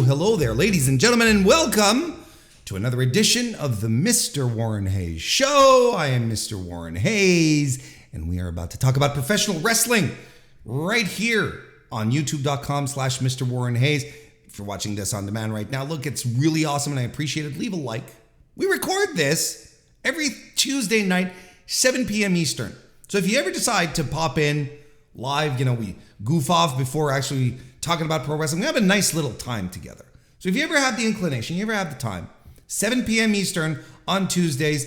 hello there, ladies and gentlemen, and welcome to another edition of the Mr. Warren Hayes Show. I am Mr. Warren Hayes, and we are about to talk about professional wrestling right here on youtube.com/Mr. Warren Hayes. If you're watching this on demand right now, look, it's really awesome, and I appreciate it. Leave a like. We record this every Tuesday night, 7 p.m. Eastern. So if you ever decide to pop in live, we goof off before actually talking about pro wrestling. We have a nice little time together. So if you ever have the inclination, you ever have the time, 7 p.m. Eastern on Tuesdays,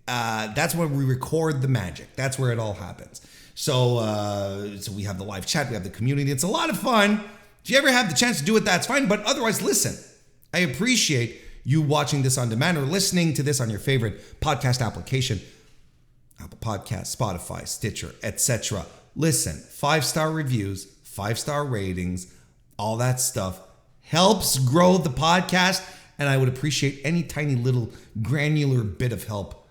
that's when we record the magic. That's where it all happens. So we have the live chat, we have the community. It's a lot of fun. If you ever have the chance to do it, that's fine. But otherwise, listen, I appreciate you watching this on demand or listening to this on your favorite podcast application, Apple Podcasts, Spotify, Stitcher, etc. Listen, 5-star reviews, 5-star ratings, all that stuff helps grow the podcast, and I would appreciate any tiny little granular bit of help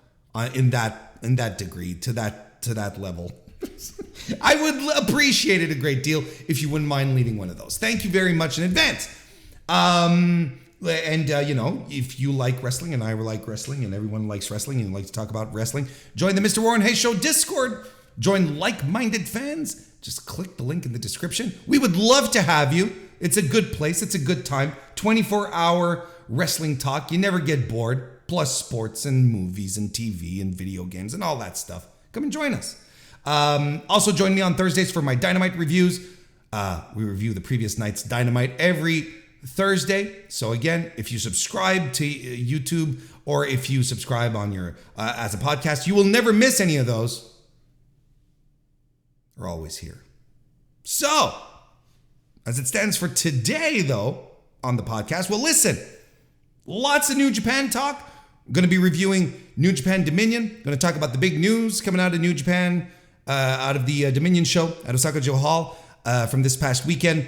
in that degree, to that level. I would appreciate it a great deal if you wouldn't mind leaving one of those. Thank you very much in advance. If you like wrestling and I like wrestling and everyone likes wrestling and likes to talk about wrestling, join the Mr. Warren Hayes Show Discord. Join like-minded fans. Just click the link in the description. We would love to have you. It's a good place. It's a good time. 24-hour wrestling talk. You never get bored. Plus sports and movies and TV and video games and all that stuff. Come and join us. Also join me on Thursdays for my Dynamite reviews. We review the previous night's Dynamite every Thursday. So again, if you subscribe to YouTube or if you subscribe on your as a podcast, you will never miss any of those. Are always here. So, as it stands for today, though, on the podcast, well, listen, lots of New Japan talk. I'm going to be reviewing New Japan Dominion. I'm going to talk about the big news coming out of New Japan, out of the Dominion show at Osaka-jo Hall from this past weekend,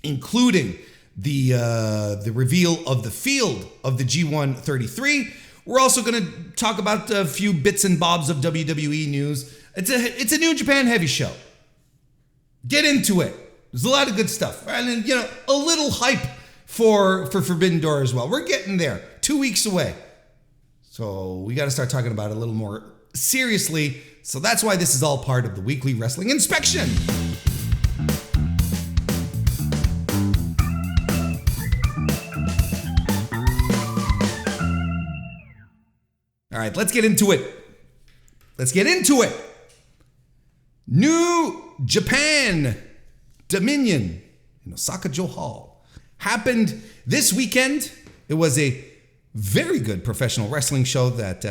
including the reveal of the field of the G1 33. We're also going to talk about a few bits and bobs of WWE news. It's a New Japan heavy show. Get into it. There's a lot of good stuff. And then, a little hype for Forbidden Door as well. We're getting there. 2 weeks away. So we got to start talking about it a little more seriously. So that's why this is all part of the weekly wrestling inspection. All right, let's get into it. New Japan Dominion in Osaka-jo Hall happened this weekend. It was a very good professional wrestling show that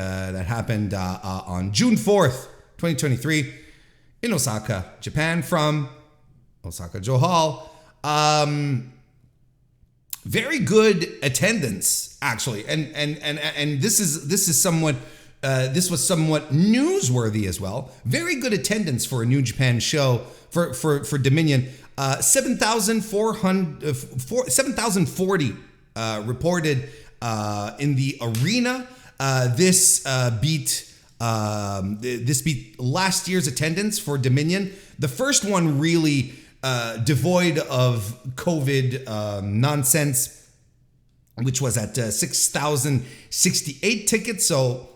happened on June 4th, 2023 in Osaka, Japan, from Osaka-jo Hall. Very good attendance, actually, and this was somewhat newsworthy as well. Very good attendance for a New Japan show for Dominion. 7,040 reported in the arena. This beat last year's attendance for Dominion. The first one really devoid of COVID nonsense, which was at 6,068 tickets. So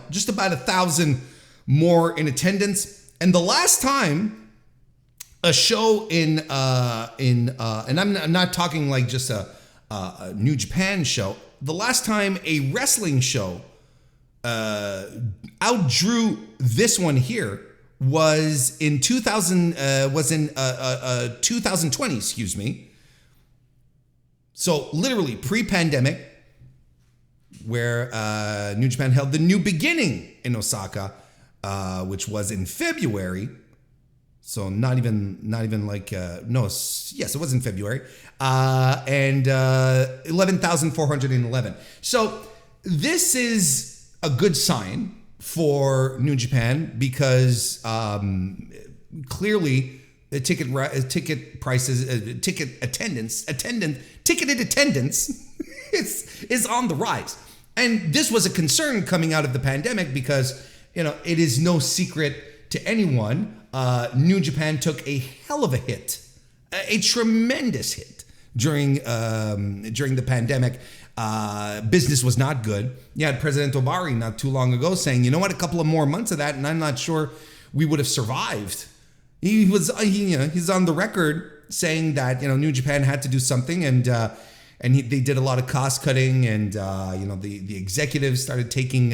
just about 1,000 more in attendance. And the last time a show and I'm not talking like just a New Japan show. The last time a wrestling show outdrew this one here was in 2020, excuse me. So literally pre-pandemic, where New Japan held the New Beginning in Osaka, which was in February. So not even like it was in February, and 11,411. So this is a good sign for New Japan because clearly the ticketed attendance is on the rise. And this was a concern coming out of the pandemic because, it is no secret to anyone, New Japan took a hell of a hit, a tremendous hit during the pandemic. Business was not good. You had President Obari not too long ago saying, you know what, a couple of more months of that, and I'm not sure we would have survived. He's on the record saying that New Japan had to do something, and they did a lot of cost cutting, and the executives started taking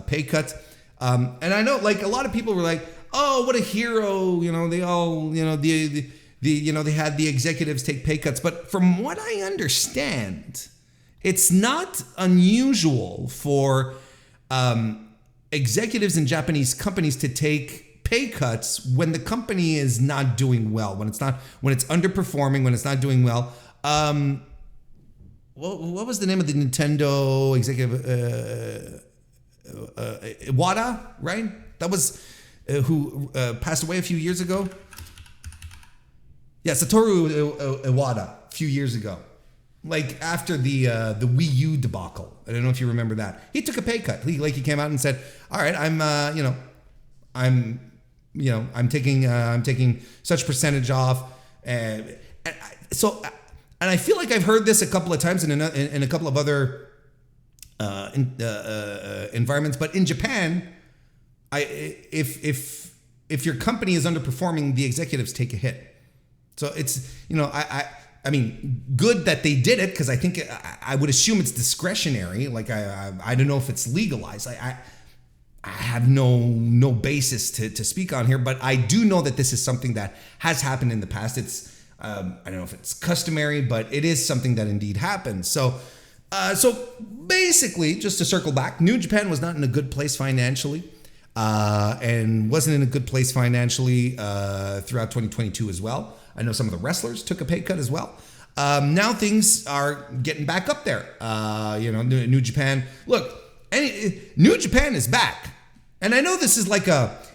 pay cuts. And I know, like, a lot of people were like, "Oh, what a hero!" They all, they had the executives take pay cuts. But from what I understand, it's not unusual for executives in Japanese companies to take pay cuts when the company is not doing well, when it's underperforming, when it's not doing well. What was the name of the Nintendo executive? Iwata, right? That was who passed away a few years ago. Yeah, Satoru Iwata, a few years ago. Like after the Wii U debacle. I don't know if you remember that. He took a pay cut. He came out and said, "All right, I'm taking such percentage off." And I feel like I've heard this a couple of times in a couple of other environments, but in Japan, if your company is underperforming, the executives take a hit. So it's I mean, good that they did it, because I think I would assume it's discretionary. Like I don't know if it's legalized. I have no basis to speak on here, but I do know that this is something that has happened in the past. It's I don't know if it's customary, but it is something that indeed happens. So basically, just to circle back, New Japan was not in a good place financially, and wasn't in a good place financially throughout 2022 as well. I know some of the wrestlers took a pay cut as well. Now things are getting back up there. New Japan. Look, New Japan is back, and I know this is like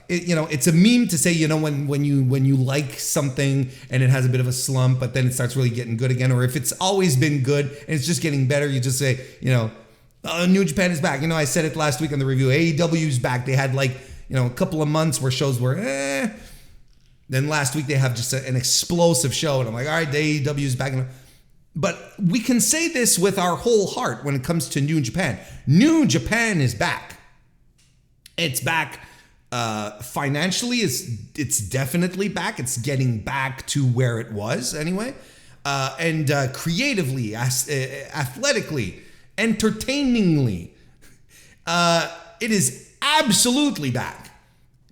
it's a meme to say, when you like something and it has a bit of a slump, but then it starts really getting good again, or if it's always been good and it's just getting better, you just say, New Japan is back. I said it last week on the review. AEW's back. They had a couple of months where shows were Then last week they have just an explosive show, and I'm like, all right, the AEW's back. But we can say this with our whole heart when it comes to New Japan. New Japan is back. It's back financially. It's definitely back. It's getting back to where it was anyway. And creatively, athletically, entertainingly, it is absolutely back,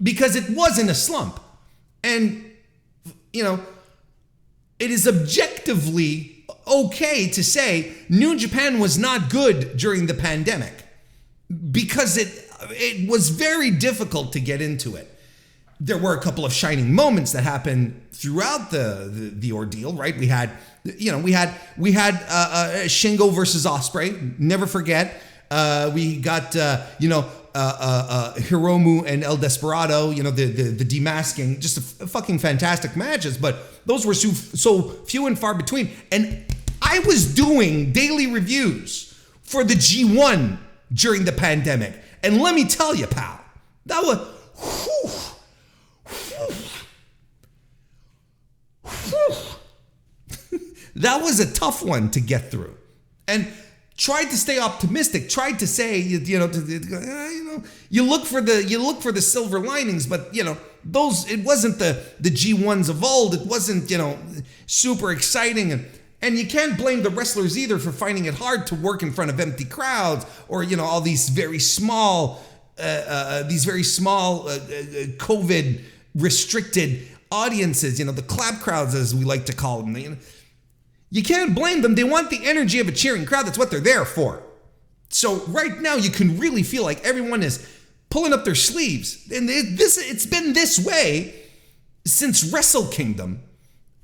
because it was in a slump. And, it is objectively okay to say New Japan was not good during the pandemic, because it was very difficult to get into it. There were a couple of shining moments that happened throughout the ordeal, right? We had Shingo versus Ospreay. Never forget. We got Hiromu and El Desperado. The demasking. Just a fucking fantastic matches. But those were so few and far between. And I was doing daily reviews for the G1 during the pandemic, and let me tell you, pal, that was. That was a tough one to get through, and tried to stay optimistic. Tried to say, you look for the silver linings, but those, it wasn't the G1s of old. It wasn't super exciting, and you can't blame the wrestlers either for finding it hard to work in front of empty crowds, or all these very small COVID restricted audiences. The clap crowds, as we like to call them. You can't blame them. They want the energy of a cheering crowd. That's what they're there for. So right now, you can really feel like everyone is pulling up their sleeves. And it's been this way since Wrestle Kingdom.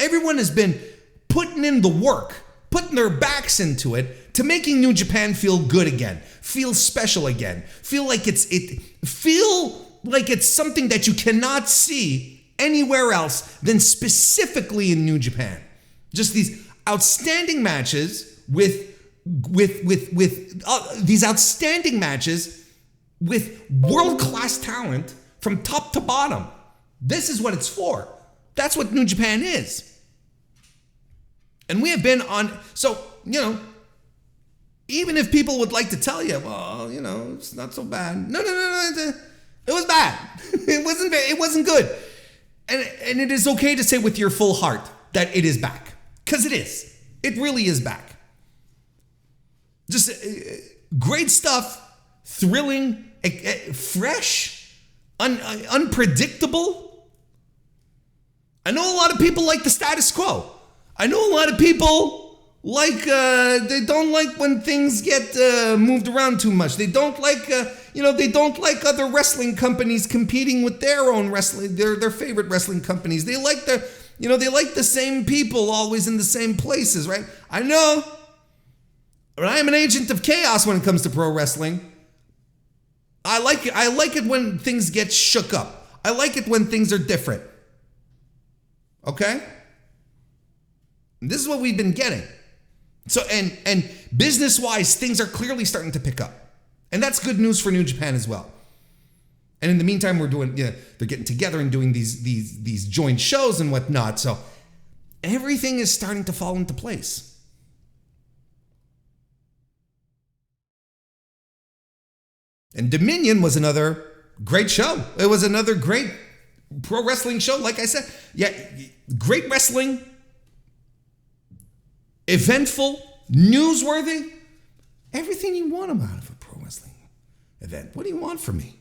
Everyone has been putting in the work, putting their backs into it, to making New Japan feel good again, feel special again, feel like it's something that you cannot see anywhere else than specifically in New Japan. Just these outstanding matches with world-class talent from top to bottom. This is what it's for. That's what New Japan is. And we have been on, so, even if people would like to tell you, well, it's not so bad. No. It was bad. It wasn't good. And it is okay to say with your full heart that it is back. Because it is. It really is back. Just great stuff, thrilling, fresh, unpredictable. I know a lot of people like the status quo. I know a lot of people they don't like when things get moved around too much. They don't like, they don't like other wrestling companies competing with their own wrestling, their favorite wrestling companies. They like they like the same people always in the same places, right? I know, but I am an agent of chaos when it comes to pro wrestling. I like it. I like it when things get shook up. I like it when things are different. Okay? And this is what we've been getting. So, and business-wise, things are clearly starting to pick up. And that's good news for New Japan as well. And in the meantime, we're doing, they're getting together and doing these joint shows and whatnot. So everything is starting to fall into place. And Dominion was another great show. It was another great pro wrestling show. Like I said, yeah, great wrestling. Eventful, newsworthy, everything you want out of a pro wrestling event. What do you want from me?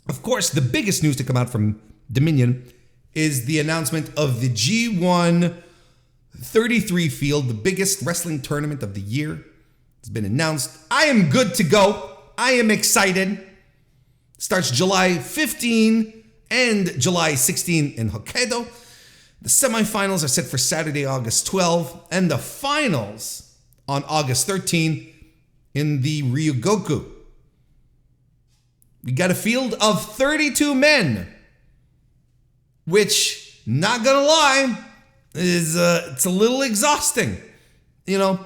Of course, the biggest news to come out from Dominion is the announcement of the G1 33 field, the biggest wrestling tournament of the year. It's been announced. I am good to go. I am excited. Starts July 15 and July 16 in Hokkaido. The semifinals are set for Saturday, August 12, and the finals on August 13 in the Ryogoku. We got a field of 32 men, which, not gonna lie, is it's a little exhausting. One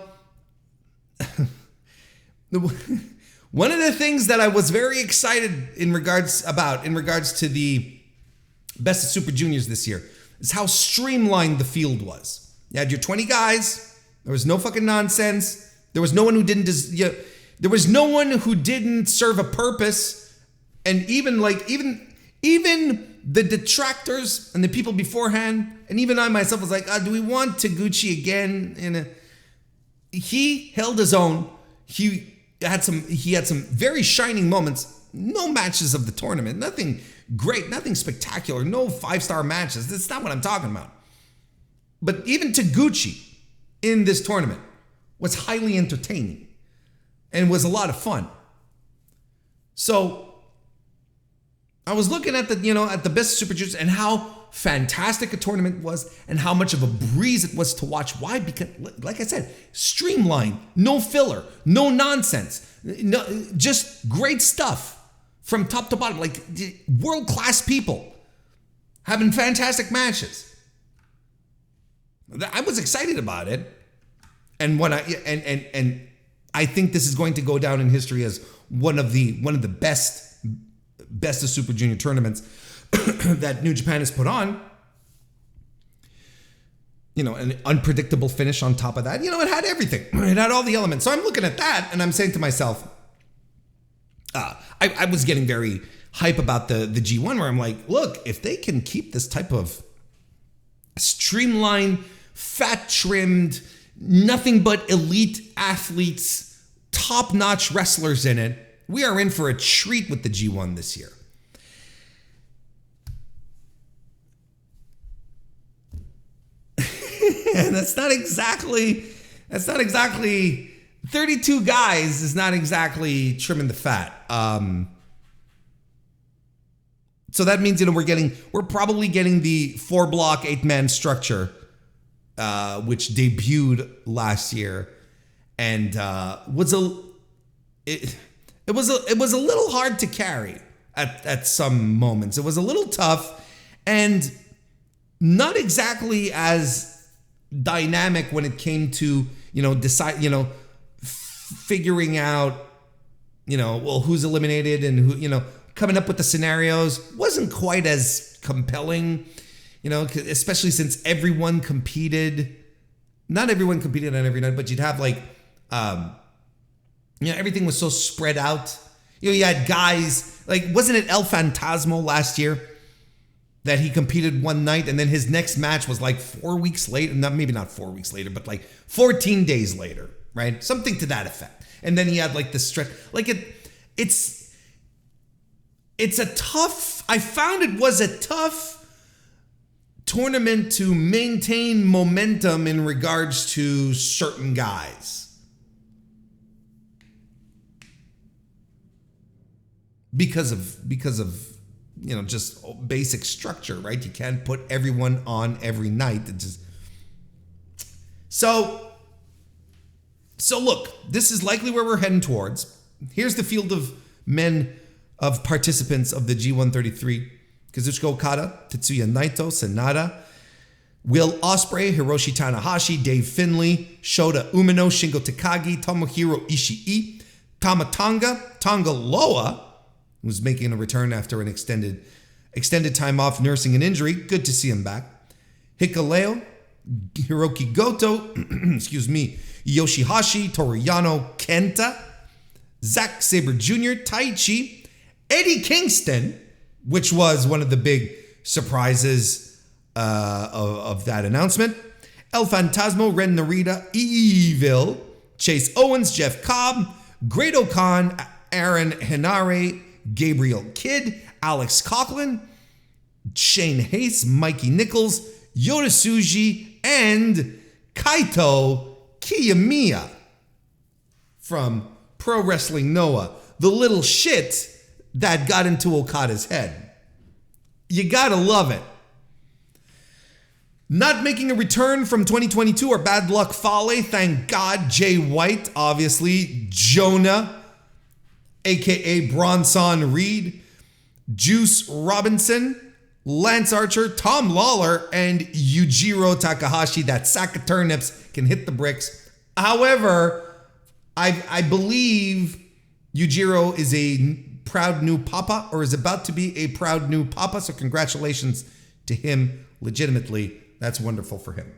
of the things that I was very excited in regards to the Best of Super Juniors this year is how streamlined the field was. You had your 20 guys. There was no fucking nonsense. There was no one who didn't there was no one who didn't serve a purpose. And even the detractors and the people beforehand, and even I myself was like, do we want Taguchi again? He held his own. He had some very shining moments. No matches of the tournament. Nothing great, nothing spectacular, no 5-star matches. That's not what I'm talking about. But even Taguchi in this tournament was highly entertaining and was a lot of fun. So I was looking at the Best Super Juniors and how fantastic a tournament was and how much of a breeze it was to watch. Why? Because, like I said, streamlined, no filler, no nonsense, just great stuff. From top to bottom, like world-class people having fantastic matches. I was excited about it, and I think this is going to go down in history as one of the best of Super Junior tournaments that New Japan has put on. An unpredictable finish on top of that. It had everything. It had all the elements. So I'm looking at that, and I'm saying to myself, I was getting very hype about the G1 where I'm like, look, if they can keep this type of streamlined, fat-trimmed, nothing but elite athletes, top-notch wrestlers in it, we are in for a treat with the G1 this year. And that's not exactly 32 guys is not exactly trimming the fat. So that means, we're probably getting the 4-block 8-man structure, which debuted last year, and was a little hard to carry at some moments. It was a little tough and not exactly as dynamic when it came to figuring out who's eliminated and who coming up with the scenarios. Wasn't quite as compelling especially since everyone competed. Not everyone competed on every night, but you'd have like, everything was so spread out. You had guys like, wasn't it El Fantasmo last year that he competed one night and then his next match was like 4 weeks later? Maybe not 4 weeks later, but like 14 days later, right? Something to that effect. And then he had like the stretch, like it's a tough, I found it was a tough tournament to maintain momentum in regards to certain guys. Because of just basic structure, right? You can't put everyone on every night. It just so look, this is likely where we're heading towards. Here's the field of men of participants of the G133: Kazuchika Okada, Tetsuya Naito, Sanada, Will Ospreay, Hiroshi Tanahashi, Dave Finlay, Shota Umino, Shingo Takagi, Tomohiro Ishii, Tama Tonga Loa, who's making a return after an extended time off nursing an injury. Good to see him back. Hikuleo, Hiroki Goto, Yoshihashi, Toru Yano, Kenta, Zack Sabre Jr., Taichi, Eddie Kingston, which was one of the big surprises of that announcement, El Fantasmo, Ren Narita, Evil, Chase Owens, Jeff Cobb, Great O'Khan, Aaron Henare, Gabriel Kidd, Alex Coughlin, Shane Hayes, Mikey Nichols, Yota Tsuji, and Kaito Kiyomiya from Pro Wrestling Noah, the little shit that got into Okada's head. You gotta love it. Not making a return from 2022 are Bad Luck Fale, thank God. Jay White, obviously. Jonah, aka Bronson Reed, Juice Robinson, Lance Archer, Tom Lawler, and Yujiro Takahashi. That sack of turnips can hit the bricks. However, I believe Yujiro is a proud new papa, or is about to be a proud new papa. So congratulations to him. Legitimately, that's wonderful for him.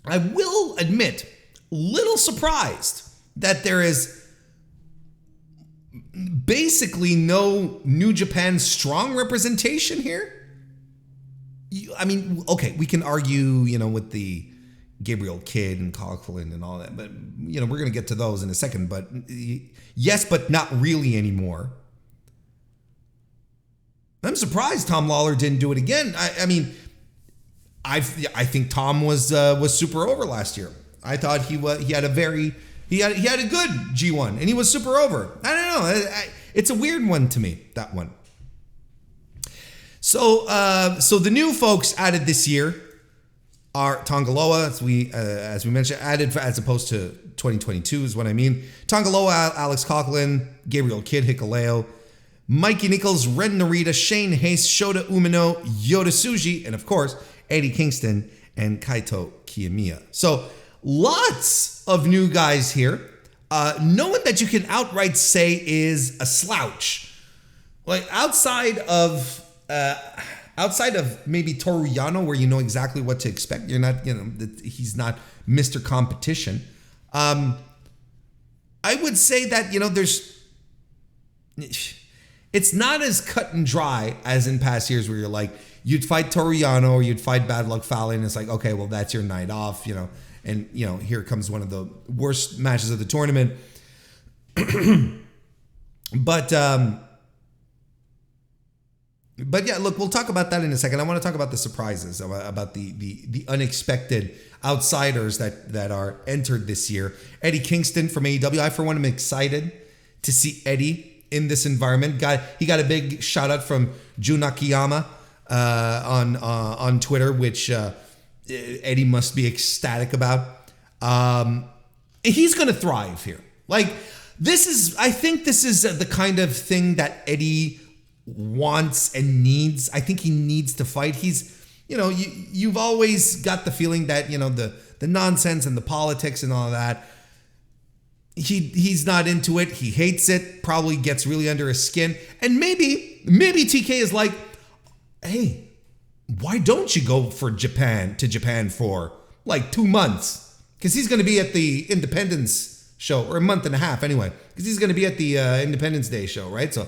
I will admit, little surprised that there is basically no New Japan Strong representation here. I mean, okay, we can argue, with the Gabriel Kidd and Coughlin and all that, but we're going to get to those in a second. But yes, but not really anymore. I'm surprised Tom Lawler didn't do it again. I think Tom was super over last year. I thought he had a good G1 and he was super over. I don't know. It's a weird one to me, that one. So the new folks added this year are Tonga Loa, as we mentioned, added as opposed to 2022 is what I mean. Tonga Loa, Alex Coughlin, Gabriel Kidd, Hikuleo, Mikey Nichols, Ren Narita, Shane Hayes, Shota Umino, Yota Tsuji, and of course, Eddie Kingston and Kaito Kiyomiya. So lots of new guys here. No one that you can outright say is a slouch. Like outside of maybe Toru Yano, where you know exactly what to expect. You're not, he's not Mr. Competition. I would say that, it's not as cut and dry as in past years where you're like, you'd fight Toru Yano or you'd fight Bad Luck Fale and it's like, okay, well, that's your night off, and, here comes one of the worst matches of the tournament. But yeah, look, we'll talk about that in a second. I want to talk about the surprises, about the unexpected outsiders that are entered this year. Eddie Kingston from AEW. I, for one, am excited to see Eddie in this environment. He got a big shout out from Jun Akiyama on Twitter, which Eddie must be ecstatic about. He's going to thrive here. Like I think this is the kind of thing that Eddie wants and needs. I think he needs to fight. He's, you've always got the feeling that, the nonsense and the politics and all of that, he's not into it. He hates it, probably gets really under his skin. And maybe TK is like, hey, why don't you go to Japan for like 2 months? Because he's going to be at the Independence show, or a month and a half anyway, because he's going to be at the Independence Day show, right? So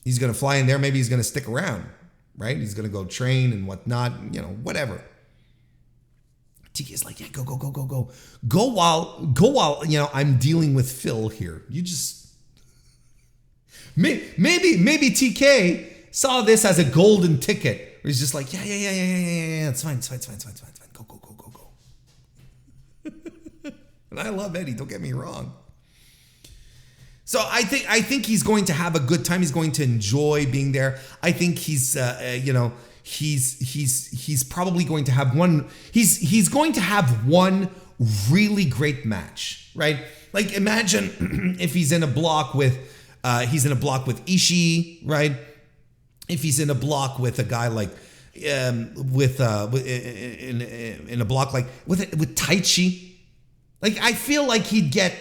he's going to fly in there. Maybe he's going to stick around, right? He's going to go train and whatnot, whatever. TK's like, yeah, go. Go while, I'm dealing with Phil here. You just, maybe TK saw this as a golden ticket. Where he's just like, yeah, it's fine. Go. And I love Eddie, don't get me wrong. So I think he's going to have a good time. He's going to enjoy being there. I think he's he's probably going to have one. He's going to have one really great match, right? Like imagine if he's in a block with Ishii, right? If he's in a block with a guy like in a block like with Taichi, like I feel like he'd get.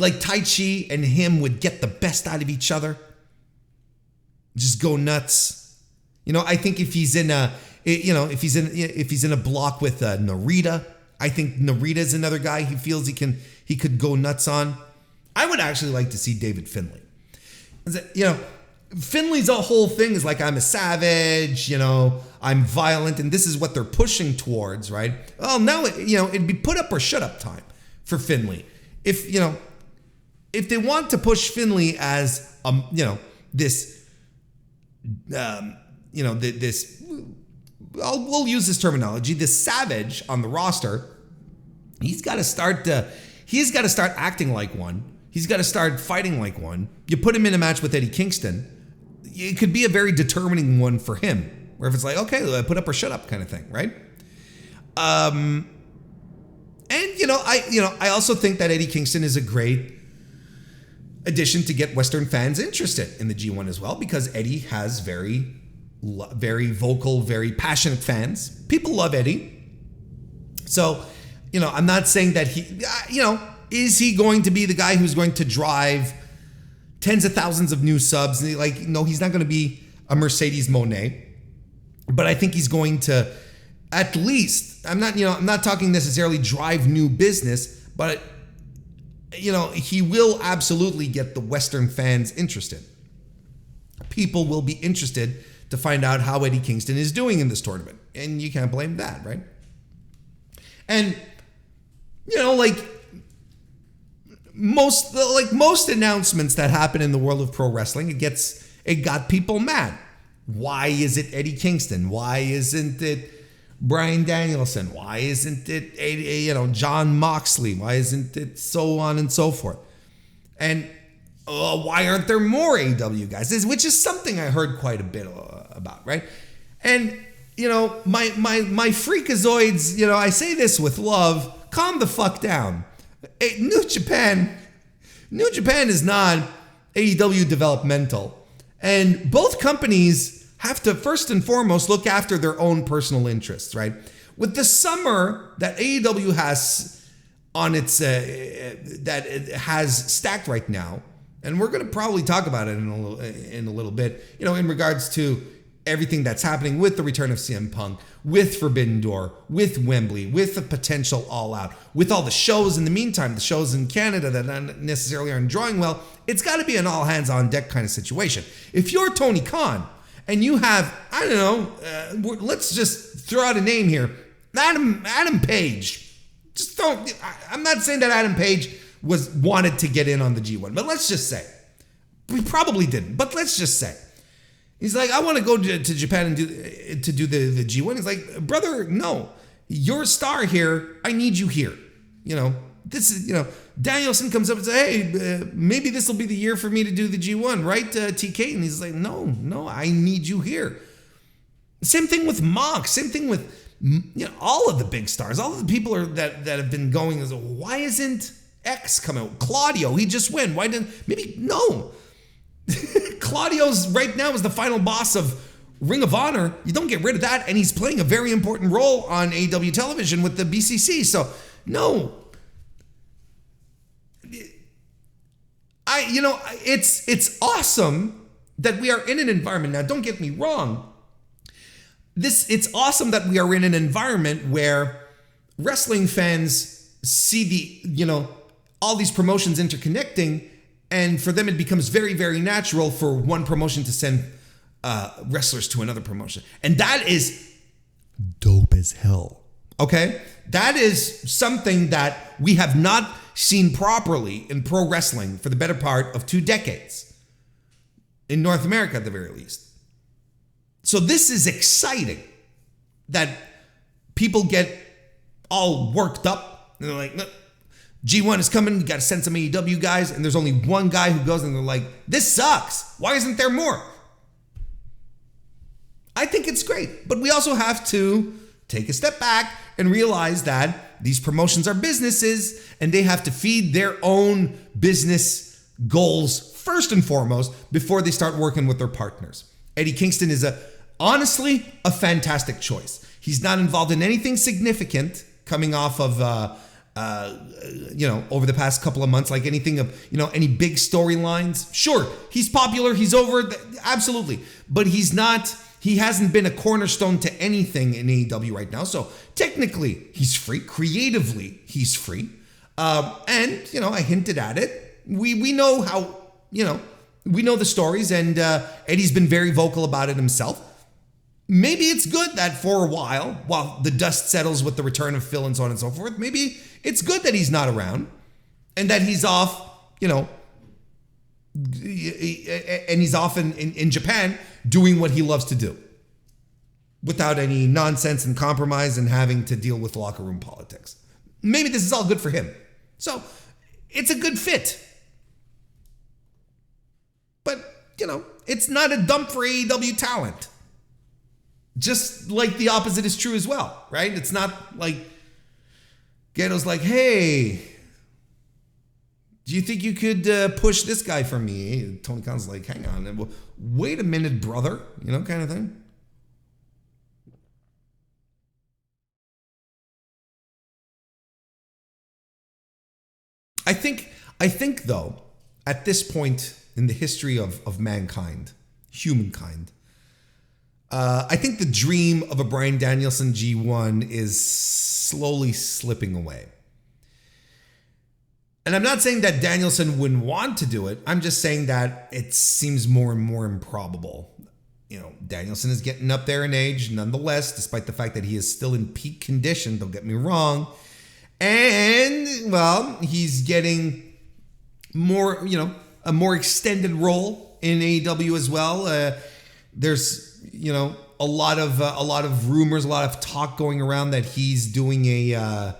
Like Taichi and him would get the best out of each other. Just go nuts. I think if he's in a, if he's in a block with Narita, I think Narita's another guy he feels he could go nuts on. I would actually like to see David Finlay. Finlay's whole thing is like, I'm a savage, I'm violent, and this is what they're pushing towards, right? Well, now, it'd be put up or shut up time for Finlay. If they want to push Finlay as this we'll use this terminology, this savage on the roster, he's got to start acting like one. He's got to start fighting like one. You put him in a match with Eddie Kingston, it could be a very determining one for him, where if it's like, okay, put up or shut up kind of thing, right? And I also think that Eddie Kingston is a great addition to get Western fans interested in the G1 as well, because Eddie has very, very vocal, very passionate fans. People love Eddie. So, I'm not saying that is he going to be the guy who's going to drive tens of thousands of new subs? No, he's not going to be a Mercedes Moné, but I think he's going to at least, I'm not talking necessarily drive new business, but he will absolutely get the Western fans interested. People will be interested to find out how Eddie Kingston is doing in this tournament. And you can't blame that, right? And, most announcements that happen in the world of pro wrestling, it got people mad. Why is it Eddie Kingston? Why isn't it Bryan Danielson? Why isn't it, Jon Moxley? Why isn't it so on and so forth? And why aren't there more AEW guys? Which is something I heard quite a bit about, right? And, my freakazoids, I say this with love, calm the fuck down. New Japan is not AEW developmental. And both companies have to first and foremost look after their own personal interests, right? With the summer that AEW has on its that it has stacked right now, and we're going to probably talk about it in a little bit, in regards to everything that's happening with the return of CM Punk, with Forbidden Door, with Wembley, with the potential All Out, with all the shows in the meantime, the shows in Canada that not necessarily aren't drawing well. It's got to be an all hands on deck kind of situation. If you're Tony Khan, and you have, I don't know, let's just throw out a name here, Adam Page. I'm not saying that Adam Page wanted to get in on the G1, but let's just say, we probably didn't, but let's just say, he's like, I want to go to Japan and do the G1. He's like, brother, no, you're a star here. I need you here. This is, Danielson comes up and says, hey, maybe this will be the year for me to do the G1, right, TK? And he's like, no, I need you here. Same thing with Mox. Same thing with, all of the big stars. All of the people that have been going. Why isn't X coming out? Claudio, he just went. Why didn't, maybe, no. Claudio's right now is the final boss of Ring of Honor. You don't get rid of that. And he's playing a very important role on AEW television with the BCC. So, no. It's awesome that we are in an environment now. Don't get me wrong. it's awesome that we are in an environment where wrestling fans see all these promotions interconnecting, and for them it becomes very, very natural for one promotion to send wrestlers to another promotion. And that is dope as hell. Okay? That is something that we have not seen properly in pro wrestling for the better part of 2 decades. In North America, at the very least. So this is exciting that people get all worked up. And they're like, look, G1 is coming. You got to send some AEW guys. And there's only one guy who goes and they're like, this sucks. Why isn't there more? I think it's great. But we also have to take a step back and realize that these promotions are businesses and they have to feed their own business goals first and foremost before they start working with their partners. Eddie Kingston is honestly a fantastic choice. He's not involved in anything significant coming off of over the past couple of months, like anything of any big storylines. Sure, he's popular, he's over, absolutely, but he hasn't been a cornerstone to anything in AEW right now. So technically, he's free. Creatively, he's free. And I hinted at it. We know how. We know the stories, and Eddie's been very vocal about it himself. Maybe it's good that for a while the dust settles with the return of Phil and so on and so forth, maybe it's good that he's not around and that he's off, and he's off in Japan doing what he loves to do without any nonsense and compromise and having to deal with locker room politics. Maybe this is all good for him. So it's a good fit. But, it's not a dump for AEW talent. Just like the opposite is true as well, right? It's not like Gato's like, hey, do you think you could push this guy for me? Tony Khan's like, hang on, wait a minute, brother, kind of thing. I think though, at this point in the history of mankind, humankind, I think the dream of a Bryan Danielson G1 is slowly slipping away. And I'm not saying that Danielson wouldn't want to do it. I'm just saying that it seems more and more improbable. Danielson is getting up there in age, nonetheless, despite the fact that he is still in peak condition, don't get me wrong. And, well, he's getting more, a more extended role in AEW as well. There's, a lot of rumors, a lot of talk going around that he's going to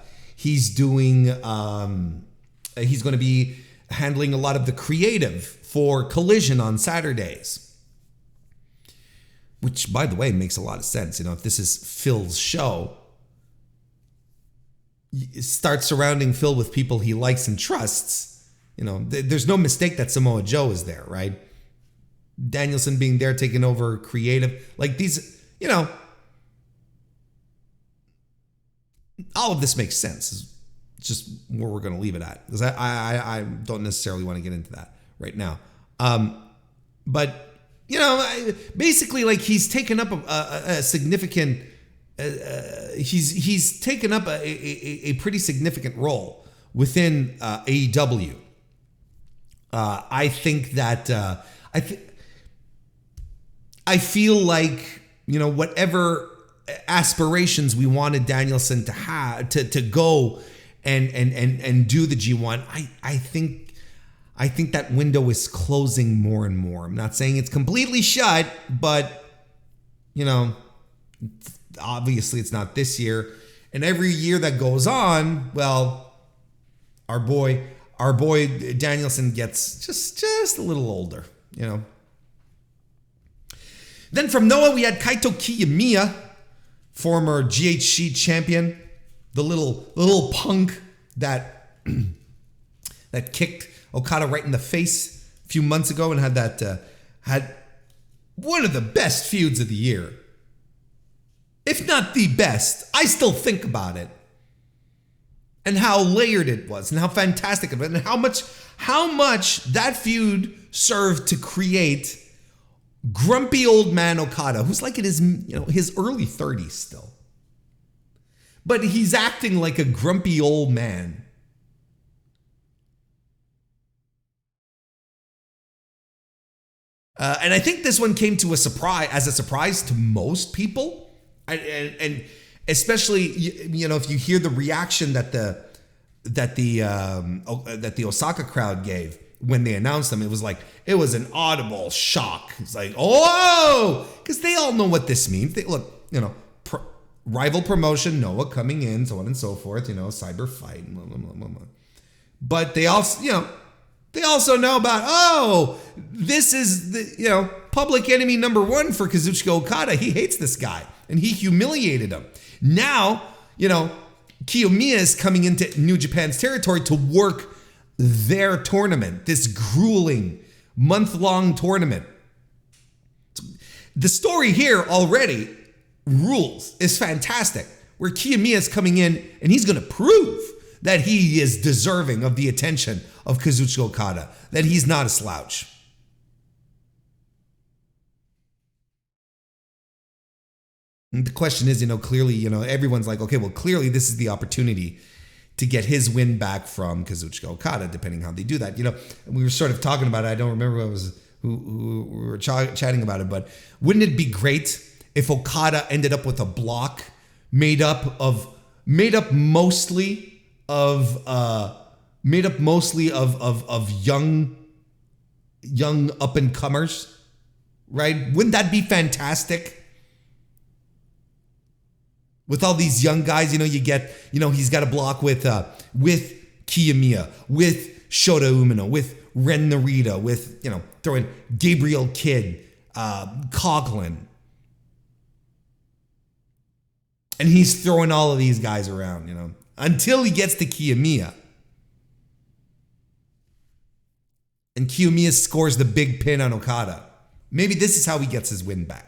be handling a lot of the creative for Collision on Saturdays. Which, by the way, makes a lot of sense. If this is Phil's show, start surrounding Phil with people he likes and trusts. There's no mistake that Samoa Joe is there, right? Danielson being there, taking over creative. Like these, all of this makes sense. It's just where we're going to leave it at. Because I don't necessarily want to get into that right now. But, basically, like he's taken up a significant... he's taken up a pretty significant role within AEW. I think that I feel like whatever aspirations we wanted Danielson to have to go and do the G1, I think that window is closing more and more. I'm not saying it's completely shut, but obviously it's not this year. And every year that goes on, well, our boy Danielson gets just a little older, Then from Noah, we had Kaito Kiyomiya, former GHC champion, the little punk that that kicked Okada right in the face a few months ago and had one of the best feuds of the year. If not the best, I still think about it. And how layered it was, and how fantastic it was, and how much that feud served to create grumpy old man Okada, who's like in his, his early 30s still. But he's acting like a grumpy old man. And I think this one came to as a surprise to most people, and especially if you hear the reaction that the Osaka crowd gave when they announced them. It was an audible shock. It's like, oh, because they all know what this means. They look, rival promotion, Noah coming in, so on and so forth. Cyber fight, blah, blah, blah, blah, blah. But they also, they also know about, this is the, public enemy number one for Kazuchika Okada. He hates this guy, and he humiliated him. Now, Kiyomiya is coming into New Japan's territory to work their tournament, this grueling month-long tournament. The story here already rules. Is fantastic. Where Kiyomiya is coming in, and he's going to prove that he is deserving of the attention of Kazuchika Okada, that he's not a slouch. And the question is, clearly, everyone's like, okay, well, clearly this is the opportunity to get his win back from Kazuchika Okada, depending how they do that. We were sort of talking about it. I don't remember who we were chatting about it, but wouldn't it be great if Okada ended up with a block made up mostly of young up and comers, right? Wouldn't that be fantastic? With all these young guys, you get, he's got a block with Kiyomiya, with Shota Umino, with Ren Narita, with, throwing Gabriel Kidd, Coughlin. And he's throwing all of these guys around, until he gets to Kiyomiya. And Kiyomiya scores the big pin on Okada. Maybe this is how he gets his win back.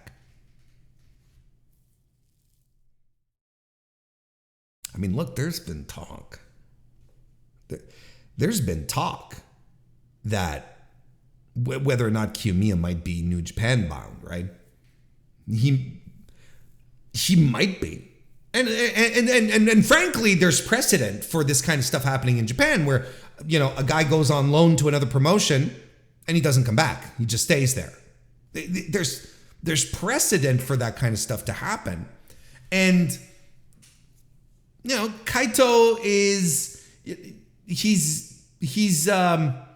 I mean, look, there's been talk. There's been talk that whether or not Kiyomiya might be New Japan bound, right? He might be. And frankly, there's precedent for this kind of stuff happening in Japan where, a guy goes on loan to another promotion and he doesn't come back. He just stays there. There's precedent for that kind of stuff to happen. And, Kaito is, he's a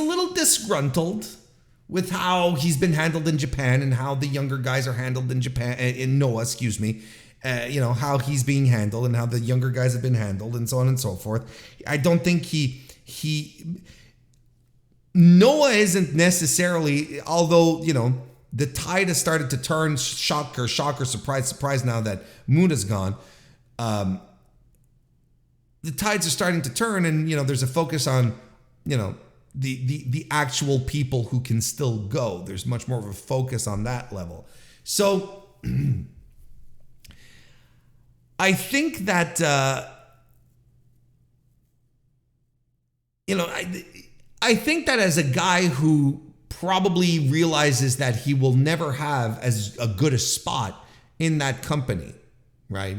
little disgruntled with how he's been handled in Japan and how the younger guys are handled in Japan, in Noah, how he's being handled and how the younger guys have been handled and so on and so forth. I don't think Noah isn't necessarily, although, the tide has started to turn, shocker, surprise, now that Muda's gone. The tides are starting to turn and, there's a focus on, the actual people who can still go. There's much more of a focus on that level. So I think that, I think that as a guy who probably realizes that he will never have as a good a spot in that company, right?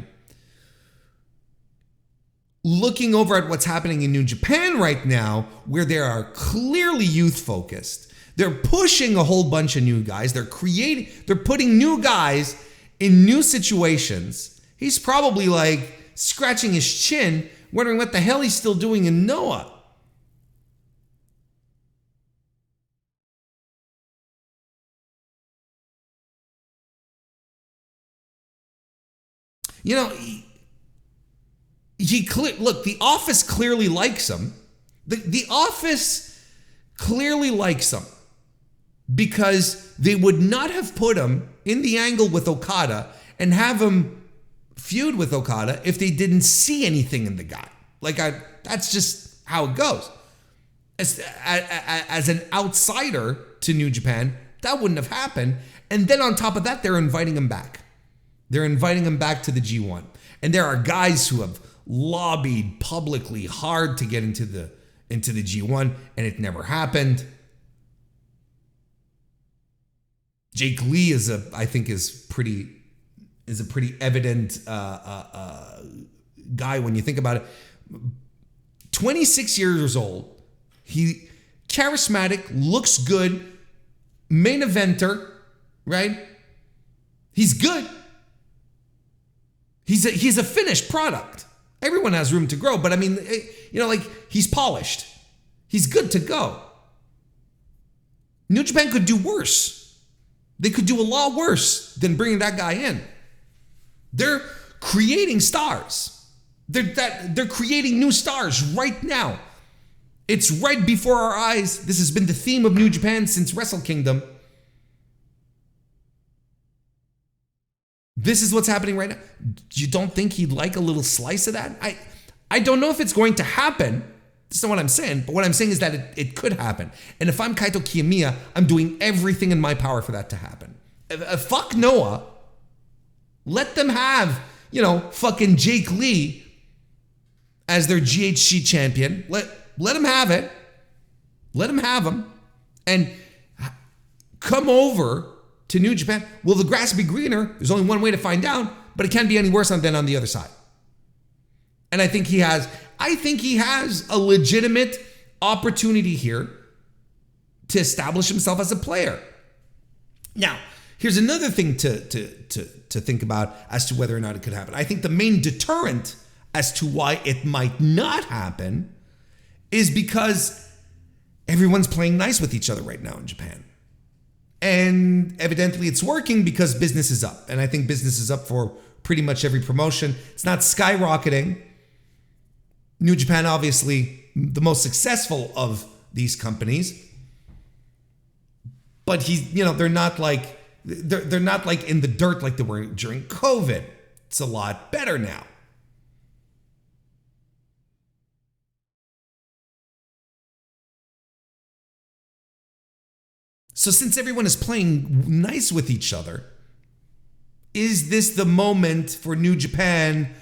Looking over at what's happening in New Japan right now, where they are clearly youth focused, they're pushing a whole bunch of new guys. They're putting new guys in new situations. He's probably like scratching his chin, wondering what the hell he's still doing in Noah. Look, the office clearly likes him. The office clearly likes him because they would not have put him in the angle with Okada and have him feud with Okada if they didn't see anything in the guy. That's just how it goes. As an outsider to New Japan, that wouldn't have happened. And then on top of that, they're inviting him back. They're inviting him back to the G1. And there are guys who have lobbied publicly hard to get into the G1, and it never happened. Jake Lee is a pretty evident guy when you think about it. 26 years old, he charismatic, looks good, main eventer, right? He's good. He's a finished product. Everyone has room to grow, but I mean, he's polished. He's good to go. New Japan could do worse. They could do a lot worse than bringing that guy in. They're creating stars. They're creating new stars right now. It's right before our eyes. This has been the theme of New Japan since Wrestle Kingdom. This is what's happening right now. You don't think he'd like a little slice of that? I don't know if it's going to happen. That's not what I'm saying. But what I'm saying is that it could happen. And if I'm Kaito Kiyomiya, I'm doing everything in my power for that to happen. Fuck Noah. Let them have, fucking Jake Lee as their GHC champion. Let him have it. Let him have him. And come over to New Japan. Will the grass be greener? There's only one way to find out, but it can't be any worse than on the other side. And I think he has a legitimate opportunity here to establish himself as a player. Now, here's another thing to think about as to whether or not it could happen. I think the main deterrent as to why it might not happen is because everyone's playing nice with each other right now in Japan. And evidently it's working because business is up. And I think business is up for pretty much every promotion. It's not skyrocketing. New Japan, obviously, the most successful of these companies. But they're not like in the dirt like they were during COVID. It's a lot better now. So since everyone is playing nice with each other, is this the moment for New Japan,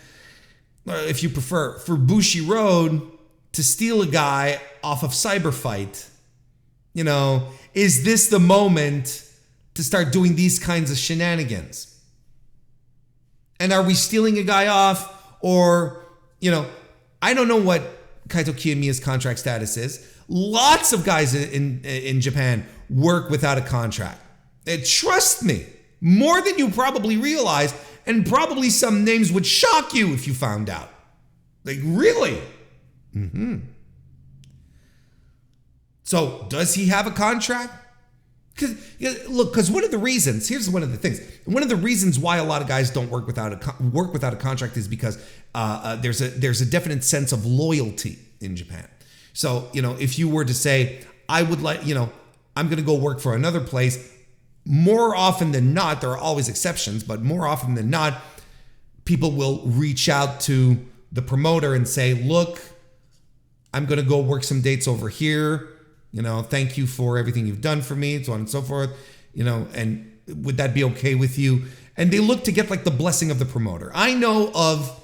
if you prefer, for Bushiroad to steal a guy off of Cyberfight? Is this the moment to start doing these kinds of shenanigans? And are we stealing a guy off? Or, I don't know what Kaito Kiyomiya's contract status is. Lots of guys in Japan work without a contract. And trust me, more than you probably realize, and probably some names would shock you if you found out. Like, really? So, does he have a contract? Because one of the reasons, here's one of the things. One of the reasons why a lot of guys don't work without a contract is because there's a definite sense of loyalty in Japan. So, if you were to say, I would like, I'm going to go work for another place, more often than not, there are always exceptions, but more often than not, people will reach out to the promoter and say, look, I'm going to go work some dates over here. Thank you for everything you've done for me, so on and so forth, and would that be okay with you? And they look to get like the blessing of the promoter. I know of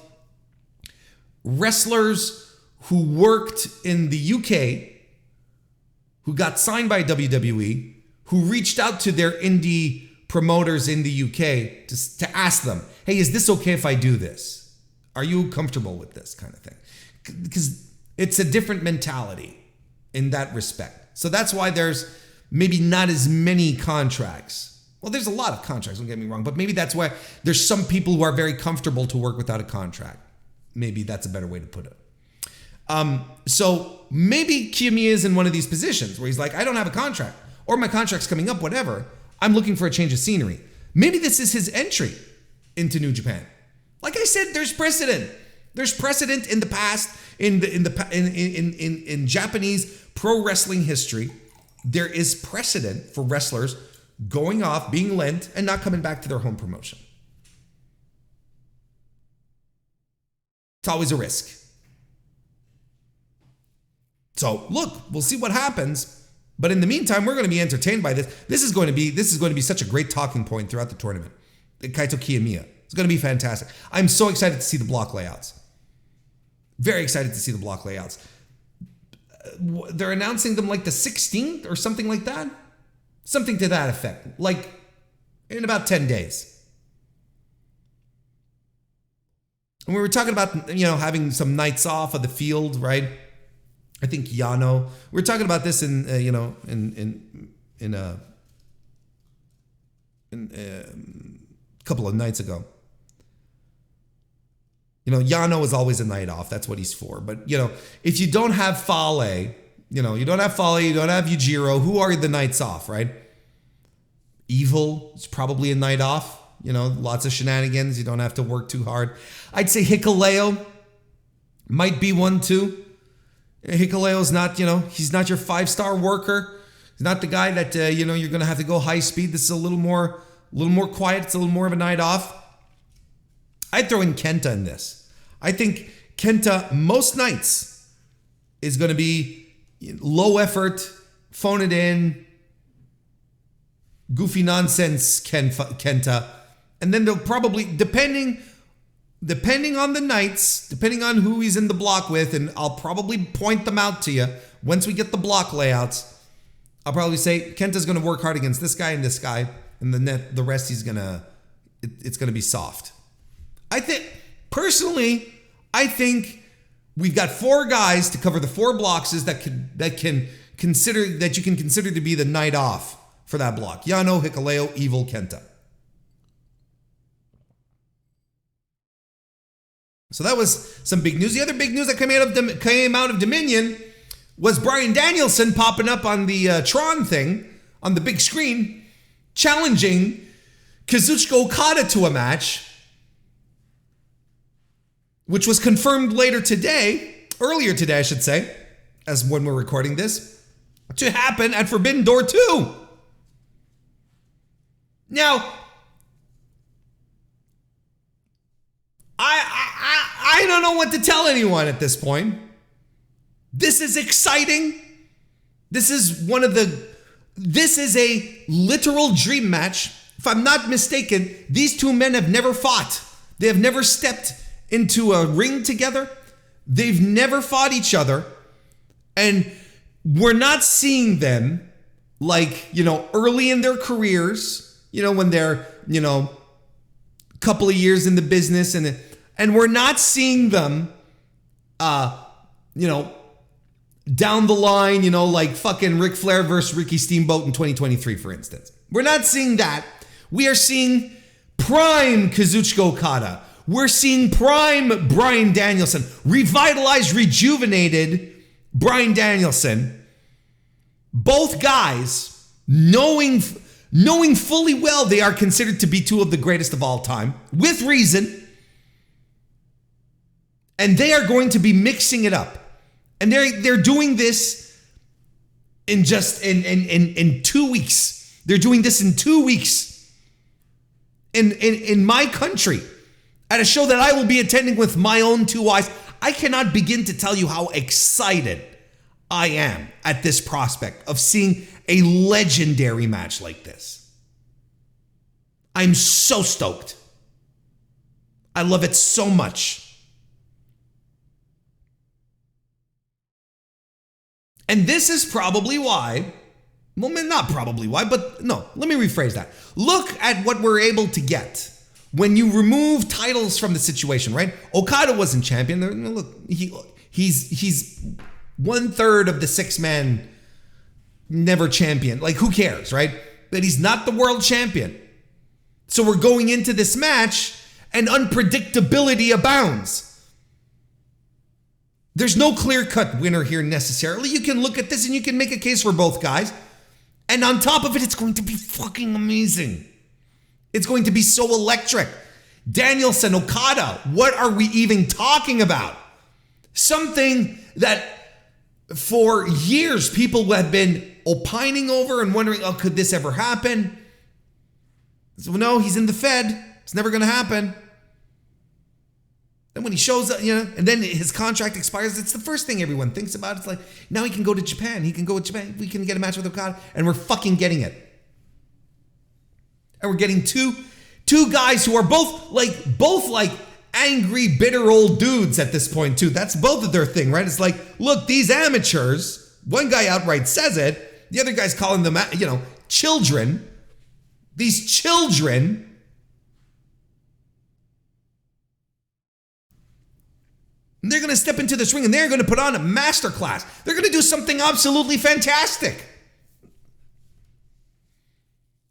wrestlers who worked in the UK, who got signed by WWE, who reached out to their indie promoters in the UK to ask them, hey, is this okay if I do this? Are you comfortable with this kind of thing? Because it's a different mentality in that respect. So that's why there's maybe not as many contracts. Well, there's a lot of contracts, don't get me wrong, but maybe that's why there's some people who are very comfortable to work without a contract. Maybe that's a better way to put it. So maybe Kiyomiya is in one of these positions where he's like, I don't have a contract, or my contract's coming up, whatever. I'm looking for a change of scenery. Maybe this is his entry into New Japan. Like I said, there's precedent. There's precedent in the past in Japanese pro wrestling history. There is precedent for wrestlers going off, being lent, and not coming back to their home promotion. It's always a risk. So look, we'll see what happens. But in the meantime, we're going to be entertained by this. This is going to be such a great talking point throughout the tournament. Kaito Kiyomiya. It's going to be fantastic. I'm so excited to see the block layouts. Very excited to see the block layouts. They're announcing them like the 16th or something like that. Something to that effect. Like in about 10 days. And we were talking about, having some nights off of the field, right? I think Yano. We were talking about this in a couple of nights ago. Yano is always a night off. That's what he's for. But, if you don't have Fale, you don't have Yujiro, who are the nights off, right? Evil is probably a night off. Lots of shenanigans. You don't have to work too hard. I'd say Hikuleo might be one too. Hikuleo's not, he's not your 5-star worker. He's not the guy that, you're going to have to go high speed. This is a little more quiet. It's a little more of a night off. I'd throw in Kenta in this. I think Kenta most nights is going to be low effort, phone it in, goofy nonsense Kenta. And then they'll probably, depending on the nights, depending on who he's in the block with, and I'll probably point them out to you once we get the block layouts. I'll probably say Kenta's going to work hard against this guy, and the rest it's going to be soft. I think we've got 4 guys to cover the 4 blocks that you can consider to be the night off for that block. Yano, Hikuleo, Evil, Kenta. So that was some big news. The other big news that came out of Dominion was Bryan Danielson popping up on the Tron thing on the big screen, challenging Kazuchika Okada to a match, which was confirmed earlier today, I should say, as when we're recording this, to happen at Forbidden Door 2. Now, I don't know what to tell anyone at this point. This is exciting. This is a literal dream match. If I'm not mistaken, these 2 men have never fought. They have never stepped into a ring together. They've never fought each other. And we're not seeing them early in their careers, when they're, a couple of years in the business, and we're not seeing them, down the line, like fucking Ric Flair versus Ricky Steamboat in 2023, for instance. We're not seeing that. We are seeing prime Kazuchika Okada. We're seeing prime Bryan Danielson, revitalized, rejuvenated Bryan Danielson. Both guys knowing fully well they are considered to be 2 of the greatest of all time, with reason. And they are going to be mixing it up. And they're doing this in 2 weeks. They're doing this in 2 weeks in my country at a show that I will be attending with my own 2 eyes. I cannot begin to tell you how excited I am at this prospect of seeing a legendary match like this. I'm so stoked. I love it so much. And this is probably why, well, not probably why, but no, let me rephrase that. Look at what we're able to get when you remove titles from the situation, right? Okada wasn't champion. Look, he's 1/3 of the 6-man never champion. Like, who cares, right? But he's not the world champion. So we're going into this match and unpredictability abounds. There's no clear-cut winner here necessarily. You can look at this and you can make a case for both guys. And on top of it, it's going to be fucking amazing. It's going to be so electric. Danielson, Okada, what are we even talking about? Something that for years people have been opining over and wondering, oh, could this ever happen? So no, he's in the Fed. It's never going to happen. And when he shows up, and then his contract expires, it's the first thing everyone thinks about. It's like, now he can go to Japan. He can go to Japan. We can get a match with Okada. And we're fucking getting it. And we're getting two guys who are both like angry, bitter old dudes at this point too. That's both of their thing, right? It's like, look, these amateurs, one guy outright says it. The other guy's calling them, children. these children, and they're going to step into this ring and they're going to put on a masterclass. They're going to do something absolutely fantastic.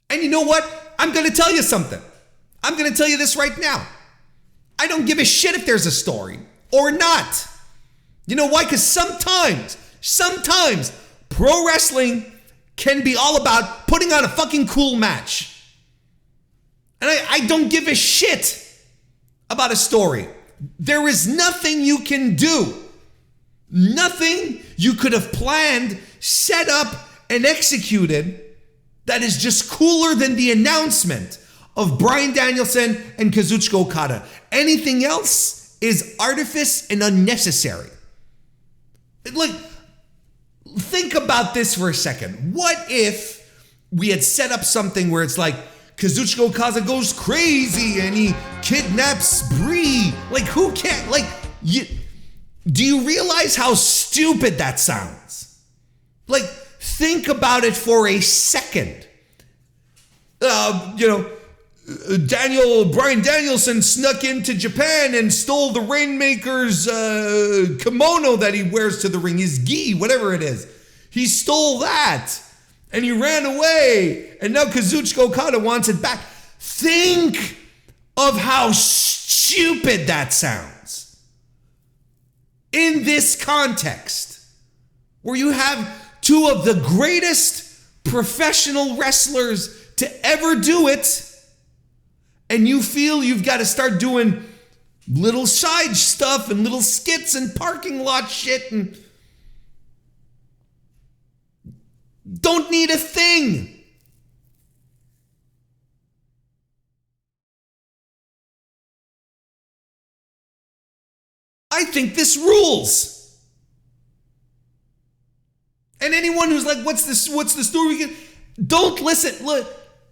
And you know what? I'm going to tell you something. I'm going to tell you this right now. I don't give a shit if there's a story or not. You know why? Because sometimes pro wrestling can be all about putting on a fucking cool match. And I don't give a shit about a story. There is nothing you can do. Nothing you could have planned, set up, and executed that is just cooler than the announcement of Bryan Danielson and Kazuchika Okada. Anything else is artifice and unnecessary. Like, think about this for a second. What if we had set up something where it's like Kazuchika Okada goes crazy and he kidnaps Brie? Like, who can't? Like, do you realize how stupid that sounds? Like, think about it for a second. Bryan Danielson snuck into Japan and stole the Rainmaker's kimono that he wears to the ring, his gi, whatever it is. He stole that and he ran away. And now Kazuchika Okada wants it back. Think of how stupid that sounds in this context, where you have two of the greatest professional wrestlers to ever do it, and you feel you've got to start doing little side stuff and little skits and parking lot shit and don't need a thing. I think this rules. And anyone who's like, what's the story? Don't listen. Look,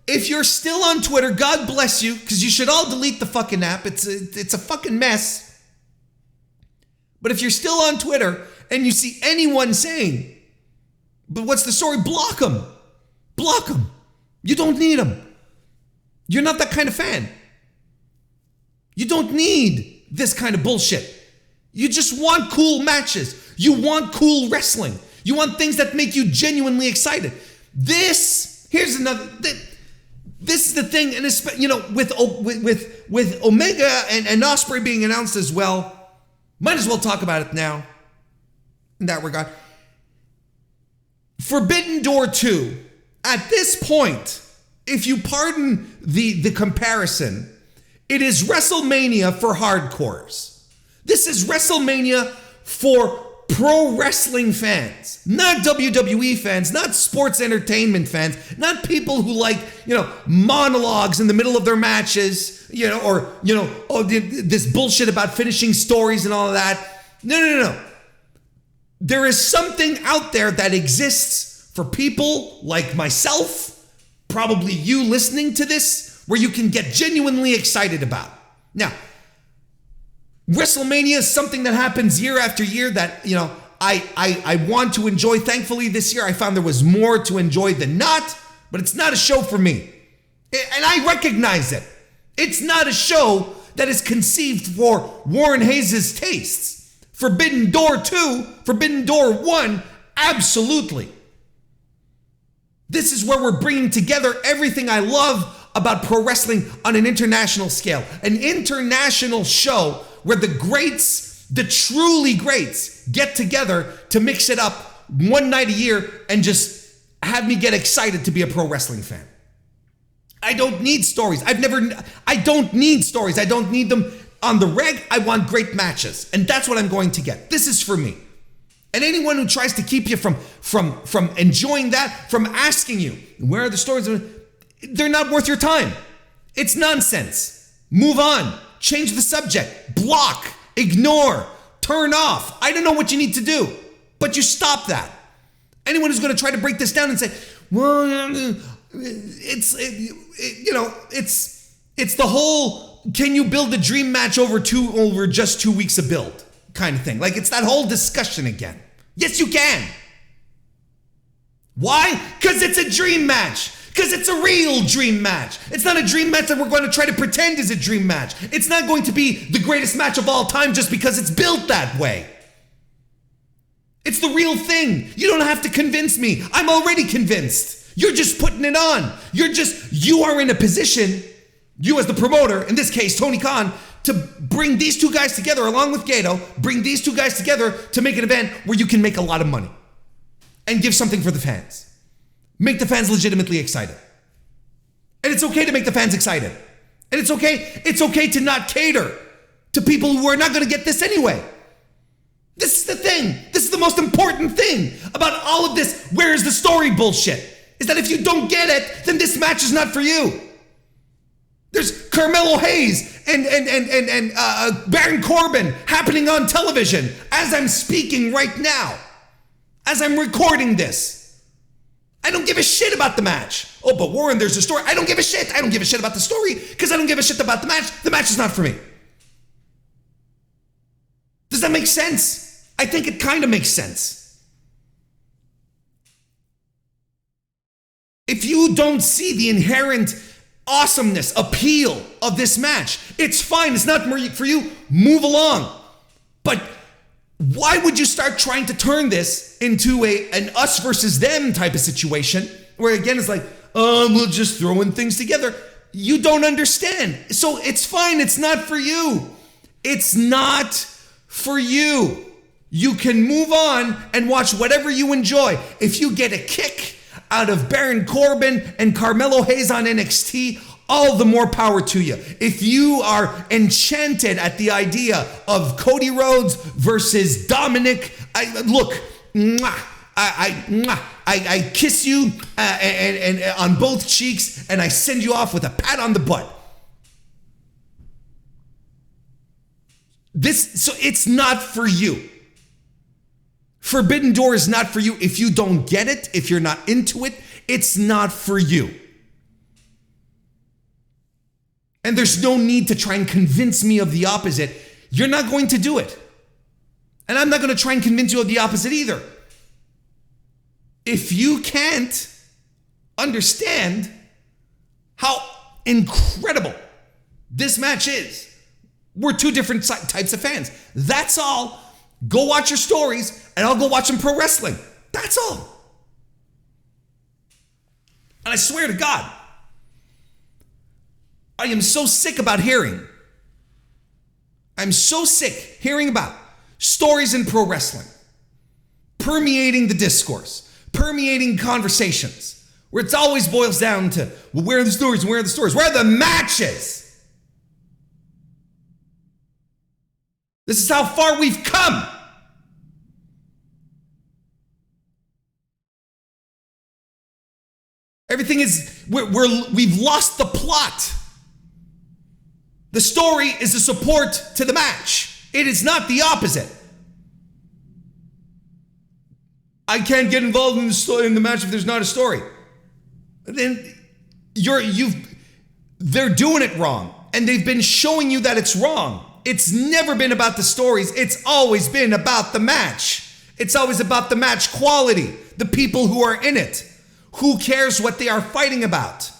if you're still on Twitter, God bless you, because you should all delete the fucking app. It's a fucking mess. But if you're still on Twitter and you see anyone saying, but what's the story? Block them. Block them. You don't need them. You're not that kind of fan. You don't need this kind of bullshit. You just want cool matches. You want cool wrestling. You want things that make you genuinely excited. This is the thing, and it's, with Omega and Osprey being announced as well, might as well talk about it now in that regard. Forbidden Door 2, at this point, if you pardon the comparison, it is WrestleMania for hardcores. This is WrestleMania for pro wrestling fans, not WWE fans, not sports entertainment fans, not people who like, monologues in the middle of their matches, this bullshit about finishing stories and all of that. No. There is something out there that exists for people like myself, probably you listening to this, where you can get genuinely excited about. Now, WrestleMania is something that happens year after year that, I want to enjoy. Thankfully, this year I found there was more to enjoy than not, but it's not a show for me. And I recognize it. It's not a show that is conceived for Warren Hayes' tastes. Forbidden Door 2, Forbidden Door 1, absolutely. This is where we're bringing together everything I love about pro wrestling on an international scale. An international show where the greats, the truly greats, get together to mix it up one night a year and just have me get excited to be a pro wrestling fan. I don't need stories. I don't need stories. I don't need them on the reg. I want great matches. And that's what I'm going to get. This is for me. And anyone who tries to keep you from enjoying that, from asking you, where are the stories? They're not worth your time. It's nonsense. Move on. Change the subject. Block. Ignore. Turn off. I don't know what you need to do, but you stop that. Anyone who's going to try to break this down and say, well, it's the whole, can you build a dream match over just 2 weeks of build kind of thing. Like, it's that whole discussion again. Yes, you can. Why? Because it's a dream match. Because it's a real dream match. It's not a dream match that we're going to try to pretend is a dream match. It's not going to be the greatest match of all time just because it's built that way. It's the real thing. You don't have to convince me. I'm already convinced. You're just putting it on. You are in a position, you as the promoter, in this case, Tony Khan, to bring these two guys together along with Gato, bring these two guys together to make an event where you can make a lot of money and give something for the fans. Make the fans legitimately excited. And it's okay to make the fans excited. And it's okay to not cater to people who are not going to get this anyway. This is the thing. This is the most important thing about all of this where is the story bullshit. Is that if you don't get it, then this match is not for you. There's Carmelo Hayes and Baron Corbin happening on television as I'm speaking right now. As I'm recording this. I don't give a shit about the match. Oh, but Warren, there's a story. I don't give a shit. I don't give a shit about the story because I don't give a shit about the match. The match is not for me. Does that make sense? I think it kind of makes sense. If you don't see the inherent awesomeness, appeal of this match, it's fine. It's not for you. Move along. But why would you start trying to turn this into an us versus them type of situation where again it's like, oh, we'll just throwing things together. You don't understand. So it's fine. It's not for you. It's not for you. You can move on and watch whatever you enjoy. If you get a kick out of Baron Corbin and Carmelo Hayes on NXT, all the more power to you. If you are enchanted at the idea of Cody Rhodes versus Dominic, I kiss you and on both cheeks, and I send you off with a pat on the butt. So it's not for you. Forbidden Door is not for you. If you don't get it, if you're not into it, it's not for you. And there's no need to try and convince me of the opposite. You're not going to do it. And I'm not going to try and convince you of the opposite either. If you can't understand how incredible this match is, we're two different types of fans. That's all. Go watch your stories, and I'll go watch some pro wrestling. That's all. And I swear to God, I am so sick about hearing. I'm so sick hearing about stories in pro wrestling, permeating the discourse, permeating conversations, where it always boils down to, well, where are the stories? Where are the stories? Where are the matches? This is how far we've come. Everything is, we've lost the plot. The story is a support to the match. It is not the opposite. I can't get involved in the match if there's not a story. Then they're doing it wrong, and they've been showing you that it's wrong. It's never been about the stories. It's always been about the match. It's always about the match quality, the people who are in it. Who cares what they are fighting about?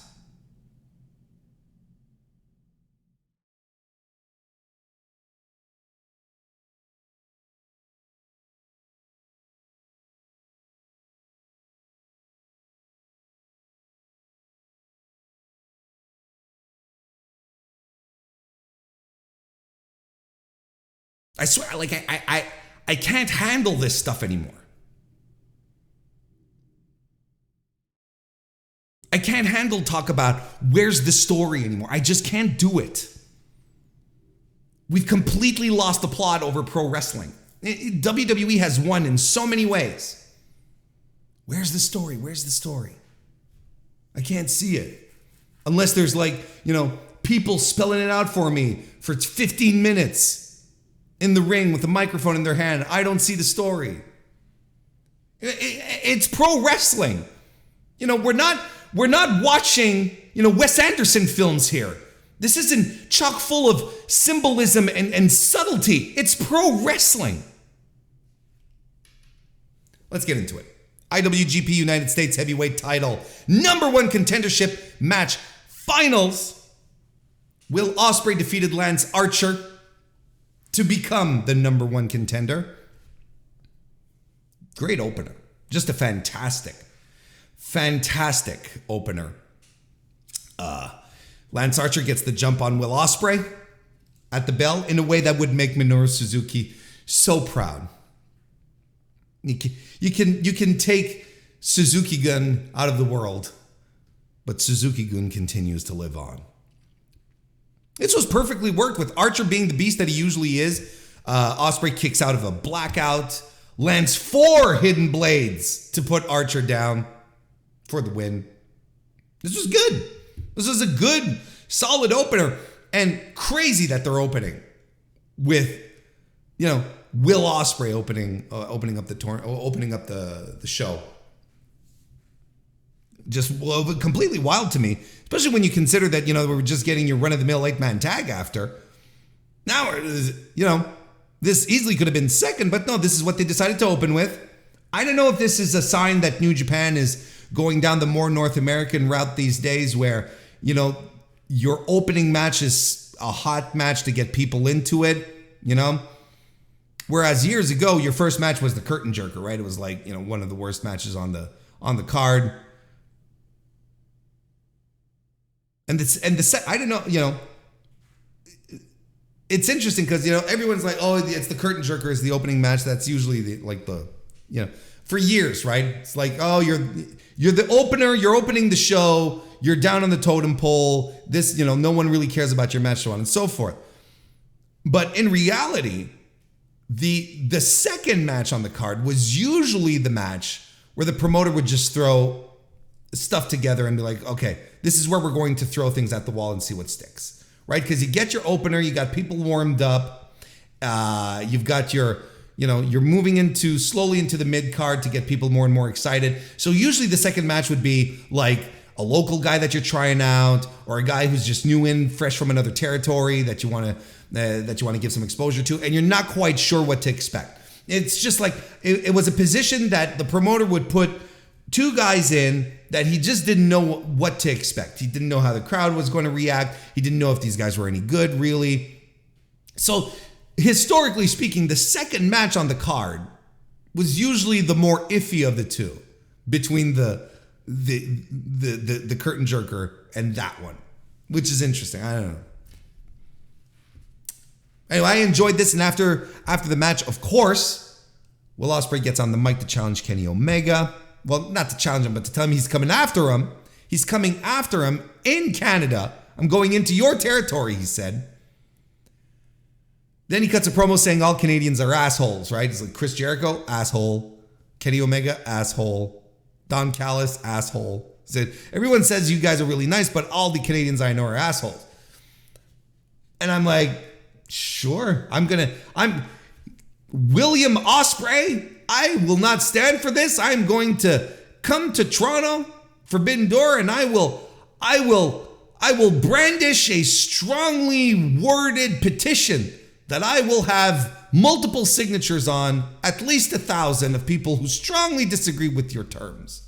I swear, like, I can't handle this stuff anymore. I can't handle talk about where's the story anymore. I just can't do it. We've completely lost the plot over pro wrestling. WWE has won in so many ways. Where's the story? Where's the story? I can't see it. Unless there's people spelling it out for me for 15 minutes in the ring with a microphone in their hand. I don't see the story. It's pro wrestling. We're not watching, Wes Anderson films here. This isn't chock full of symbolism and subtlety. It's pro wrestling. Let's get into it. IWGP United States Heavyweight Title #1 Contendership Match Finals. Will Ospreay defeated Lance Archer to become the #1 contender. Great opener. Just a fantastic opener. Lance Archer gets the jump on Will Ospreay at the bell in a way that would make Minoru Suzuki so proud. You can take Suzuki-gun out of the world, but Suzuki-gun continues to live on. This was perfectly worked with Archer being the beast that he usually is. Ospreay kicks out of a blackout, lands 4 hidden blades to put Archer down for the win. This was good. This was a good, solid opener, and crazy that they're opening with, Will Ospreay opening up the show. Just completely wild to me, especially when you consider that, we were just getting your run-of-the-mill 8-man tag after. Now, this easily could have been second, but no, this is what they decided to open with. I don't know if this is a sign that New Japan is going down the more North American route these days where, your opening match is a hot match to get people into it, Whereas years ago, your first match was the curtain jerker, right? It was like, one of the worst matches on the card. And I don't know, it's interesting because, everyone's like, oh, it's the curtain jerker is the opening match. That's usually for years, right? It's like, oh, you're the opener, you're opening the show, you're down on the totem pole. This, no one really cares about your match, so on and so forth. But in reality, the second match on the card was usually the match where the promoter would just throw stuff together and be like, okay, this is where we're going to throw things at the wall and see what sticks, right? Because you get your opener, you got people warmed up, you've got you're moving slowly into the mid card to get people more and more excited. So usually the second match would be like a local guy that you're trying out, or a guy who's just new in, fresh from another territory that you want to give some exposure to, and you're not quite sure what to expect. It's just like it was a position that the promoter would put 2 guys in that he just didn't know what to expect. He didn't know how the crowd was going to react. He didn't know if these guys were any good, really. So historically speaking, the second match on the card was usually the more iffy of the two between the curtain jerker and that one, which is interesting. I don't know. Anyway, I enjoyed this, and after the match, of course, Will Ospreay gets on the mic to challenge Kenny Omega. Well, not to challenge him, but to tell him he's coming after him. He's coming after him in Canada. I'm going into your territory, he said. Then he cuts a promo saying all Canadians are assholes, right? It's like Chris Jericho, asshole. Kenny Omega, asshole. Don Callis, asshole. He said, everyone says you guys are really nice, but all the Canadians I know are assholes. And I'm like, sure, I'm William Ospreay. I will not stand for this. I'm going to come to Toronto, Forbidden Door, and I will brandish a strongly worded petition that I will have multiple signatures on, at least 1,000 of people who strongly disagree with your terms.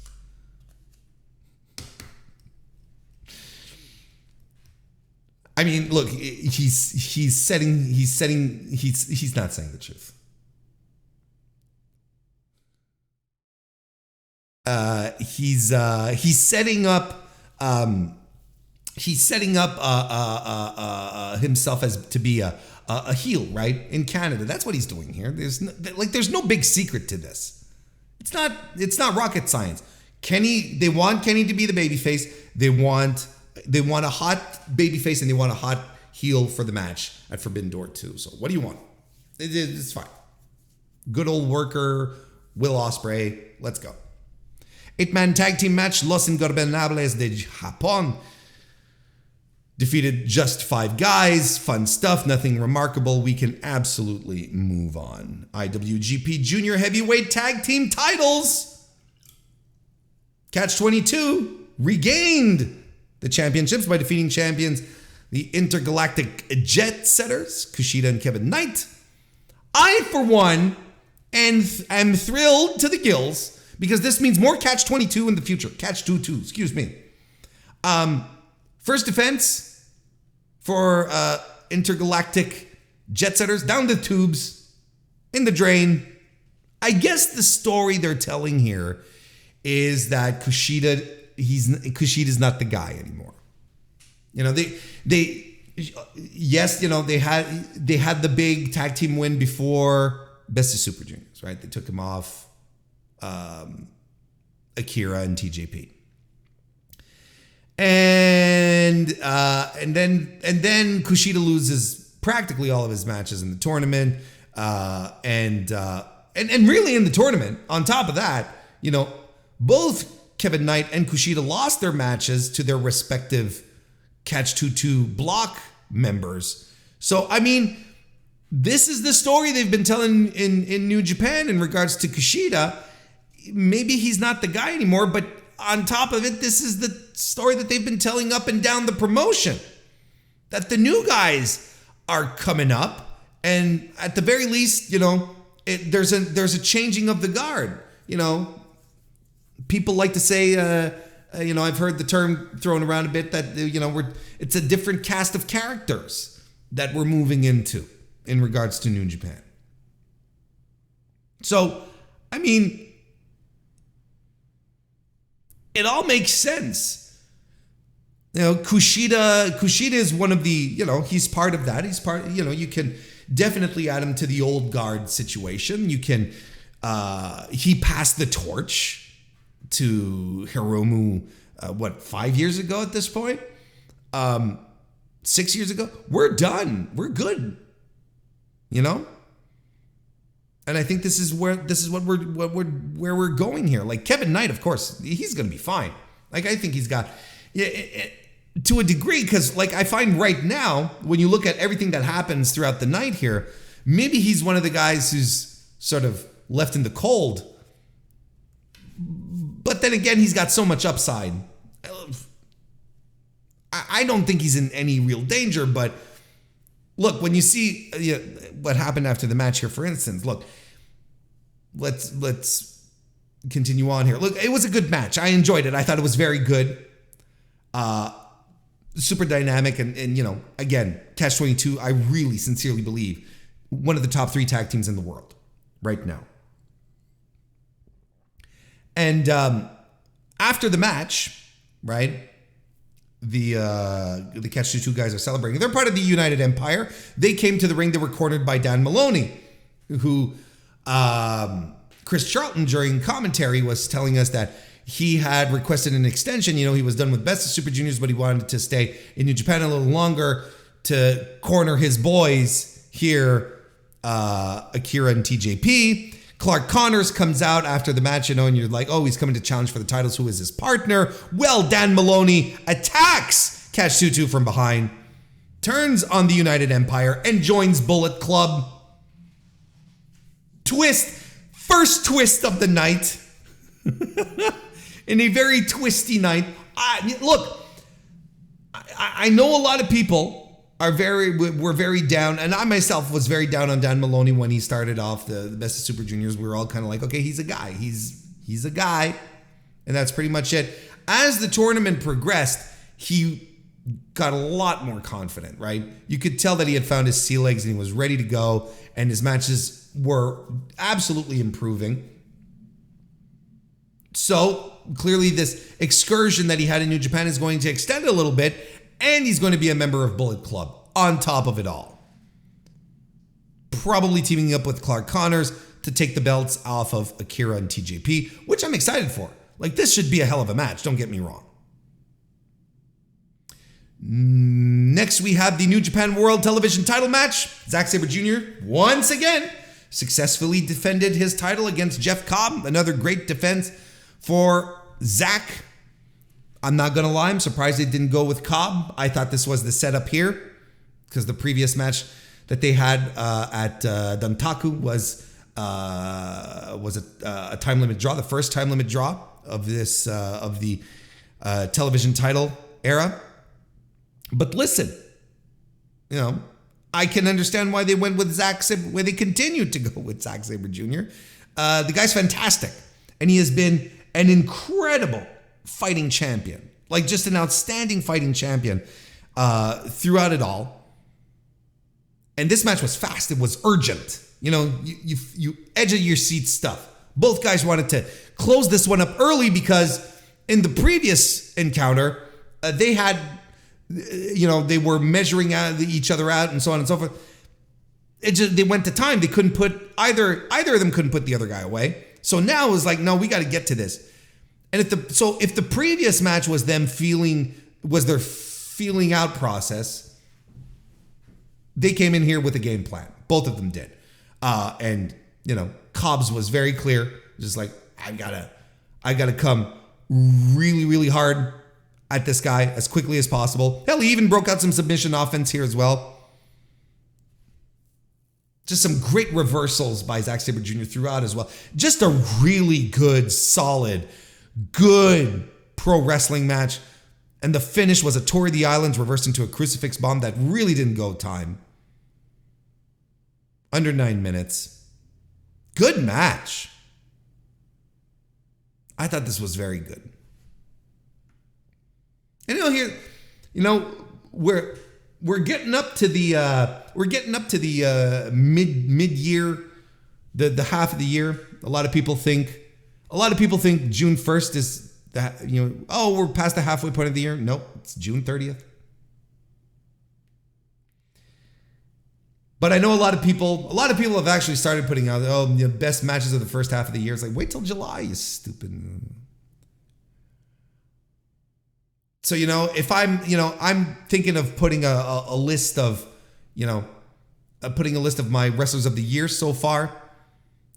I mean, look, he's not saying the truth. He's setting up himself as to be a heel, right? In Canada. That's what he's doing here. There's no big secret to this. It's not rocket science. They want Kenny to be the babyface. They want a hot babyface and they want a hot heel for the match at Forbidden Door 2. So what do you want? It's fine. Good old worker, Will Ospreay. Let's go. 8-man tag team match. Los Ingobernables de Japón defeated just 5 guys. Fun stuff. Nothing remarkable. We can absolutely move on. IWGP Junior Heavyweight Tag Team titles. Catch 22 regained the championships by defeating champions, the Intergalactic Jet Setters, Kushida and Kevin Knight. I, for one, am thrilled to the gills because this means more Catch-22 in the future. Catch-22, excuse me. First defense for intergalactic jet setters, down the tubes, in the drain. I guess the story they're telling here is that Kushida's not the guy anymore. You know, they had the big tag team win before Best of Super Juniors, right? They took him off Akira and TJP. And then Kushida loses practically all of his matches in the tournament. And really in the tournament, on top of that, you know, both Kevin Knight and Kushida lost their matches to their respective Catch-22 block members. So, I mean, this is the story they've been telling in New Japan in regards to Kushida. Maybe he's not the guy anymore, but on top of it, this is the story that they've been telling up and down the promotion. That the new guys are coming up, and at the very least, you know, there's a changing of the guard. You know, people like to say, you know, I've heard the term thrown around a bit that, you know, it's a different cast of characters that we're moving into in regards to New Japan. So, I mean, it all makes sense. You know, Kushida is one of the, you know, he's part of that. He's part, you know, you can definitely add him to the old guard situation. You can, he passed the torch to Hiromu, 5 years ago at this point? 6 years ago? We're done. We're good. You know? And I think this is where we're going here. Like Kevin Knight, of course, he's going to be fine. Like I think he's got, to a degree, because like I find right now, when you look at everything that happens throughout the night here, maybe he's one of the guys who's sort of left in the cold. But then again, he's got so much upside. I don't think he's in any real danger, but look, when you see what happened after the match here, for instance, look, let's continue on here. Look, it was a good match. I enjoyed it. I thought it was very good. Super dynamic. And you know, again, Catch-22, I really sincerely believe one of the top 3 tag teams in the world right now. And after the match, right, the Catch-22 guys are celebrating. They're part of the United Empire. They came to the ring. They were cornered by Dan Maloney, who Chris Charlton during commentary was telling us that he had requested an extension. You know, he was done with Best of Super Juniors, but he wanted to stay in New Japan a little longer to corner his boys here, Akira and TJP. Clark Connors comes out after the match, you know, and you're like, oh, he's coming to challenge for the titles. Who is his partner? Well, Dan Maloney attacks Catch-22 from behind, turns on the United Empire, and joins Bullet Club. First twist of the night. In a very twisty night. Look, I know a lot of people were very down, and I myself was very down on Dan Maloney when he started off the Best of Super Juniors. We were all kind of like, okay, he's a guy. He's a guy. And that's pretty much it. As the tournament progressed, he got a lot more confident, right? You could tell that he had found his sea legs and he was ready to go, and his matches were absolutely improving. So clearly this excursion that he had in New Japan is going to extend a little bit, and he's going to be a member of Bullet Club on top of it all. Probably teaming up with Clark Connors to take the belts off of Akira and TJP, which I'm excited for. Like, this should be a hell of a match, don't get me wrong. Next, we have the New Japan World Television title match. Zack Sabre Jr. once again successfully defended his title against Jeff Cobb. Another great defense for Zack. I'm not going to lie, I'm surprised they didn't go with Cobb. I thought this was the setup here because the previous match that they had at Dantaku was a time limit draw, the first time limit draw of this of the television title era. But listen, you know, I can understand why they went with Zack Sabre, why they continued to go with Zack Sabre Jr. The guy's fantastic. And he has been an incredible fighting champion, like just an outstanding fighting champion throughout it all. And this match was fast. It was urgent. You know, you edge of your seat stuff. Both guys wanted to close this one up early because in the previous encounter, they had, they were measuring each other out and so on and so forth. They went to time. They couldn't put either of them couldn't put the other guy away. So now it was like, no, we got to get to this. And if the previous match was their feeling out process, they came in here with a game plan. Both of them did. And Cobbs was very clear, just like, I gotta come really, really hard at this guy as quickly as possible. Hell, he even broke out some submission offense here as well. Just some great reversals by Zack Sabre Jr. throughout as well. Just a really good, solid, good pro wrestling match. And the finish was a Tour of the Islands reversed into a crucifix bomb that really didn't go time. Under 9 minutes. Good match. I thought this was very good. And we're getting up to the mid-year, the half of the year. A lot of people think June 1st is that, we're past the halfway point of the year. Nope, it's June 30th. But I know a lot of people have actually started putting out, the best matches of the first half of the year. It's like, wait till July, you stupid. So, if I'm thinking of putting a list of, putting a list of my wrestlers of the year so far.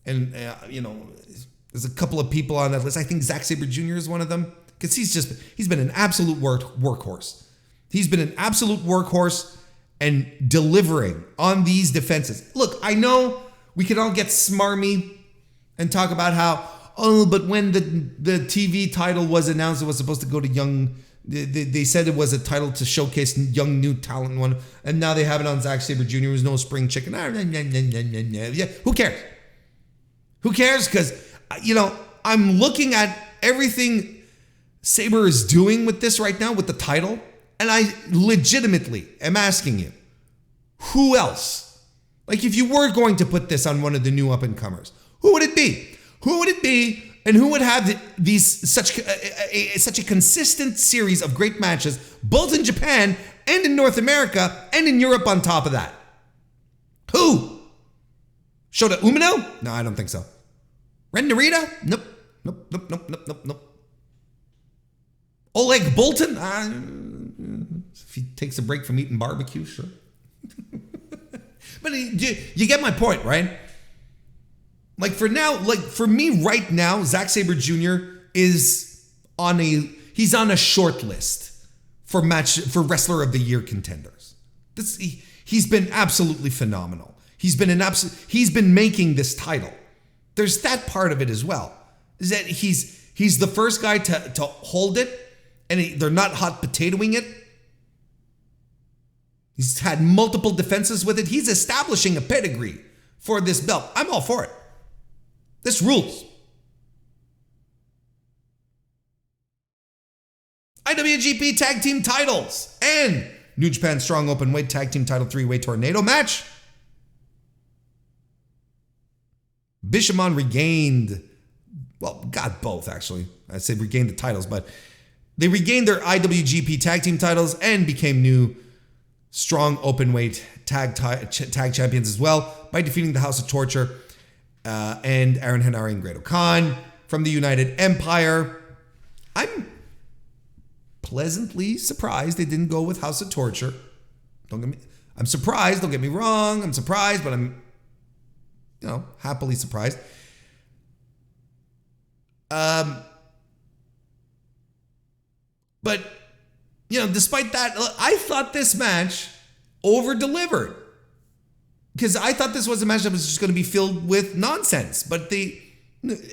And, there's a couple of people on that list. I think Zack Sabre Jr. is one of them because he's been an absolute workhorse. He's been an absolute workhorse and delivering on these defenses. Look, I know we can all get smarmy and talk about how, but when the TV title was announced, it was supposed to go to young. They said it was a title to showcase young new talent one, and now they have it on Zack Sabre Jr. who's no spring chicken. Yeah, who cares? Who cares? Because I'm looking at everything Sabre is doing with this right now with the title, and I legitimately am asking you, who else? Like, if you were going to put this on one of the new up and comers, who would it be? Who would it be? And who would have such a consistent series of great matches, both in Japan and in North America and in Europe on top of that? Who? Shota Umino? No, I don't think so. Ren Narita? Nope. Oleg Boltin? If he takes a break from eating barbecue, sure. But you get my point, right? Like for me right now, Zack Sabre Jr. is he's on a short list for Wrestler of the Year contenders. He's been absolutely phenomenal. He's been making this title. There's that part of it as well. Is that he's the first guy to hold it, and they're not hot potatoing it. He's had multiple defenses with it. He's establishing a pedigree for this belt. I'm all for it. This rules. IWGP Tag Team titles and New Japan Strong Openweight Tag Team Title 3-Way Tornado match. Bishamon regained, got both actually. I said regained the titles, but they regained their IWGP Tag Team titles and became new Strong Openweight Tag Champions as well by defeating the House of Torture and Aaron Henare and Great Khan from the United Empire. I'm pleasantly surprised they didn't go with House of Torture. I'm surprised, don't get me wrong. I'm surprised, but I'm, happily surprised. But, despite that, I thought this match over-delivered. Because I thought this was a match that was just going to be filled with nonsense. But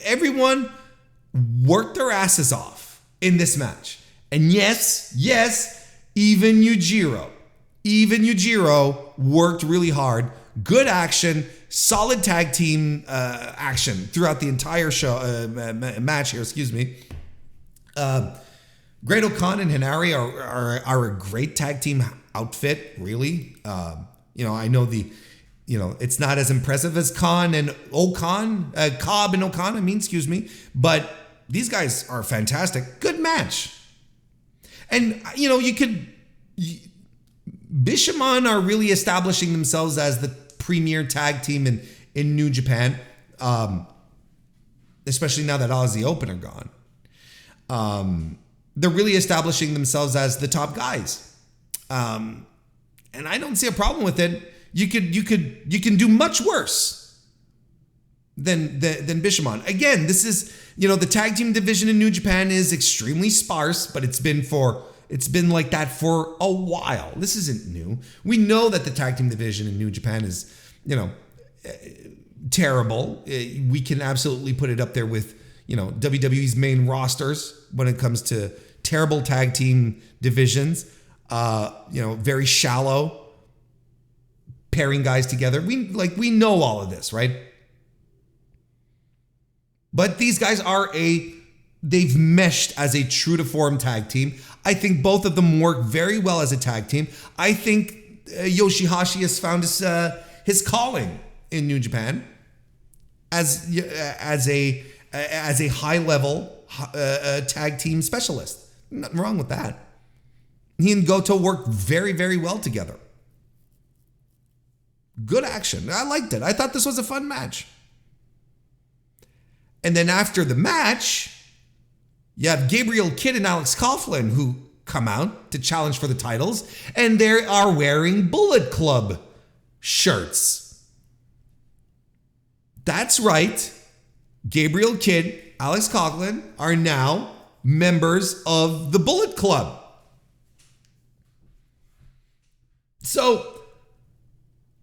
everyone worked their asses off in this match. And yes, even Yujiro worked really hard. Good action, solid tag team action throughout the entire show match here. Excuse me. Great O'Khan and Hinari are a great tag team outfit. Really, I know it's not as impressive as Cobb and O'Khan. Excuse me, but these guys are fantastic. Good match. And, Bishamon are really establishing themselves as the premier tag team in New Japan, especially now that Aussie Open are gone. They're really establishing themselves as the top guys. And I don't see a problem with it. You can do much worse than Bishamon. Again, this is, the tag team division in New Japan is extremely sparse, but it's been like that for a while. This isn't new. We know that the tag team division in New Japan is, terrible. We can absolutely put it up there with, WWE's main rosters when it comes to terrible tag team divisions. Very shallow, pairing guys together. We know all of this, right? But these guys they've meshed as a true to form tag team. I think both of them work very well as a tag team. I think Yoshihashi has found his calling in New Japan as a high level tag team specialist. Nothing wrong with that. He and Goto work very, very well together. Good action. I liked it. I thought this was a fun match. And then after the match, you have Gabriel Kidd and Alex Coughlin who come out to challenge for the titles, and they are wearing Bullet Club shirts. That's right. Gabriel Kidd, Alex Coughlin are now members of the Bullet Club. So,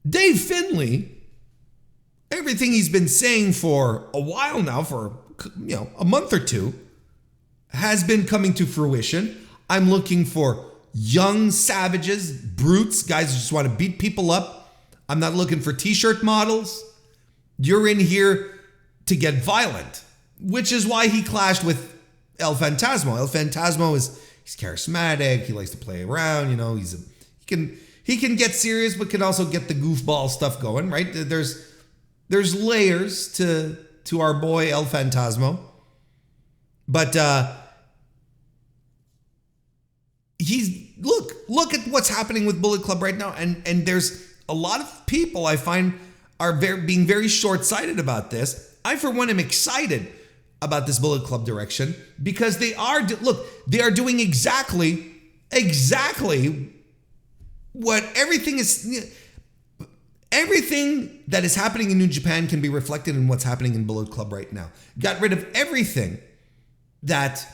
Dave Finlay, everything he's been saying for a while now, for a month or two, has been coming to fruition. I'm looking for young savages, brutes, guys who just want to beat people up. I'm not looking for t-shirt models. You're in here to get violent, which is why he clashed with El Fantasmo. El Fantasmo he's charismatic. He likes to play around. He can get serious, but can also get the goofball stuff going, right? There's layers to our boy El Fantasmo. But look at what's happening with Bullet Club right now, and there's a lot of people I find are being very short-sighted about this. I, for one, am excited about this Bullet Club direction because they are doing exactly what everything that is happening in New Japan can be reflected in what's happening in Bullet Club right now. Got rid of everything that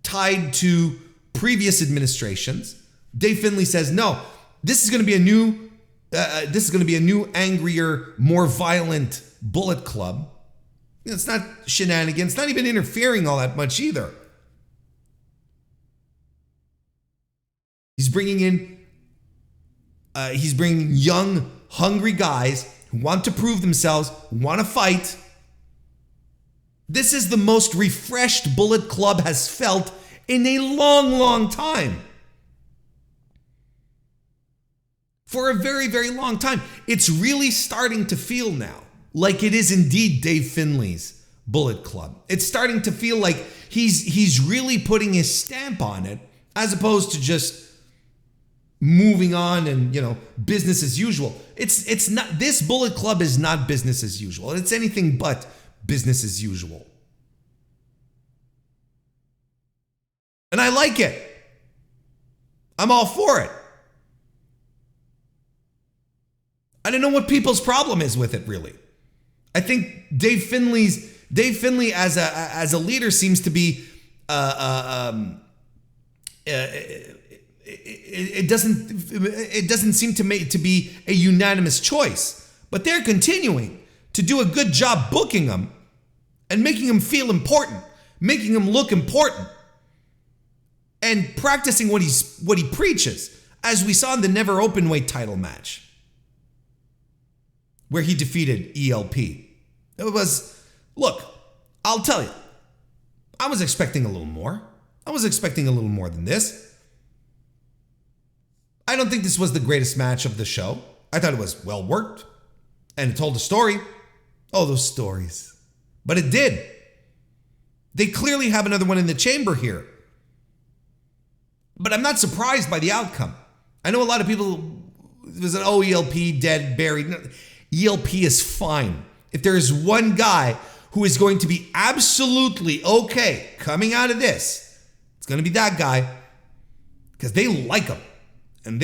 tied to previous administrations. Dave Finlay says, no, this is going to be a new, angrier, more violent Bullet Club. It's not shenanigans, not even interfering all that much either. He's bringing young, hungry guys who want to prove themselves, who want to fight. This is the most refreshed Bullet Club has felt in a long, long time. For a very, very long time. It's really starting to feel now like it is indeed Dave Finlay's Bullet Club. It's starting to feel like he's really putting his stamp on it, as opposed to just moving on and, business as usual. It's not, this Bullet Club is not business as usual. It's anything but business as usual. And I like it. I'm all for it. I don't know what people's problem is with it, really. I think Dave Finlay as a leader seems to be it doesn't seem to be a unanimous choice, but they're continuing to do a good job booking him and making him feel important, making him look important, and practicing what he preaches, as we saw in the Never Openweight title match. where he defeated ELP. Look, I'll tell you, I was expecting a little more. I was expecting a little more than this. I don't think this was the greatest match of the show. I thought it was well worked and it told a story. Oh, those stories. But it did. They clearly have another one in the chamber here. But I'm not surprised by the outcome. I know a lot of people, it was an ELP dead, buried. No, ELP is fine. If there is one guy who is going to be absolutely okay coming out of this, it's going to be that guy, because they like him. And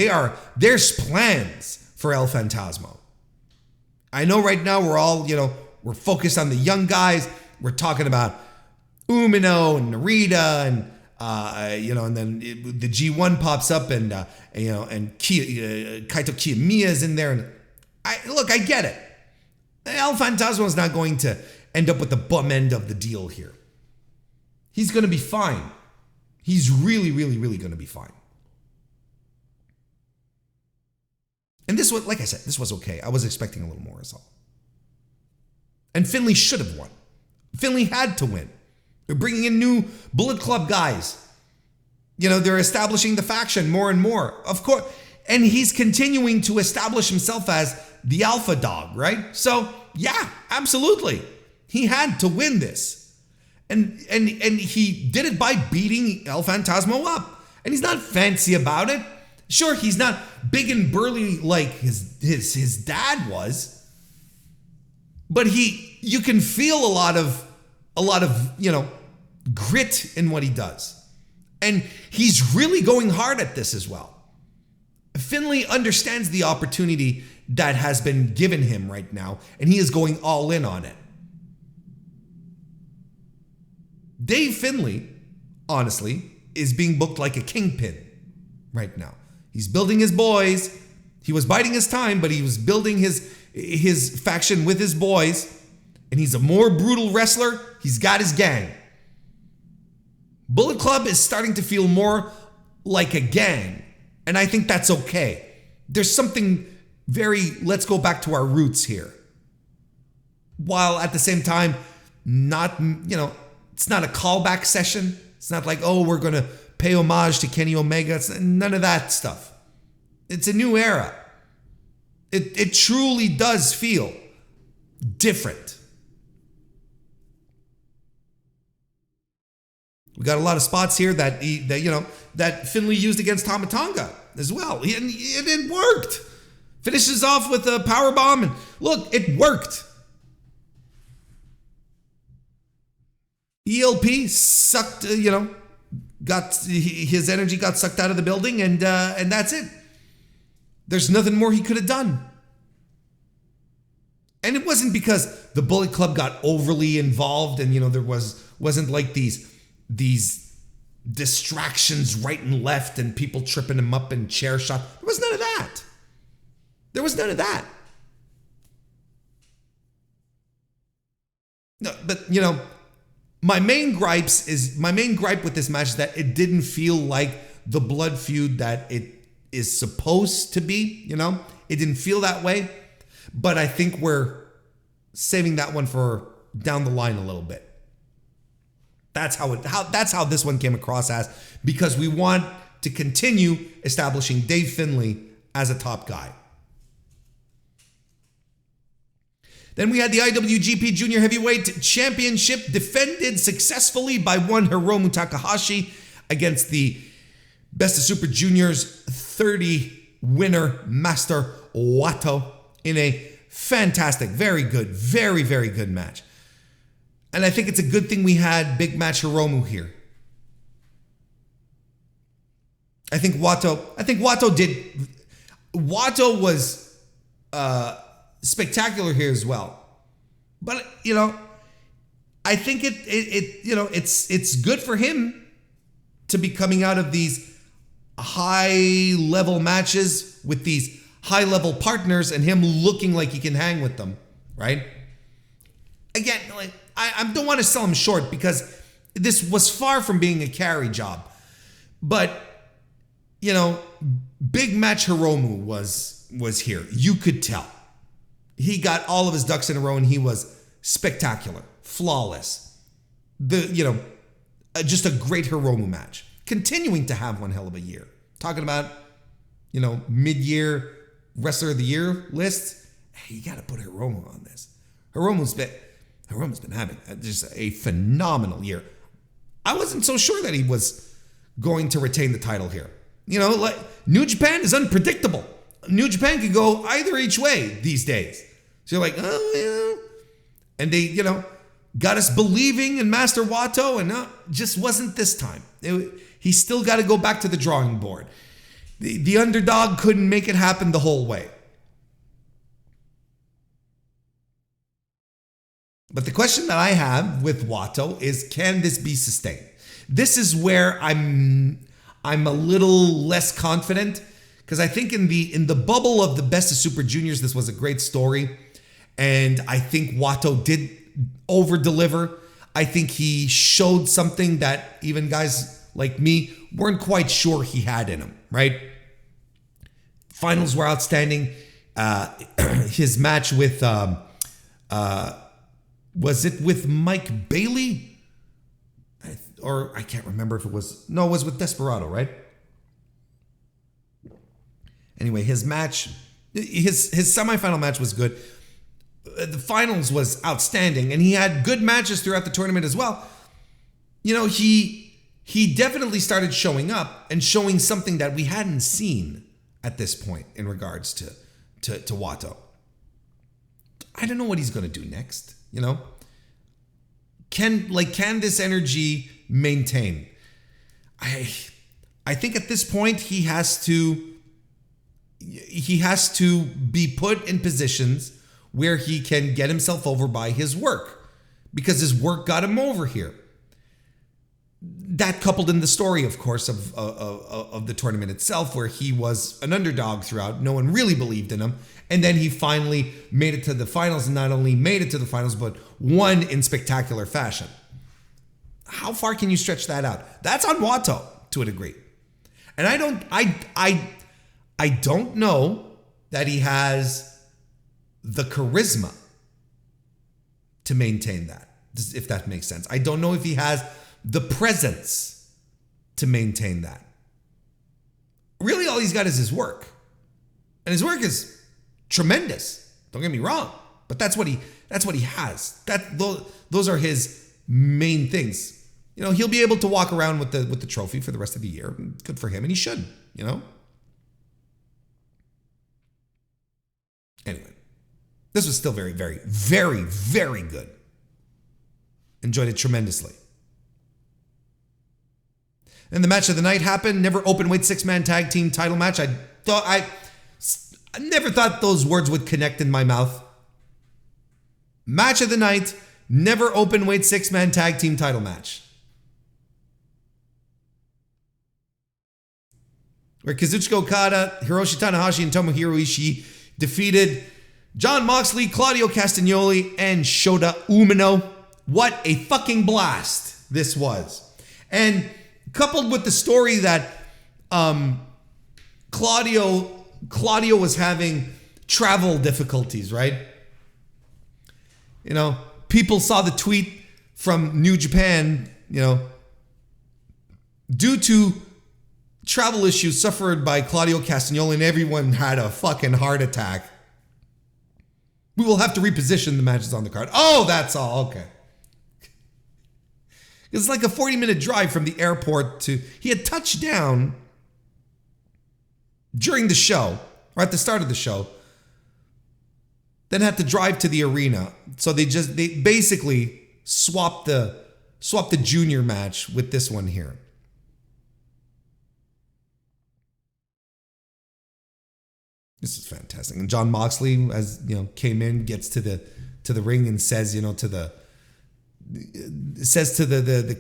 there's plans for El Fantasmo. I know right now we're all, we're focused on the young guys. We're talking about Umino and Narita and, and then the G1 pops up and Kaito Kiyomiya's in there. And I get it. El Fantasmo is not going to end up with the bum end of the deal here. He's going to be fine. He's really, really, really going to be fine. And this was, like I said, this was okay. I was expecting a little more as well. And Finlay should have won. Finlay had to win. They're bringing in new Bullet Club guys. They're establishing the faction more and more. Of course. And he's continuing to establish himself as the alpha dog, right? So, yeah, absolutely. He had to win this. And he did it by beating El Fantasmo up. And he's not fancy about it. Sure, he's not big and burly like his dad was, but you can feel a lot of grit in what he does, and he's really going hard at this as well. Finlay understands the opportunity that has been given him right now, and he is going all in on it. Dave Finlay, honestly, is being booked like a kingpin right now. He's building his boys. He was biding his time, but he was building his faction with his boys. And he's a more brutal wrestler. He's got his gang. Bullet Club is starting to feel more like a gang. And I think that's okay. There's something very, let's go back to our roots here. While at the same time, it's not a callback session. It's not like, we're going to pay homage to Kenny Omega. It's none of that stuff. It's a new era. It truly does feel different. We got a lot of spots here that Finlay used against Tama Tonga as well. It worked. Finishes off with a power bomb, and look, it worked. ELP sucked, got his energy got sucked out of the building, and that's it. There's nothing more he could have done. And it wasn't because the Bullet Club got overly involved and there wasn't like these distractions right and left and people tripping him up and chair shot. There was none of that. There was none of that. No, but my main gripe with this match is that it didn't feel like the blood feud that it is supposed to be. It didn't feel that way, but I think we're saving that one for down the line a little bit. That's how this one came across as, because we want to continue establishing Dave Finlay as a top guy. Then we had the IWGP Junior Heavyweight Championship defended successfully by one Hiromu Takahashi against the Best of Super Juniors 30 winner Master Wato in a fantastic, very good, very, very good match. And I think it's a good thing we had Big Match Hiromu here. I think Wato was spectacular here as well. But I think it's good for him to be coming out of these high level matches with these high level partners and him looking like he can hang with them, right? Again, I don't want to sell him short because this was far from being a carry job. But Big Match Hiromu was here. You could tell. he got all of his ducks in a row and he was spectacular, flawless. Just a great Hiromu match. Continuing to have one hell of a year. Talking about, mid-year Wrestler of the Year list. Hey, you got to put Hiromu on this. Hiromu's been having just a phenomenal year. I wasn't so sure that he was going to retain the title here. New Japan is unpredictable. New Japan could go either each way these days. So you're like, oh, yeah. And they, got us believing in Master Wato, and no, just wasn't this time. He still got to go back to the drawing board. The underdog couldn't make it happen the whole way. But the question that I have with Wato is, can this be sustained? This is where I'm a little less confident, because I think in the bubble of the Best of Super Juniors, this was a great story, and I think Wato did over-deliver. I think he showed something that even guys like me weren't quite sure he had in him, right? Finals were outstanding. His match with was it with Mike Bailey? Or I can't remember if it was. No, it was with Desperado, right? Anyway, his match, his semifinal match was good. The finals was outstanding, and he had good matches throughout the tournament as well. He definitely started showing up and showing something that we hadn't seen at this point in regards to Wato. I don't know what he's going to do next. Can this energy maintain? I think at this point he has to be put in positions where he can get himself over by his work, because his work got him over here. That coupled in the story, of course, of the tournament itself, where he was an underdog throughout. No one really believed in him. And then he finally made it to the finals, and not only made it to the finals, but won in spectacular fashion. How far can you stretch that out? That's on Wato to a degree. And I don't know that he has the charisma to maintain that, if that makes sense. I don't know if he has the presence to maintain that. Really, all he's got is his work. And his work is tremendous. Don't get me wrong, but that's what he has. Those are his main things. He'll be able to walk around with the trophy for the rest of the year. Good for him, and he should, Anyway, this was still very, very, very, very good. Enjoyed it tremendously. And the match of the night happened. Never open weight 6-man tag team title match. I never thought those words would connect in my mouth. Match of the night. Never open weight 6-man tag team title match. Where Kazuchika Okada, Hiroshi Tanahashi, and Tomohiro Ishii defeated Jon Moxley, Claudio Castagnoli, and Shota Umino. What a fucking blast this was. And coupled with the story that Claudio was having travel difficulties, right? People saw the tweet from New Japan, due to travel issues suffered by Claudio Castagnoli, and everyone had a fucking heart attack. We will have to reposition the matches on the card. Oh, that's all. Okay. It's like a 40-minute drive from the airport to... He had touched down during the show, or at the start of the show, then had to drive to the arena. So they basically swapped the junior match with this one here. This is fantastic. And Jon Moxley, as came in, gets to the ring and says, to the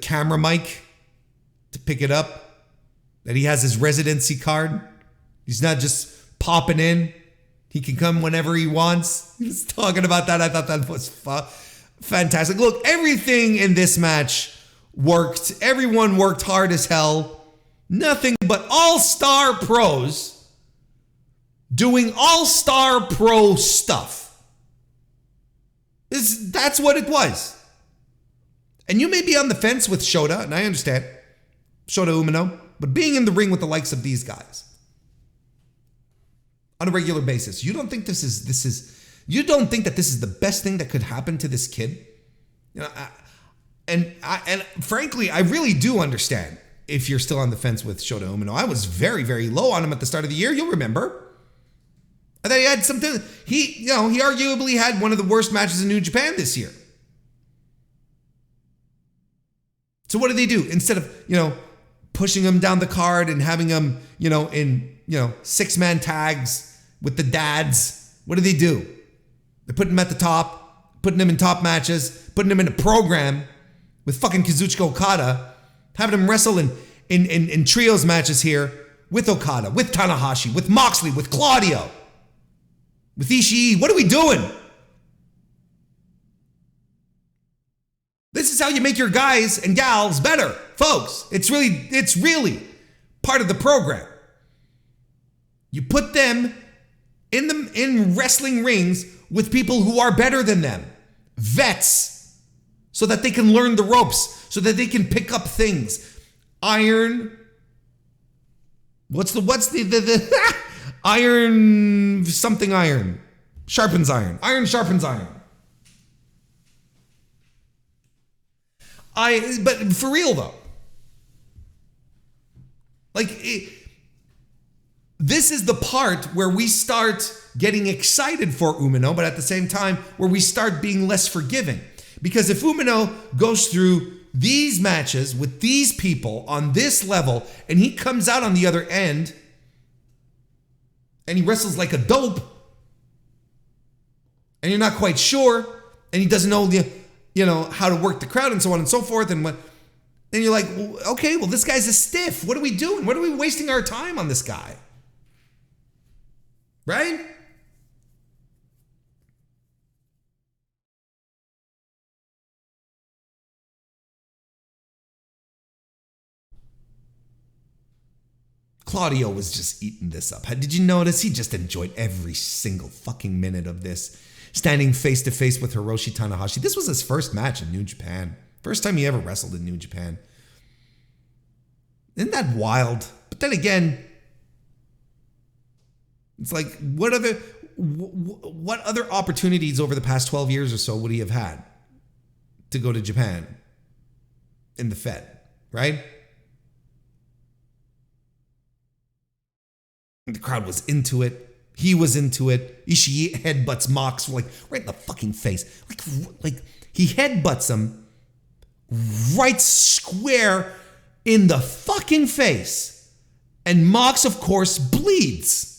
camera mic to pick it up that he has his residency card. He's not just popping in. He can come whenever he wants. He was talking about that. I thought that was fantastic. Look, everything in this match worked. Everyone worked hard as hell. Nothing but all-star pros doing all-star pro stuff. That's what it was. And you may be on the fence with Shota, and I understand, Shota Umino, but being in the ring with the likes of these guys on a regular basis, you don't think you don't think that this is the best thing that could happen to this kid? You know, and frankly, I really do understand if you're still on the fence with Shota Umino. I was very, very low on him at the start of the year. You'll remember. And then he had something. He arguably had one of the worst matches in New Japan this year. So what did they do? Instead of, pushing him down the card and having him, in 6-man tags with the dads, what do? They're putting him at the top, putting him in top matches, putting him in a program with fucking Kazuchika Okada, having him wrestle in trios matches here with Okada, with Tanahashi, with Moxley, with Claudio, with Ishii. What are we doing? This is how you make your guys and gals better, folks. It's really part of the program. You put them in wrestling rings with people who are better than them, vets, so that they can learn the ropes, so that they can pick up things. Iron. What's the iron something iron sharpens iron. Iron sharpens iron. But for real though, this is the part where we start getting excited for Umino, but at the same time where we start being less forgiving. Because if Umino goes through these matches with these people on this level and he comes out on the other end and he wrestles like a dope and you're not quite sure and he doesn't know how to work the crowd and so on and so forth, and then you're like, okay, well, this guy's a stiff. What are we doing? What are we wasting our time on this guy? Right? Claudio was just eating this up. Did you notice? He just enjoyed every single fucking minute of this. Standing face to face with Hiroshi Tanahashi. This was his first match in New Japan. First time he ever wrestled in New Japan. Isn't that wild? But then again, it's like, what other opportunities over the past 12 years or so would he have had to go to Japan in the Fed, right? The crowd was into it. He was into it. Ishii headbutts Mox right in the fucking face. Like he headbutts him right square in the fucking face. And Mox, of course, bleeds.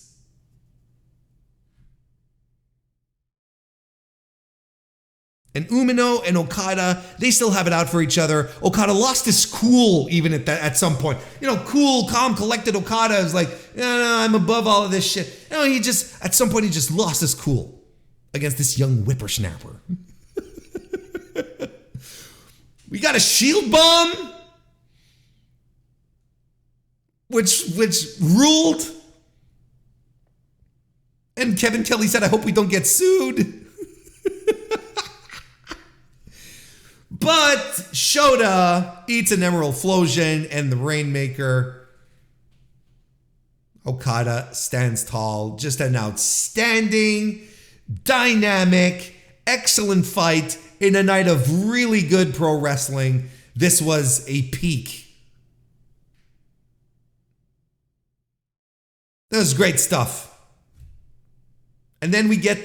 And Umino and Okada, they still have it out for each other. Okada lost his cool even at some point. Cool, calm, collected Okada is like, no, I'm above all of this shit. At some point, he just lost his cool against this young whippersnapper. We got a shield bomb, which ruled. And Kevin Kelly said, I hope we don't get sued. But Shota eats an Emerald Flosion and the Rainmaker. Okada stands tall. Just an outstanding, dynamic, excellent fight in a night of really good pro wrestling. This was a peak. That was great stuff. And then we get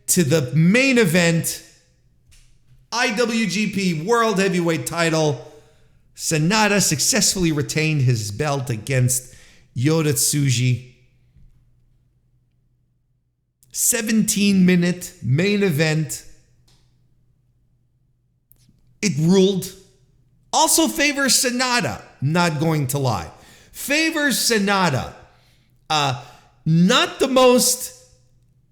to the main event. IWGP World Heavyweight title. Sanada successfully retained his belt against Yota Tsuji. 17-minute main event. It ruled. Also favors Sanada, not going to lie. Favors Sanada. Not the most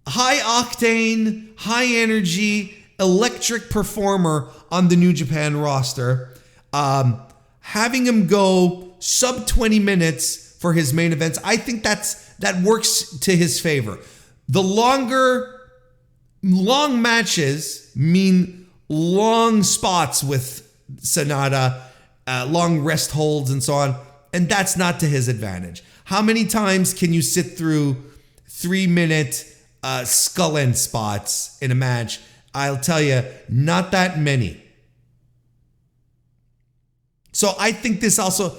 high-octane, high-energy, electric performer on the New Japan roster. Having him go sub 20 minutes for his main events, I think that works to his favor. The longer long matches mean long spots with Sanada, long rest holds and so on, and that's not to his advantage. How many times can you sit through 3-minute skull end spots in a match? I'll tell you, not that many. So I think this also,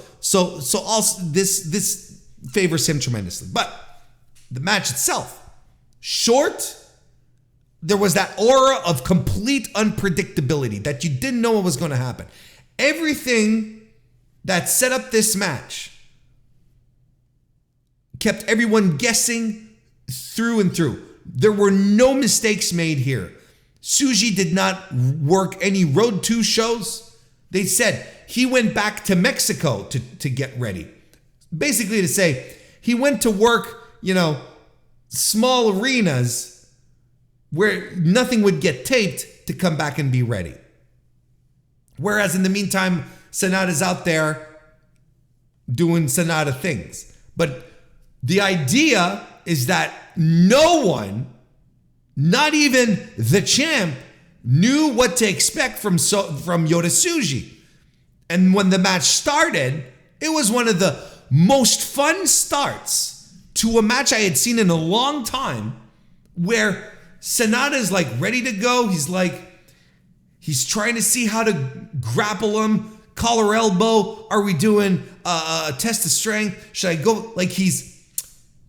this favors him tremendously. But the match itself, short. There was that aura of complete unpredictability that you didn't know what was going to happen. Everything that set up this match kept everyone guessing through and through. There were no mistakes made here. Tsuji did not work any Road 2 shows. They said he went back to Mexico to get ready. Basically to say he went to work, small arenas where nothing would get taped to come back and be ready. Whereas in the meantime, Sanada's out there doing Sanada things. But the idea is that no one, not even the champ, knew what to expect from Yota Tsuji. And when the match started, it was one of the most fun starts to a match I had seen in a long time, where Sanada is like ready to go. He's trying to see how to grapple him, collar elbow. Are we doing a test of strength? Should I go? Like he's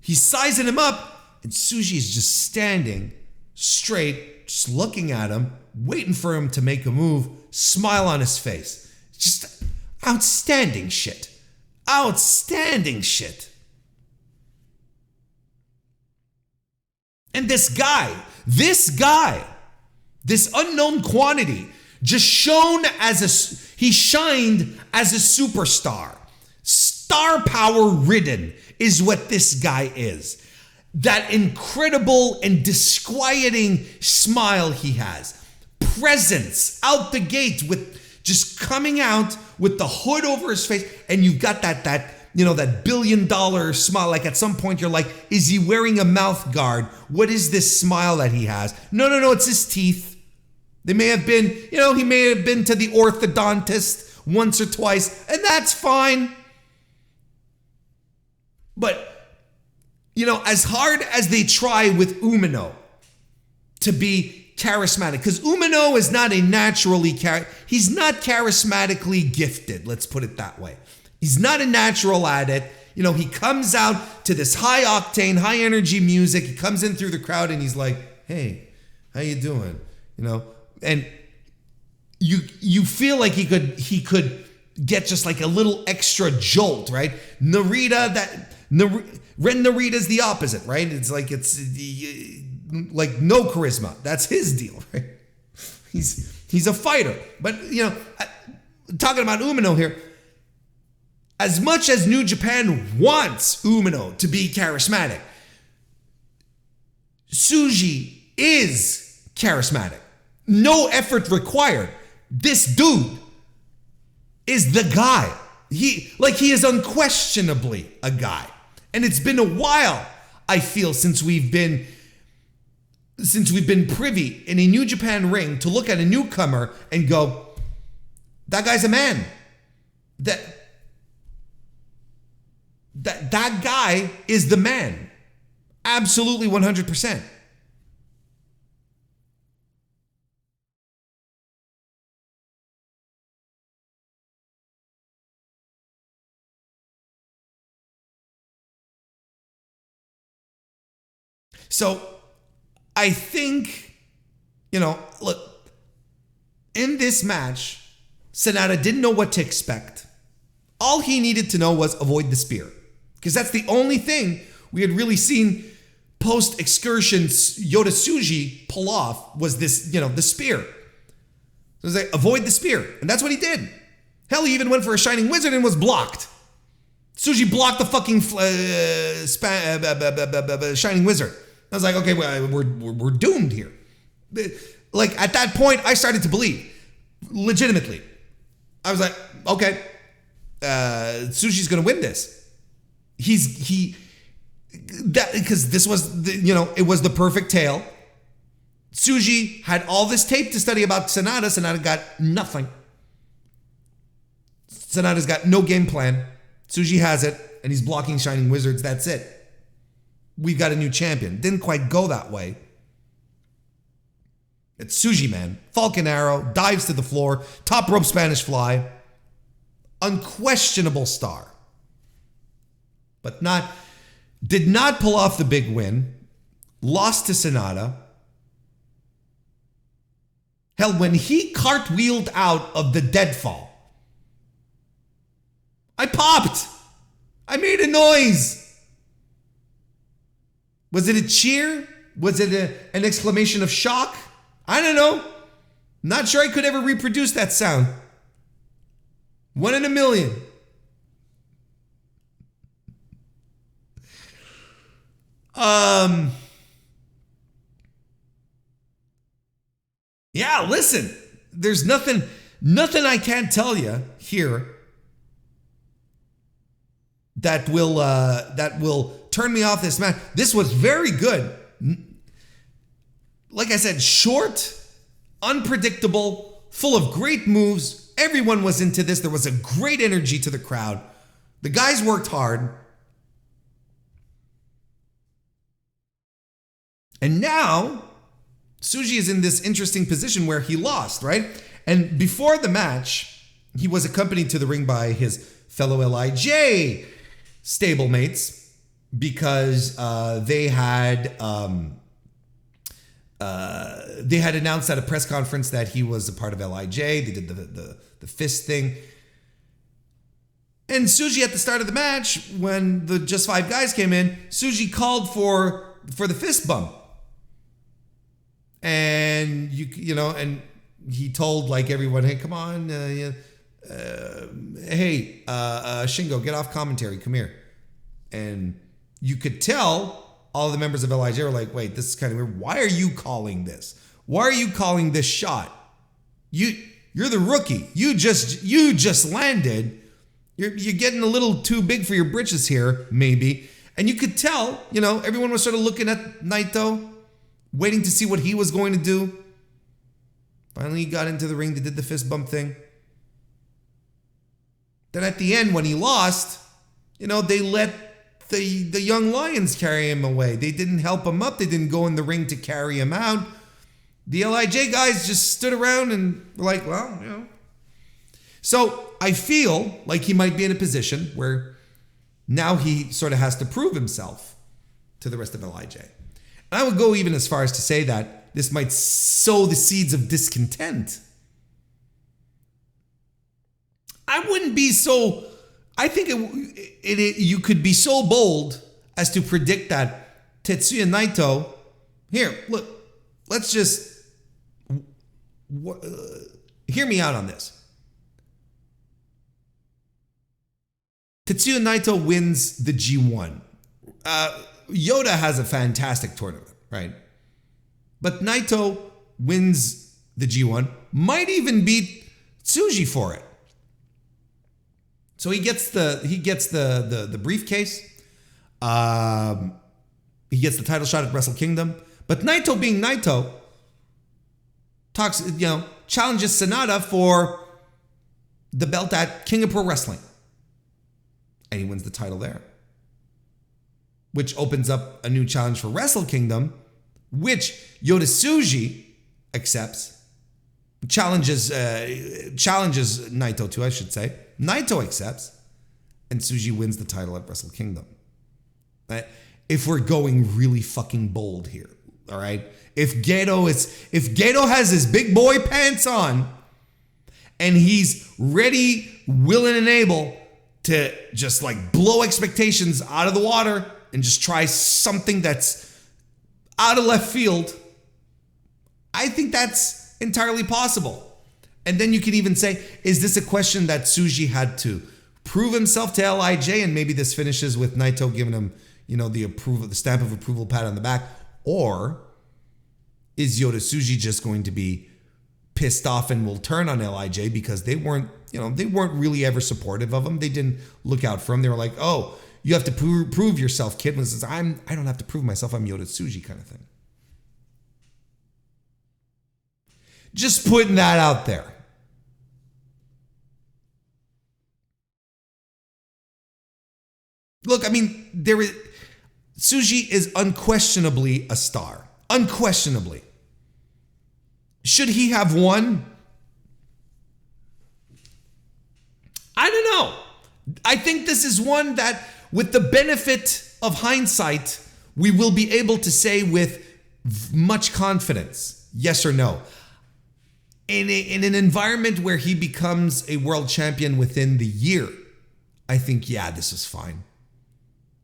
sizing him up, and Tsuji is just standing straight, just looking at him, waiting for him to make a move, smile on his face. Just outstanding shit. Outstanding shit. And this guy, this unknown quantity, just shined as a superstar. Star power ridden is what this guy is. That incredible and disquieting smile he has. Presence out the gate with just coming out with the hood over his face, and you've got that $1 billion smile. Like at some point you're like, is he wearing a mouth guard? What is this smile that he has? No, it's his teeth. They may have been, he may have been to the orthodontist once or twice, and that's fine. But, as hard as they try with Umino to be charismatic, because Umino is not he's not charismatically gifted, let's put it that way. He's not a natural at it. He comes out to this high octane, high energy music. He comes in through the crowd and he's like, hey, how you doing? And you feel like he could get just like a little extra jolt, right? Ren Narita's the opposite, right? It's like no charisma. That's his deal, right? He's a fighter. But, talking about Umino here, as much as New Japan wants Umino to be charismatic, Tsuji is charismatic. No effort required. This dude is the guy. He is unquestionably a guy. And it's been a while, I feel, since we've been privy in a New Japan ring to look at a newcomer and go, that guy's a man. That guy is the man. Absolutely 100%. So I think, look, in this match, Sanada didn't know what to expect. All he needed to know was avoid the spear, because that's the only thing we had really seen post-excursion Yota Tsuji pull off was this, the spear. So it was like, avoid the spear. And that's what he did. Hell, he even went for a Shining Wizard and was blocked. Tsuji blocked the fucking Shining Wizard. I was like, okay, well, we're doomed here. Like, at that point, I started to believe. Legitimately. I was like, okay, Tsuji's gonna win this. Because this was, it was the perfect tale. Tsuji had all this tape to study about Sanada. Sanada got nothing. Sanada's got no game plan. Tsuji has it, and he's blocking Shining Wizards. That's it. We've got a new champion. Didn't quite go that way. It's Tsuji, man. Falcon Arrow, dives to the floor, top rope Spanish Fly. Unquestionable star. But did not pull off the big win. Lost to Sanada. Hell, when he cartwheeled out of the deadfall, I popped. I made a noise. Was it a cheer? Was it an exclamation of shock? I don't know. Not sure I could ever reproduce that sound. 1 in a million. Yeah, listen. There's nothing I can't tell you here that will turn me off this match. This was very good. Like I said, short, unpredictable, full of great moves. Everyone was into this. There was a great energy to the crowd. The guys worked hard. And now, Tsuji is in this interesting position where he lost, right? And before the match, he was accompanied to the ring by his fellow LIJ stablemates because they had announced at a press conference that he was a part of LIJ. They did the fist thing. And Tsuji at the start of the match, when the Just 5 guys came in, Tsuji called for the fist bump. And and he told like everyone, hey, come on, hey, Shingo, get off commentary, come here. And you could tell all the members of LIJ were like, wait, this is kind of weird. Why are you calling this? Why are you calling this shot? You're the rookie. You just landed. You're getting a little too big for your britches here, maybe. And you could tell, everyone was sort of looking at Naito, waiting to see what he was going to do. Finally, he got into the ring. They did the fist bump thing. Then at the end, when he lost, they let the young lions carry him away. They didn't help him up. They didn't go in the ring to carry him out. The LIJ guys just stood around and were like, well, So I feel like he might be in a position where now he sort of has to prove himself to the rest of LIJ. And I would go even as far as to say that this might sow the seeds of discontent. I wouldn't be so... I think you could be so bold as to predict that Tetsuya Naito... Here, look, let's just... hear me out on this. Tetsuya Naito wins the G1. Yoda has a fantastic tournament, right? But Naito wins the G1, might even beat Tsuji for it. So he gets the briefcase. He gets the title shot at Wrestle Kingdom. But Naito, being Naito, challenges Sanada for the belt at King of Pro Wrestling, and he wins the title there, which opens up a new challenge for Wrestle Kingdom, which Yota Tsuji accepts. Challenges Naito to, I should say. Naito accepts, and Tsuji wins the title at Wrestle Kingdom. If we're going really fucking bold here, all right? If Gedo has his big boy pants on, and he's ready, willing, and able to just like blow expectations out of the water and just try something that's out of left field, I think that's entirely possible. And then you can even say, is this a question that Tsuji had to prove himself to LIJ, and maybe this finishes with Naito giving him, the stamp of approval pat on the back? Or is Yota Tsuji just going to be pissed off and will turn on LIJ because they weren't really ever supportive of him? They didn't look out for him. They were like, oh, you have to prove yourself, kid. And says, I don't have to prove myself. I'm Yota Tsuji, kind of thing. Just putting that out there. Look, I mean, Tsuji is unquestionably a star. Unquestionably. Should he have won? I don't know. I think this is one that, with the benefit of hindsight, we will be able to say with much confidence, yes or no. In an environment where he becomes a world champion within the year, I think, yeah, this is fine.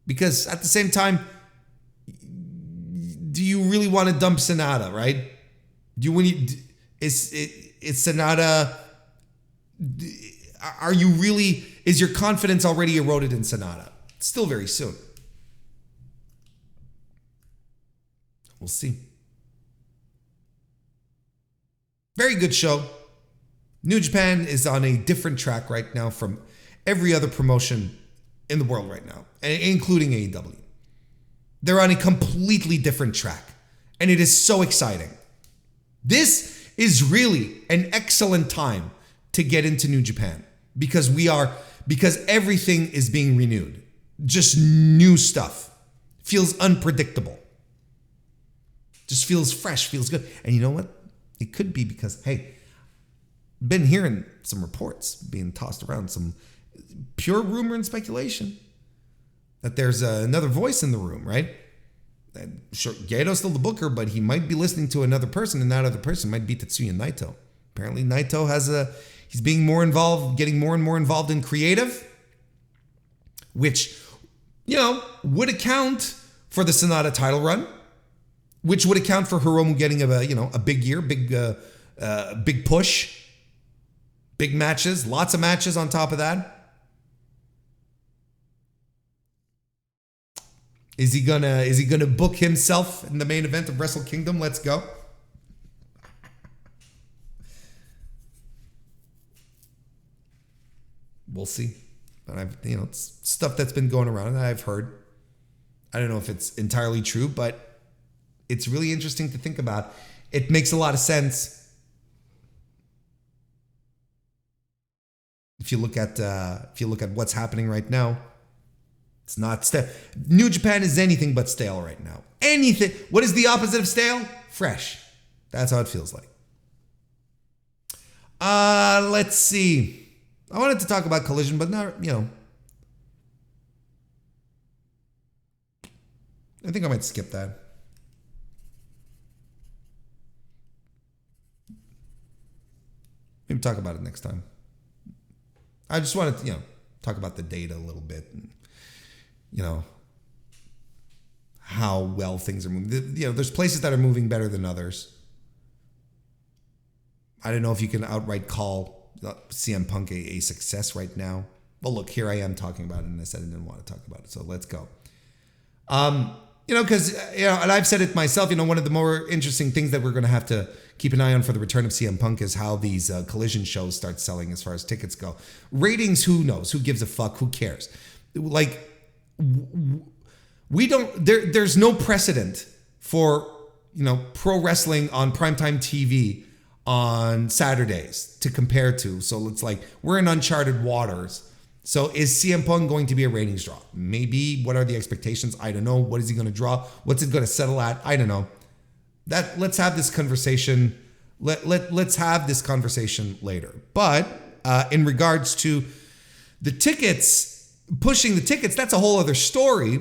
Because at the same time, do you really want to dump Sonata, right? Is Sonata, is your confidence already eroded in Sonata? Still very soon. We'll see. Very good show. New Japan is on a different track right now from every other promotion in the world right now, including AEW. They're on a completely different track, and it is so exciting. This is really an excellent time to get into New Japan because everything is being renewed. Just new stuff. Feels unpredictable. Just feels fresh, feels good. And you know what? It could be because, hey, been hearing some reports being tossed around, some pure rumor and speculation that there's another voice in the room, right? Sure, Gedo's still the booker, but he might be listening to another person, and that other person might be Tetsuya Naito. Apparently, Naito he's being more involved, getting more and more involved in creative, which, would account for the Sonata title run, which would account for Hiromu getting a big year, big push, big matches, lots of matches on top of that. Is he gonna book himself in the main event of Wrestle Kingdom? Let's go. We'll see. But it's stuff that's been going around and I've heard. I don't know if it's entirely true, but it's really interesting to think about. It makes a lot of sense. If you look at what's happening right now, it's not stale. New Japan is anything but stale right now. Anything. What is the opposite of stale? Fresh. That's how it feels like. Let's see. I wanted to talk about Collision, but not, I think I might skip that. Maybe talk about it next time. I just wanted to, talk about the data a little bit and, how well things are moving. There's places that are moving better than others. I don't know if you can outright call CM Punk a success right now. Well, look, here I am talking about it, and I said I didn't want to talk about it, so let's go. Because, and I've said it myself, one of the more interesting things that we're going to have to keep an eye on for the return of CM Punk is how these Collision shows start selling as far as tickets go. Ratings, who knows? Who gives a fuck? Who cares? Like, we don't, there's no precedent for, pro wrestling on primetime TV on Saturdays to compare to. So it's like, we're in uncharted waters. So is CM Punk going to be a ratings draw? Maybe. What are the expectations? I don't know. What is he going to draw? What's it going to settle at? I don't know. Let's have this conversation. Let's have this conversation later. But in regards to the tickets, pushing the tickets, that's a whole other story.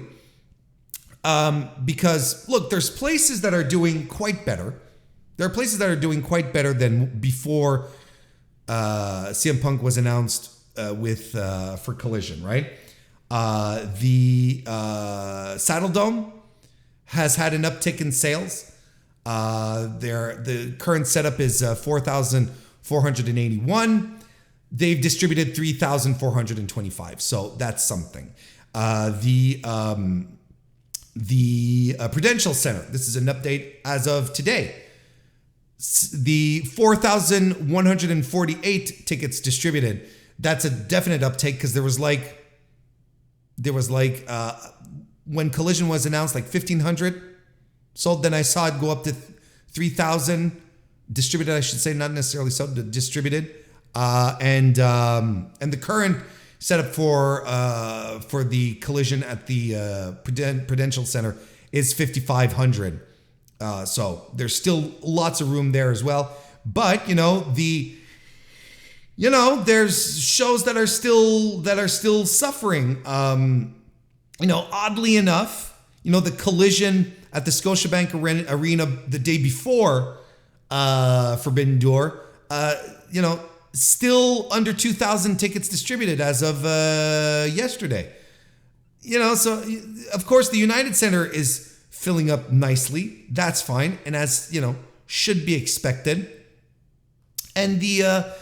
Because look, there's places that are doing quite better. There are places that are doing quite better than before CM Punk was announced for Collision, right? The Saddle Dome has had an uptick in sales. The current setup is 4,481. They've distributed 3,425, so that's something. The Prudential Center, this is an update as of today. The 4,148 tickets distributed. That's a definite uptake because there was when Collision was announced, like 1,500 sold. Then I saw it go up to 3,000 distributed, I should say, not necessarily sold, but distributed. And the current setup for the Collision at the Prudential Center is 5,500. So there's still lots of room there as well. But there's shows that are still suffering. Oddly enough, the Collision at the Scotiabank Arena the day before Forbidden Door, still under 2,000 tickets distributed as of yesterday. So of course the United Center is filling up nicely. That's fine, and as should be expected. And the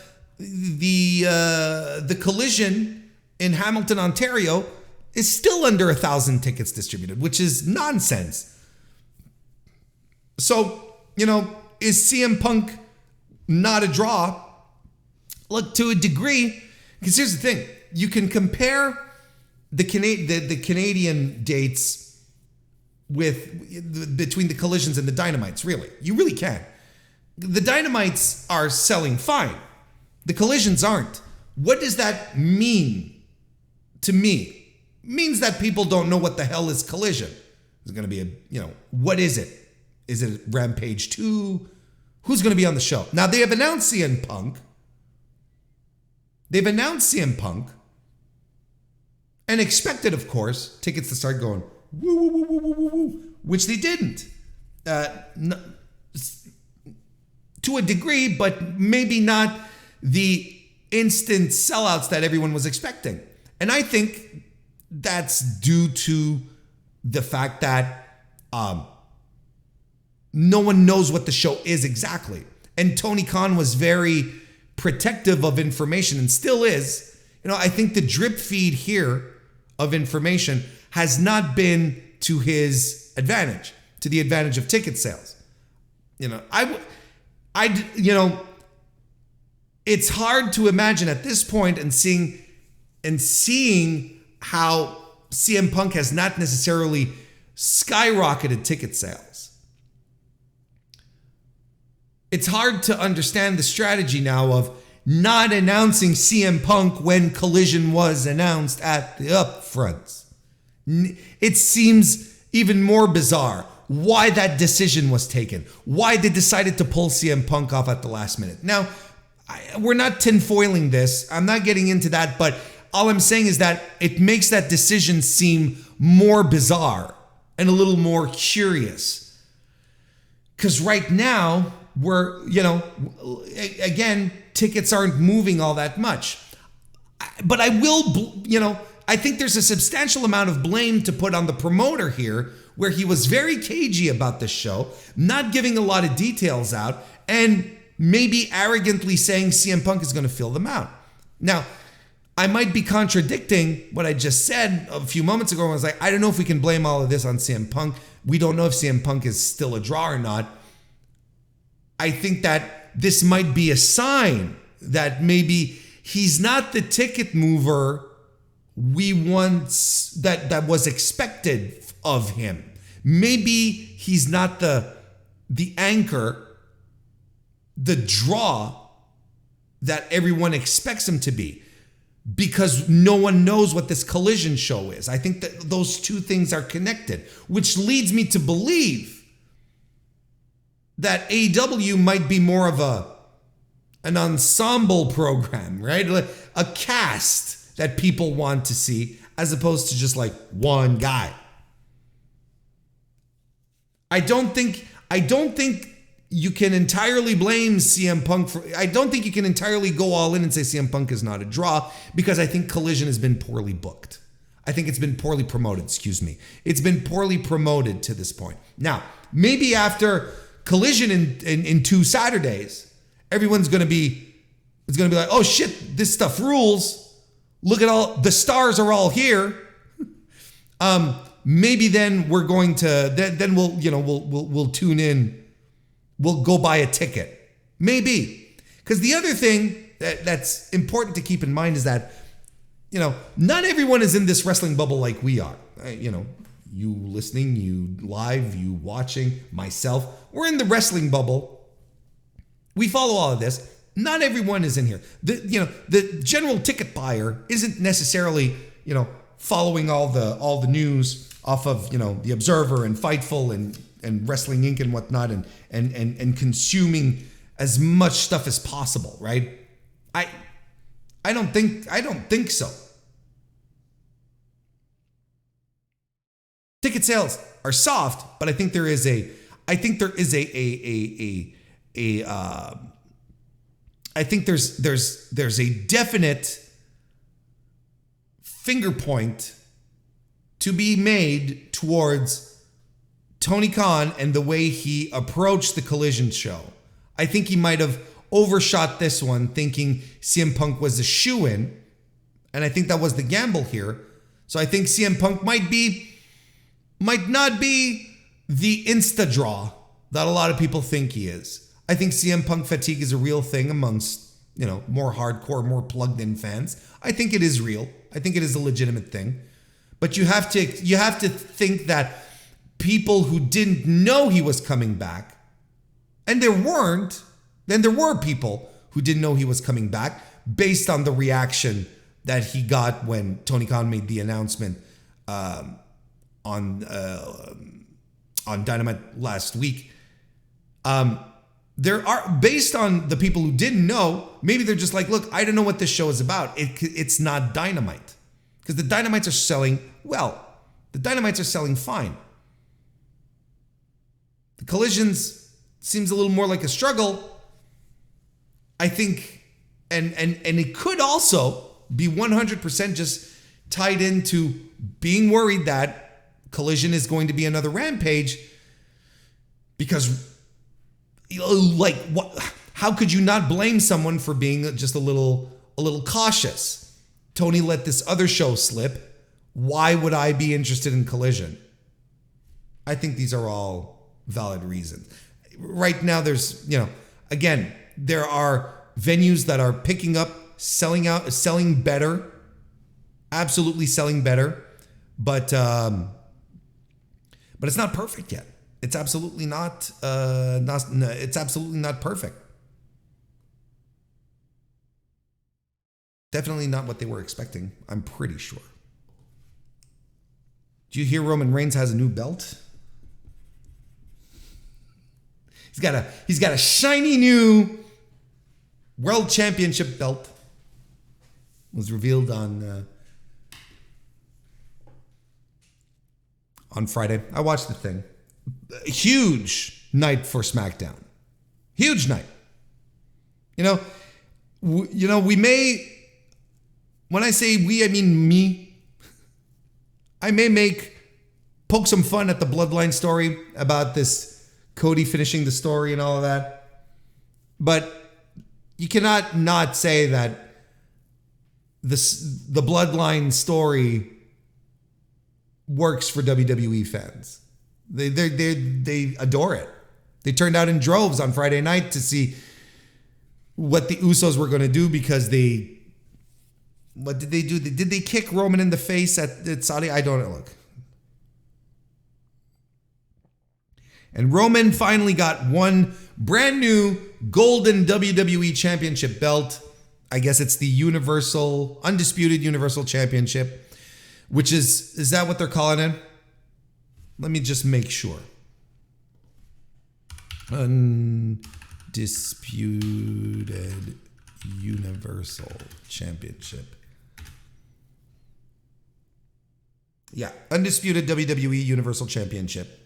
Collision in Hamilton, Ontario, is still under 1,000 tickets distributed, which is nonsense. So, is CM Punk not a draw? Look, to a degree, because here's the thing. You can compare the Canadian dates between the Collisions and the Dynamites, really. You really can. The Dynamites are selling fine. The Collisions aren't. What does that mean to me? It means that people don't know what the hell is Collision. There's going to be what is it? Is it Rampage 2? Who's going to be on the show? Now, they have announced CM Punk. And expected, of course, tickets to start going woo, woo, woo, woo, woo, woo, woo, which they didn't. To a degree, but maybe not the instant sellouts that everyone was expecting. And I think that's due to the fact that no one knows what the show is exactly. And Tony Khan was very protective of information and still is. I think the drip feed here of information has not been to his advantage, to the advantage of ticket sales. It's hard to imagine at this point and seeing how CM Punk has not necessarily skyrocketed ticket sales. It's hard to understand the strategy now of not announcing CM Punk when Collision was announced at the upfronts. It seems even more bizarre why that decision was taken, why they decided to pull CM Punk off at the last minute. Now, we're not tinfoiling this. I'm not getting into that, but all I'm saying is that it makes that decision seem more bizarre and a little more curious. Because right now, again, tickets aren't moving all that much. But I think there's a substantial amount of blame to put on the promoter here, where he was very cagey about this show, not giving a lot of details out, and maybe arrogantly saying CM Punk is going to fill them out. Now, I might be contradicting what I just said a few moments ago when I was like, I don't know if we can blame all of this on CM Punk. We don't know if CM Punk is still a draw or not. I think that this might be a sign that maybe he's not the ticket mover that was expected of him. Maybe he's not the anchor, the draw that everyone expects him to be, because no one knows what this Collision show is. I think that those two things are connected, which leads me to believe that AEW might be more of an ensemble program, right? A cast that people want to see, as opposed to just like one guy. I don't think you can entirely blame CM Punk I don't think you can entirely go all in and say CM Punk is not a draw, because I think Collision has been poorly booked. I think it's been poorly promoted, It's been poorly promoted to this point. Now, maybe after Collision in 2 Saturdays, everyone's going to be like, oh shit, this stuff rules. Look at all the stars are all here. Maybe then we're going to then we'll tune in. We'll go buy a ticket. Maybe. Because the other thing that's important to keep in mind is that not everyone is in this wrestling bubble like we are. You listening, you live, you watching, myself, we're in the wrestling bubble. We follow all of this. Not everyone is in here. The general ticket buyer isn't necessarily, following all the news off of, the Observer and Fightful and Wrestling Inc. and whatnot and consuming as much stuff as possible, right? I don't think so. Ticket sales are soft, but I think there is a definite finger point to be made towards Tony Khan and the way he approached the Collision show. I think he might have overshot this one, thinking CM Punk was a shoo-in, and I think that was the gamble here. So I think CM Punk might not be the insta draw that a lot of people think he is. I think CM Punk fatigue is a real thing amongst, more hardcore, more plugged in fans. I think it is real. I think it is a legitimate thing. But you have to think that people who didn't know he was coming back, and there were people who didn't know he was coming back based on the reaction that he got when Tony Khan made the announcement on Dynamite last week. There are, based on the people who didn't know, maybe they're just like, look, I don't know what this show is about. It's not Dynamite. Because the Dynamites are selling well. The Dynamites are selling fine. The Collisions seems a little more like a struggle. I think, and it could also be 100% just tied into being worried that Collision is going to be another Rampage, because how could you not blame someone for being just a little cautious? Tony let this other show slip. Why would I be interested in Collision? I think these are all valid reasons. Right now, there's, again, there are venues that are picking up, selling better, absolutely selling better, but it's not perfect yet. It's absolutely not. It's absolutely not perfect. Definitely not what they were expecting. I'm pretty sure. Do you hear Roman Reigns has a new belt? He's got a shiny new World Championship belt. It was revealed on Friday. I watched the thing. A huge night for SmackDown. Huge night. We may, when I say we, I mean me. I may poke some fun at the Bloodline story about this Cody finishing the story and all of that. But you cannot not say that the Bloodline story works for WWE fans. They adore it. They turned out in droves on Friday night to see what the Usos were going to do, because what did they do? Did they kick Roman in the face at Saudi? I don't know. Look. And Roman finally got one brand new golden WWE Championship belt. I guess it's the Undisputed Universal Championship, which is that what they're calling it? Let me just make sure. Undisputed Universal Championship. Yeah, Undisputed WWE Universal Championship.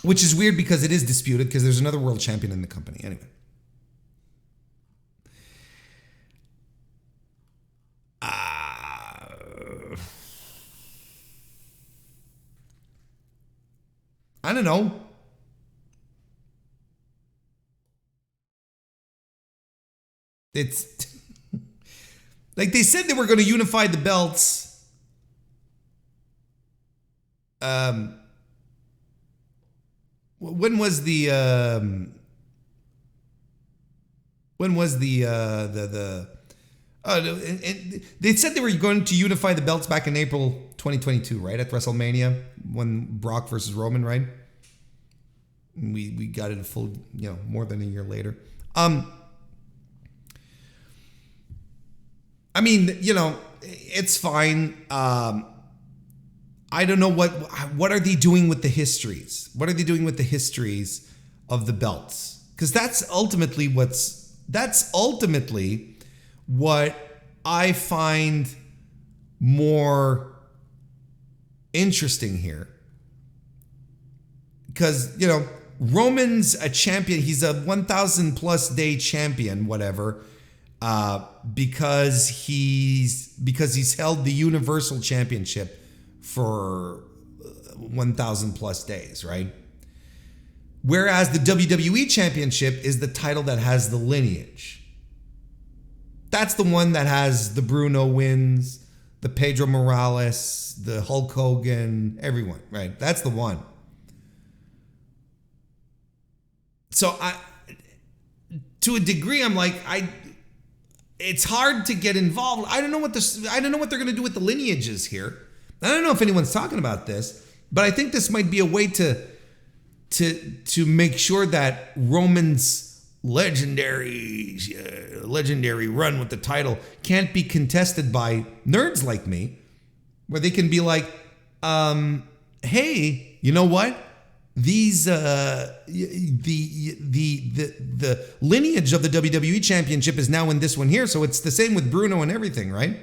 Which is weird because it is disputed, because there's another world champion in the company. Anyway. I don't know. It's like they said they were going to unify the belts. When was the They said they were going to unify the belts back in April 2022, right? At WrestleMania when Brock versus Roman, right? We got it a full, more than a year later. I mean, it's fine. I don't know what are they doing with the histories? What are they doing with the histories of the belts? Because that's ultimately what I find more interesting here. Because, Roman's a champion. He's a 1,000 plus day champion, whatever, because he's held the Universal Championship for 1,000 plus days, right? Whereas the WWE Championship is the title that has the lineage. That's the one that has the Bruno wins, the Pedro Morales, the Hulk Hogan, everyone, right? That's the one. So to a degree, I'm like, it's hard to get involved. I don't know what they're going to do with the lineages here. I don't know if anyone's talking about this, but I think this might be a way to make sure that Roman's legendary run with the title can't be contested by nerds like me, where they can be like, hey, you know what? These the lineage of the WWE Championship is now in this one here, so it's the same with Bruno and everything, right?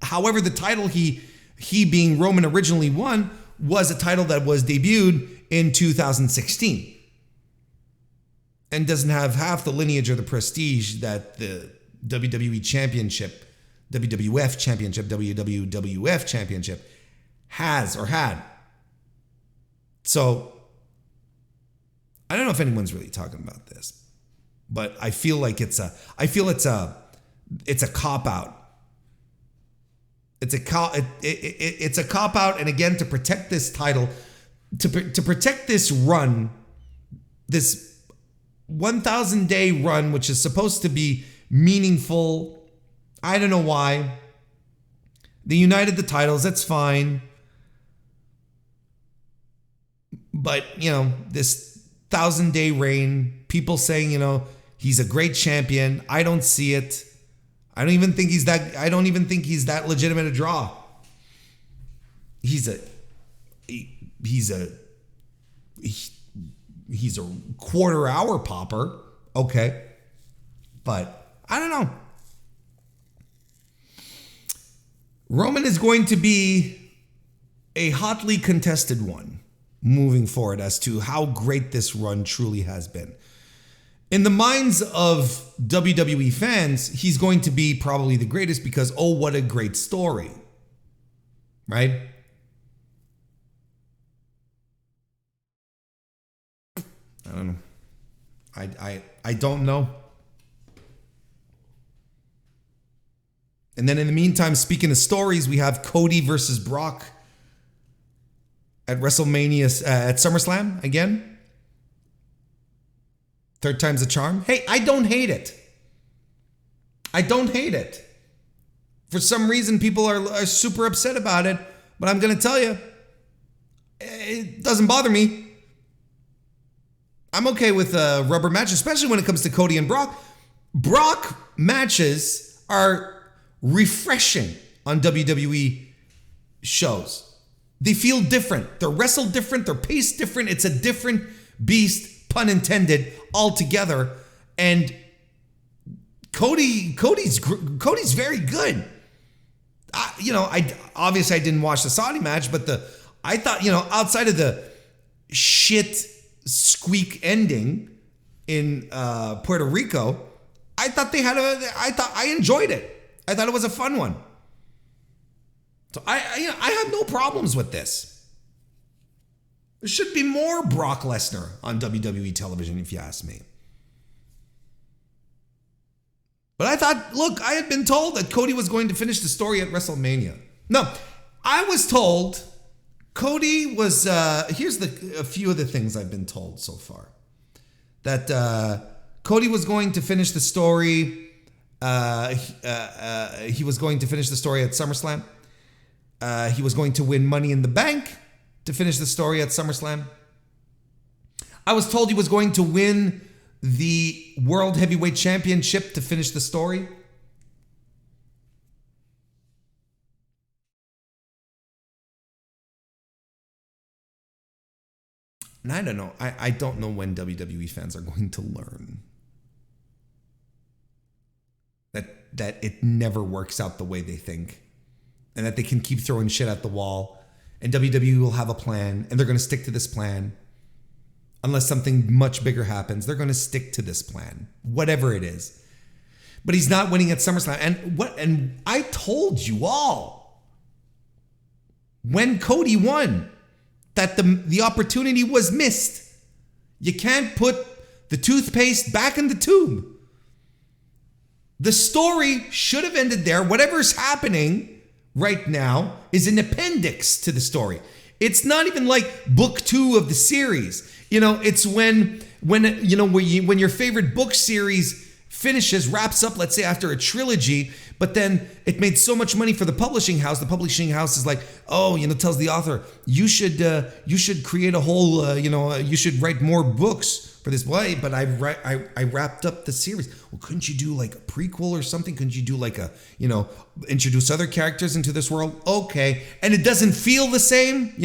However, the title he being Roman originally won was a title that was debuted in 2016 and doesn't have half the lineage or the prestige that the WWE Championship, WWF Championship, WWF Championship has or had. So I don't know if anyone's really talking about this, but I feel like it's a cop out. It's a cop out, and again, to protect this title, to protect this run, this 1,000 day run, which is supposed to be meaningful. I don't know why. They united the titles. That's fine. But, this 1,000 day reign, people saying, he's a great champion. I don't see it. I don't even think he's that legitimate a draw. He's a quarter hour popper. Okay. But I don't know. Roman is going to be a hotly contested one moving forward as to how great this run truly has been. In the minds of WWE fans, he's going to be probably the greatest because, oh, what a great story. Right? I don't know. I don't know. And then in the meantime, speaking of stories, we have Cody versus Brock at WrestleMania, at SummerSlam again. Third time's a charm. Hey, I don't hate it. For some reason, people are super upset about it, but I'm going to tell you, it doesn't bother me. I'm okay with a rubber match, especially when it comes to Cody and Brock. Brock matches are refreshing on WWE shows. They feel different. They're wrestled different. They're paced different. It's a different beast, pun intended, altogether. And Cody's very good. I obviously I didn't watch the Saudi match, but I thought, outside of the shit squeak ending in Puerto Rico, I thought I enjoyed it. I thought it was a fun one. So I have no problems with this. There should be more Brock Lesnar on WWE television, if you ask me. But I thought, look, I had been told that Cody was going to finish the story at WrestleMania. No, I was told Cody was, here's a few of the things I've been told so far. That Cody was going to finish the story He was going to finish the story at SummerSlam. He was going to win Money in the Bank to finish the story at SummerSlam. I was told he was going to win the World Heavyweight Championship to finish the story. And I don't know. I don't know when WWE fans are going to learn that it never works out the way they think, and that they can keep throwing shit at the wall, and WWE will have a plan, and they're going to stick to this plan. Unless something much bigger happens, they're going to stick to this plan, whatever it is. But he's not winning at SummerSlam. And I told you all when Cody won that the opportunity was missed. You can't put the toothpaste back in the tube. The story should have ended there. Whatever's happening right now is an appendix to the story. It's not even like book 2 of the series. You know, it's when your favorite book series wraps up, let's say after a trilogy, but then it made so much money for the publishing house. The publishing house is like, tells the author, you should create a whole, you should write more books for this. Why? But I wrapped up the series. Well, couldn't you do like a prequel or something? Couldn't you do like introduce other characters into this world? Okay. And it doesn't feel the same,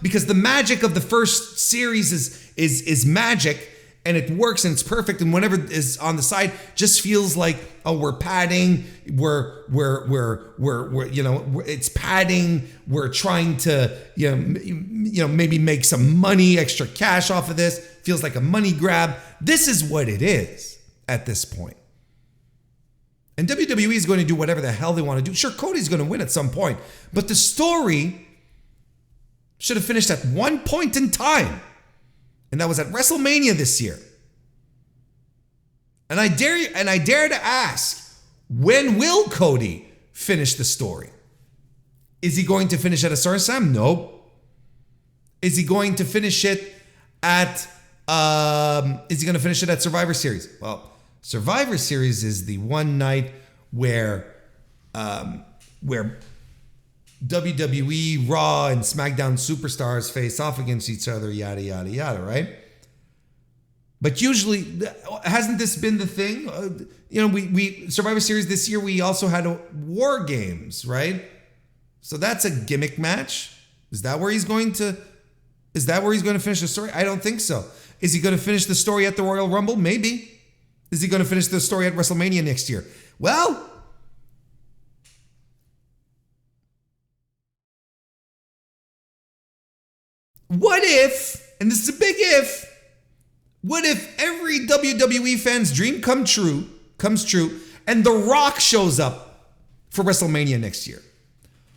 because the magic of the first series is magic. And it works and it's perfect, and whatever is on the side just feels like, we're padding, it's padding. We're trying to maybe make some money, extra cash off of this. Feels like a money grab. This is what it is at this point. And WWE is going to do whatever the hell they want to do. Sure, Cody's going to win at some point, but the story should have finished at one point in time. And that was at WrestleMania this year. And I dare to ask, when will Cody finish the story? Is he going to finish at a SummerSlam? Nope. Is he going to finish it at Survivor Series? Well, Survivor Series is the one night where WWE, Raw, and SmackDown superstars face off against each other, yada, yada, yada, right? But usually, hasn't this been the thing? We Survivor Series this year, we also had War Games, right? So that's a gimmick match. Is that where he's going to finish the story? I don't think so. Is he going to finish the story at the Royal Rumble? Maybe. Is he going to finish the story at WrestleMania next year? Well, what if, and this is a big if, what if every WWE fan's dream comes true, and The Rock shows up for WrestleMania next year?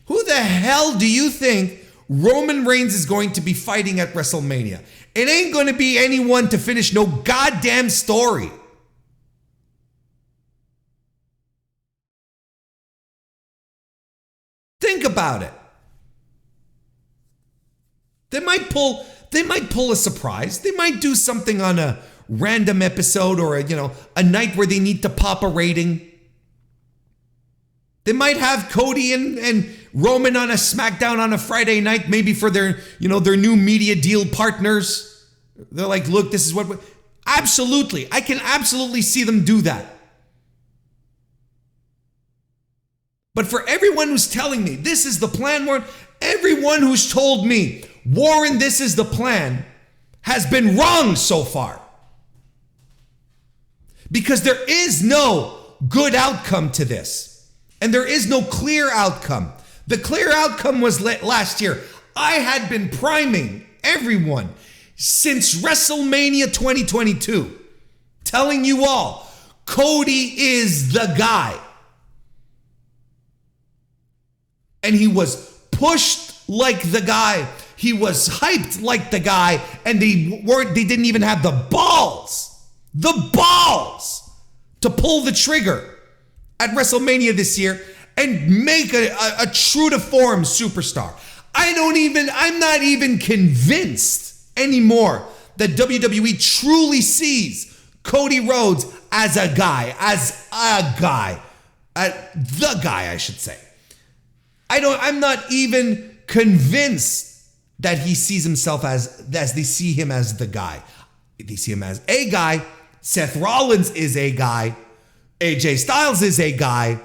Who the hell do you think Roman Reigns is going to be fighting at WrestleMania? It ain't going to be anyone to finish no goddamn story. Think about it. They might pull a surprise. They might do something on a random episode or a night where they need to pop a rating. They might have Cody and Roman on a SmackDown on a Friday night, maybe for their new media deal partners. They're like, look, this is what absolutely. I can absolutely see them do that. But for everyone who's telling me this is the plan, Warren, everyone who's told me, Warren, this is the plan, has been wrong so far. Because there is no good outcome to this. And there is no clear outcome. The clear outcome was last year. I had been priming everyone since WrestleMania 2022, telling you all, Cody is the guy. And he was pushed like the guy. He was hyped like the guy, and they didn't even have the balls to pull the trigger at WrestleMania this year and make a true to form superstar. I'm not even convinced anymore that WWE truly sees Cody Rhodes as a guy, the guy, I should say. I'm not even convinced that he sees himself as they see him as the guy. They see him as a guy. Seth Rollins is a guy. AJ Styles is a guy.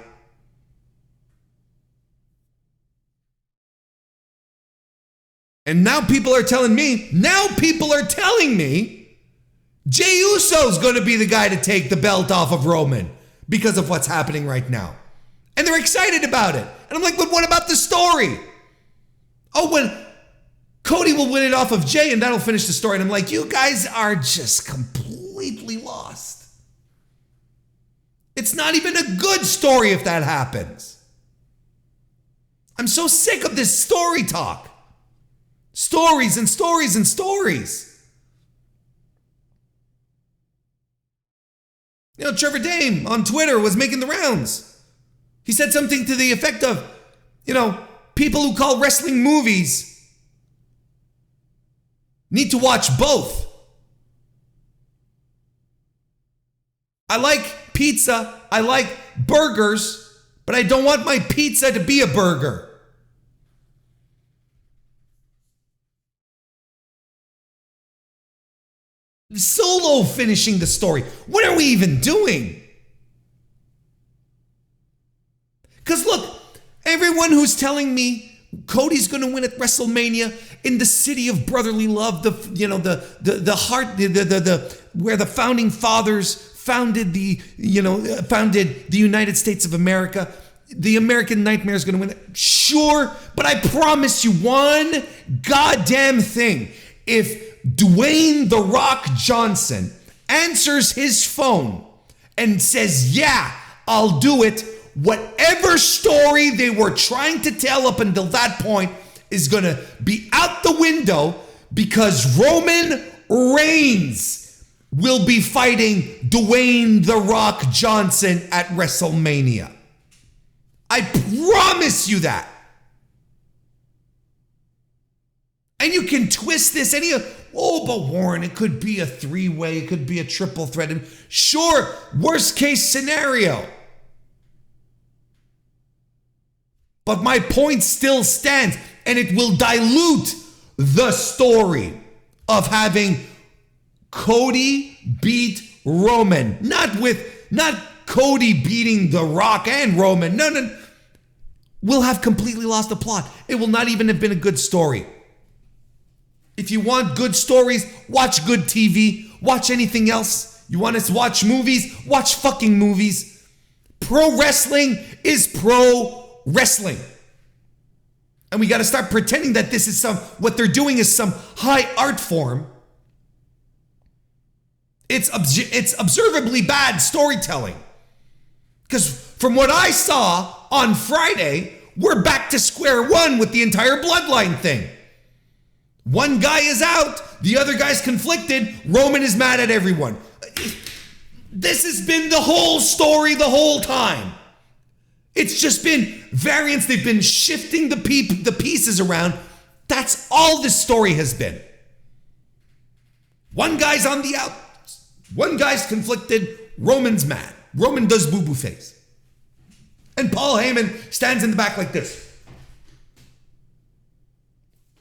And now people are telling me, Jey Uso's going to be the guy to take the belt off of Roman because of what's happening right now. And they're excited about it. And I'm like, but what about the story? Oh, when Cody will win it off of Jey and that'll finish the story. And I'm like, you guys are just completely lost. It's not even a good story if that happens. I'm so sick of this story talk. Stories and stories and stories. You know, Trevor Dame on Twitter was making the rounds. He said something to the effect of, people who call wrestling movies need to watch both. I like pizza, I like burgers, but I don't want my pizza to be a burger. Solo finishing the story. What are we even doing? Because look, everyone who's telling me Cody's going to win at WrestleMania in the city of brotherly love, the heart, where the founding fathers founded the United States of America. The American Nightmare is going to win. Sure, but I promise you one goddamn thing. If Dwayne "The Rock" Johnson answers his phone and says, yeah, I'll do it, whatever story they were trying to tell up until that point is going to be out the window because Roman Reigns will be fighting Dwayne "The Rock" Johnson at WrestleMania. I promise you that. And you can twist this but Warren, it could be a three-way, it could be a triple threat. And sure, worst case scenario. But my point still stands, and it will dilute the story of having Cody beat Roman. Not Cody beating The Rock and Roman. No. We'll have completely lost the plot. It will not even have been a good story. If you want good stories, watch good TV. Watch anything else. You want us to watch movies? Watch fucking movies. Pro wrestling is pro wrestling. And we got to start pretending that this is what they're doing is some high art form. It's observably bad storytelling. Because from what I saw on Friday, we're back to square one with the entire bloodline thing. One guy is out, the other guy's conflicted, Roman is mad at everyone. This has been the whole story the whole time. It's just been variants, they've been shifting the pieces around. That's all this story has been. One guy's on the out, one guy's conflicted, Roman's mad. Roman does boo-boo face. And Paul Heyman stands in the back like this.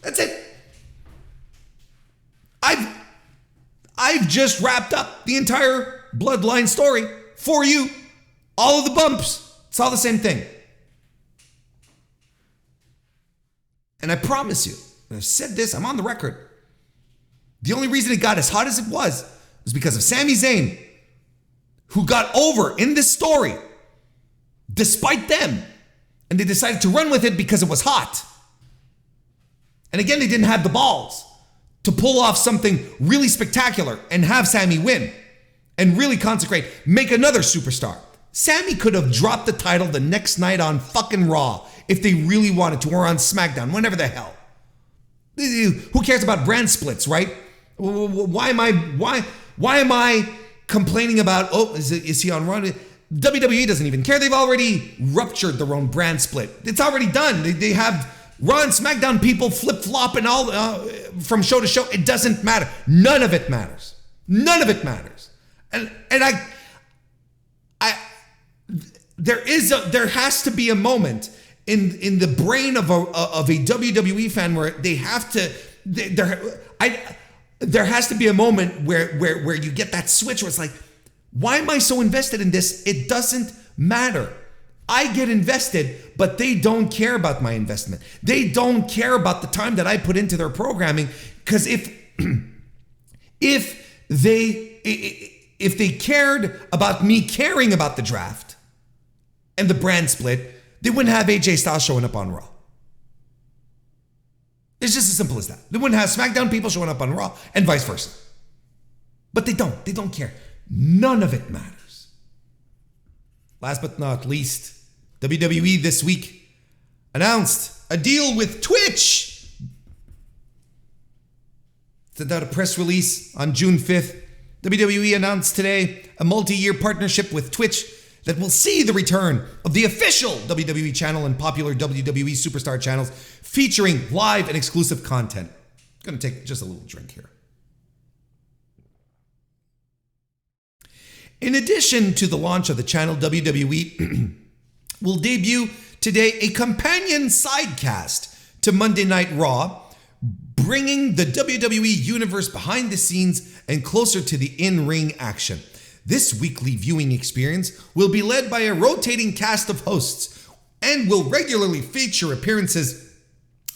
That's it. I've just wrapped up the entire bloodline story for you. All of the bumps, it's all the same thing. And I promise you, and I've said this, I'm on the record. The only reason it got as hot as it was because of Sami Zayn, who got over in this story, despite them. And they decided to run with it because it was hot. And again, they didn't have the balls to pull off something really spectacular and have Sami win and really consecrate, make another superstar. Sami could have dropped the title the next night on fucking Raw if they really wanted to, or on SmackDown, whenever the hell. Who cares about brand splits, right? Why am I complaining about, is he on Raw? WWE doesn't even care. They've already ruptured their own brand split. It's already done. They have Raw and SmackDown people flip-flopping all from show to show. It doesn't matter. None of it matters. None of it matters. And there has to be a moment in the brain of a WWE fan where they have to there has to be a moment where you get that switch where it's like, why am I so invested in this? It doesn't matter. I get invested, but they don't care about my investment. They don't care about the time that I put into their programming, because if they cared about me caring about the draft and the brand split, they wouldn't have AJ Styles showing up on Raw. It's just as simple as that. They wouldn't have SmackDown people showing up on Raw and vice versa. But they don't. They don't care. None of it matters. Last but not least, WWE this week announced a deal with Twitch. Sent out a press release on June 5th. WWE announced today a multi-year partnership with Twitch that will see the return of the official WWE channel and popular WWE superstar channels featuring live and exclusive content. I'm going to take just a little drink here. In addition to the launch of the channel, WWE will debut today a companion sidecast to Monday Night Raw, bringing the WWE Universe behind the scenes and closer to the in-ring action. This weekly viewing experience will be led by a rotating cast of hosts and will regularly feature appearances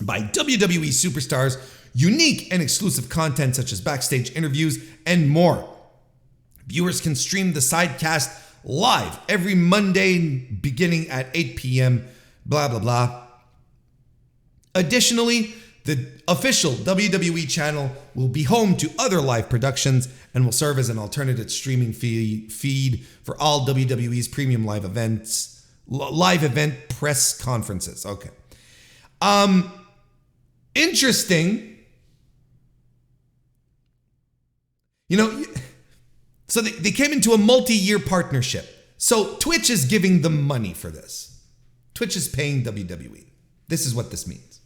by WWE superstars, unique and exclusive content such as backstage interviews, and more. Viewers can stream the sidecast live every Monday beginning at 8 p.m., blah, blah, blah. Additionally, the official WWE channel will be home to other live productions and will serve as an alternative streaming feed for all WWE's premium live event press conferences. Okay. Interesting. You know, so they came into a multi-year partnership. So Twitch is giving them money for this. Twitch is paying WWE. This is what this means.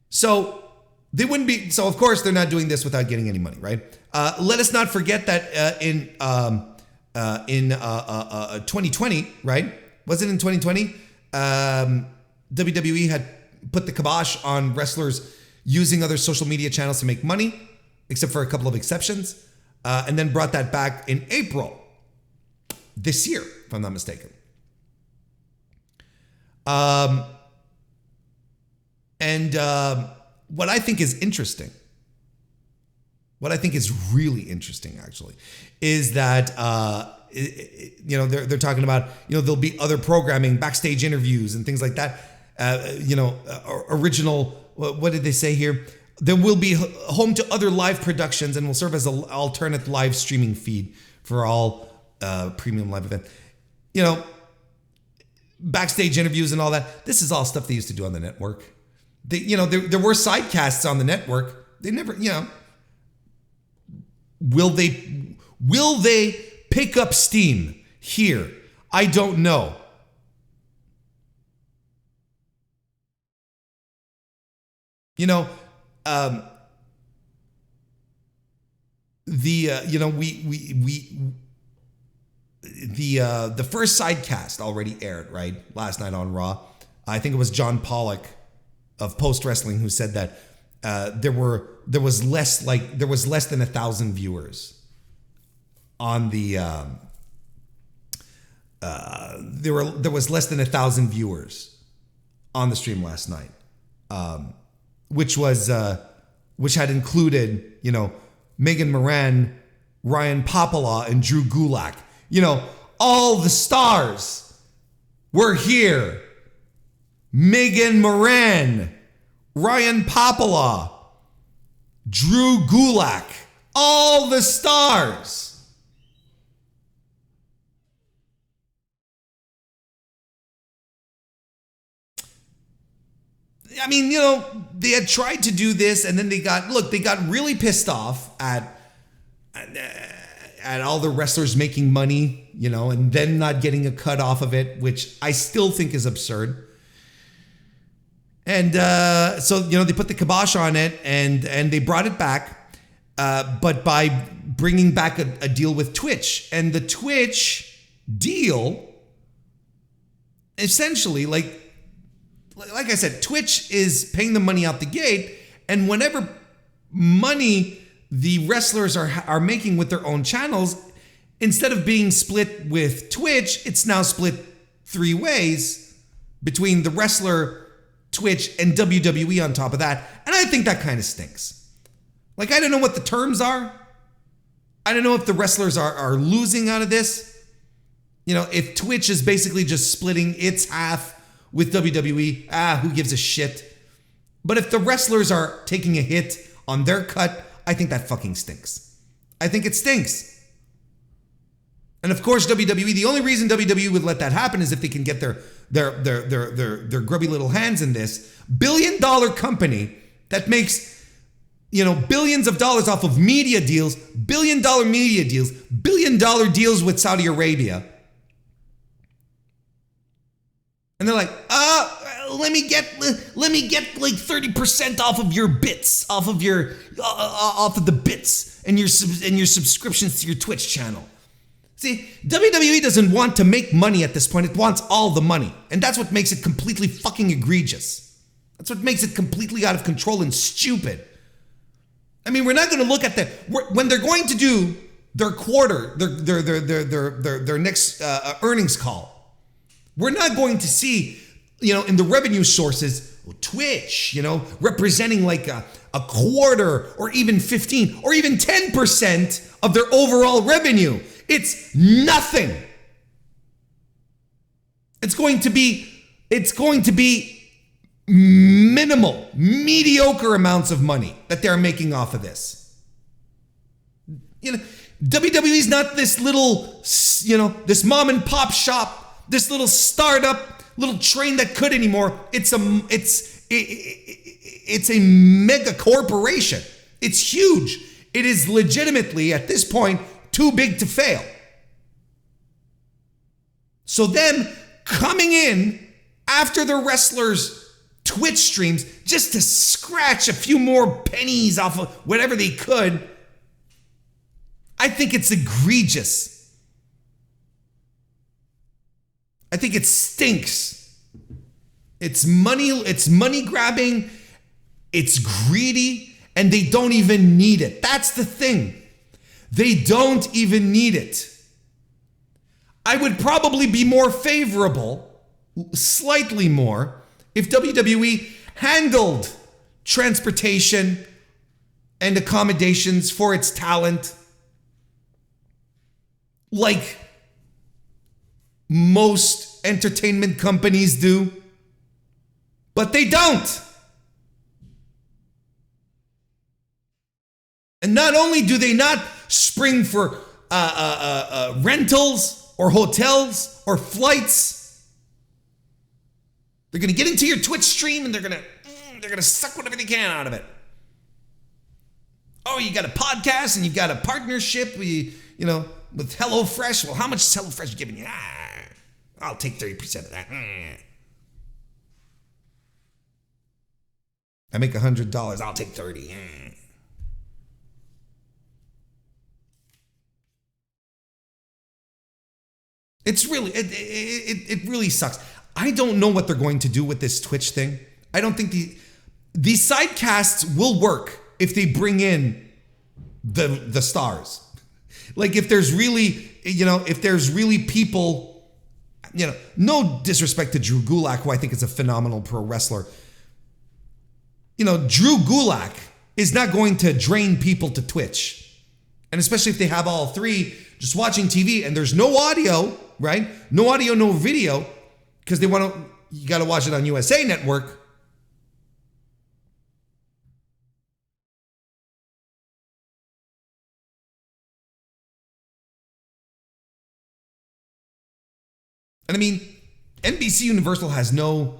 So they wouldn't be, so of course they're not doing this without getting any money, right? Let us not forget that in 2020, right? Was it in 2020? WWE had put the kibosh on wrestlers using other social media channels to make money, except for a couple of exceptions, and then brought that back in April this year, if I'm not mistaken. What I think is interesting, what I think is really interesting actually, is that, you know, they're talking about, you know, there'll be other programming, backstage interviews and things like that. You know, original, what did they say here? There will be home to other live productions and will serve as an alternate live streaming feed for all premium live events. You know, backstage interviews and all that. This is all stuff they used to do on the network. They, you know, there were sidecasts on the network. They never, you know, will they pick up steam here? I don't know. You know, you know, the first sidecast already aired, right? Last night on Raw. I think it was John Pollock of Post Wrestling who said that there was less than 1,000 viewers on the there was less than 1,000 viewers on the stream last night, which had included, you know, Megan Moran, Ryan Popala, and Drew Gulak. You know, all the stars were here. Megan Moran, Ryan Popala, Drew Gulak, all the stars. I mean, you know, they had tried to do this and then they got really pissed off at all the wrestlers making money, you know, and then not getting a cut off of it, which I still think is absurd. And so, you know, they put the kibosh on it and they brought it back, but by bringing back a deal with Twitch. And the Twitch deal essentially, like I said, Twitch is paying the money out the gate, and whenever money the wrestlers are making with their own channels, instead of being split with Twitch, it's now split 3 ways between the wrestler, Twitch, and WWE on top of that. And I think that kind of stinks. Like, I don't know what the terms are. I don't know if the wrestlers are losing out of this. You know, if Twitch is basically just splitting its half with WWE, who gives a shit? But if the wrestlers are taking a hit on their cut, I think that fucking stinks. I think it stinks. And of course, WWE, the only reason WWE would let that happen is if they can get their grubby little hands in this billion-dollar company that makes, you know, billions of dollars off of media deals, billion-dollar media deals, billion-dollar deals with Saudi Arabia. And they're like, let me get like 30% off of your bits, off of the bits and your subscriptions to your Twitch channel. See, WWE doesn't want to make money at this point. It wants all the money. And that's what makes it completely fucking egregious. That's what makes it completely out of control and stupid. I mean, we're not going to look at when they're going to do their quarter, their next earnings call. We're not going to see, you know, in the revenue sources, Twitch, you know, representing like a quarter or even 15 or even 10% of their overall revenue. It's nothing. It's going to be minimal, mediocre amounts of money that they're making off of this. You know, WWE is not this little, you know, this mom and pop shop, this little startup, little train that could anymore. It's a mega corporation. It's huge. It is legitimately at this point too big to fail. So them coming in after the wrestlers' Twitch streams just to scratch a few more pennies off of whatever they could, I think it's egregious. I think it stinks. It's money grabbing, it's greedy, and they don't even need it. That's the thing. They don't even need it. I would probably be more favorable, slightly more, if WWE handled transportation and accommodations for its talent like most entertainment companies do. But they don't. And not only do they not spring for rentals or hotels or flights, they're going to get into your Twitch stream and they're going to suck whatever they can out of it. Oh, you got a podcast and you got a partnership with HelloFresh. Well, how much is HelloFresh giving you? I'll take 30% of that. I make $100. I'll take 30. It's really, it really sucks. I don't know what they're going to do with this Twitch thing. I don't think these sidecasts will work if they bring in the stars. Like if there's really, people, no disrespect to Drew Gulak, who I think is a phenomenal pro wrestler. Drew Gulak is not going to drain people to Twitch. And especially if they have all three just watching TV and there's no audio, right? No audio, no video, because you got to watch it on USA Network. And I mean, NBC Universal has no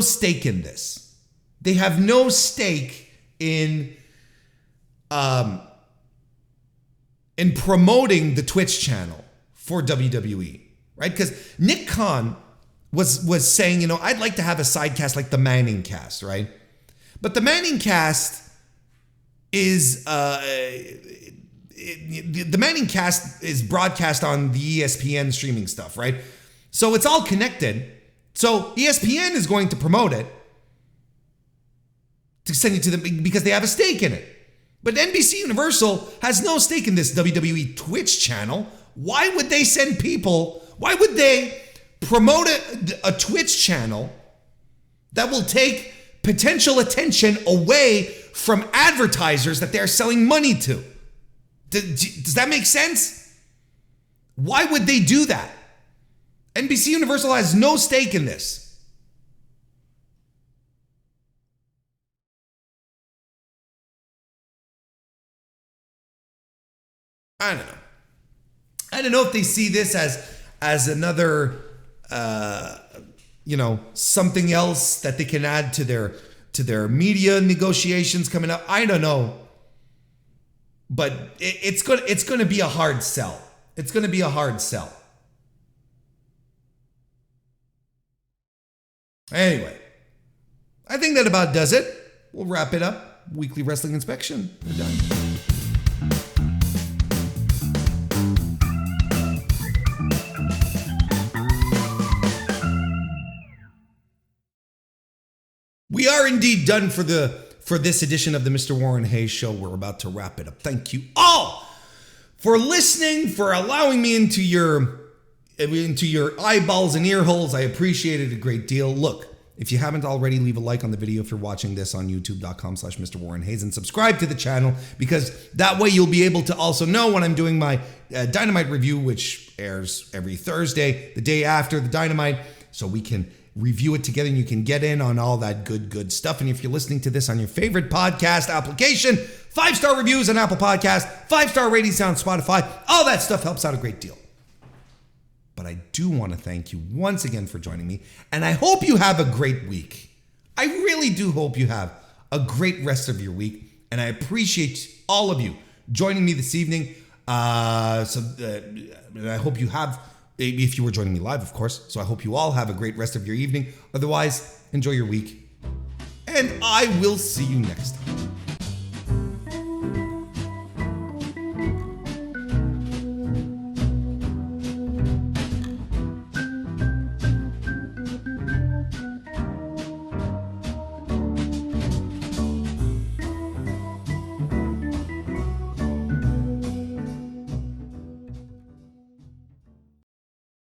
stake in this. They have no stake in promoting the Twitch channel for WWE, right? Because Nick Khan was saying, I'd like to have a sidecast like the Manning cast, right? But the Manning cast is the Manning cast is broadcast on the ESPN streaming stuff, right? So it's all connected. So ESPN is going to promote it to send you to them because they have a stake in it. But NBC Universal has no stake in this WWE Twitch channel. Why would they send people? Why would they promote a Twitch channel that will take potential attention away from advertisers that they're selling money to? Does that make sense? Why would they do that? NBC Universal has no stake in this. I don't know. I don't know if they see this as another, something else that they can add to their media negotiations coming up. I don't know, but it's going to be a hard sell. It's going to be a hard sell. Anyway, I think that about does it. We'll wrap it up. Weekly wrestling inspection. We're done. We are indeed done for this edition of the Mr. Warren Hayes Show. We're about to wrap it up. Thank you all for listening, for allowing me into your eyeballs and ear holes. I appreciate it a great deal. Look, if you haven't already, leave a like on the video if you're watching this on youtube.com/MrWarrenHayes and subscribe to the channel, because that way you'll be able to also know when I'm doing my Dynamite review, which airs every Thursday, the day after the Dynamite, so we can review it together and you can get in on all that good stuff. And if you're listening to this on your favorite podcast application, 5-star reviews on Apple Podcasts, 5-star ratings on Spotify, all that stuff helps out a great deal. But I do want to thank you once again for joining me, and I hope you have a great week. I really do hope you have a great rest of your week, and I appreciate all of you joining me this evening. I hope you have, if you were joining me live, of course. So I hope you all have a great rest of your evening. Otherwise, enjoy your week. And I will see you next time.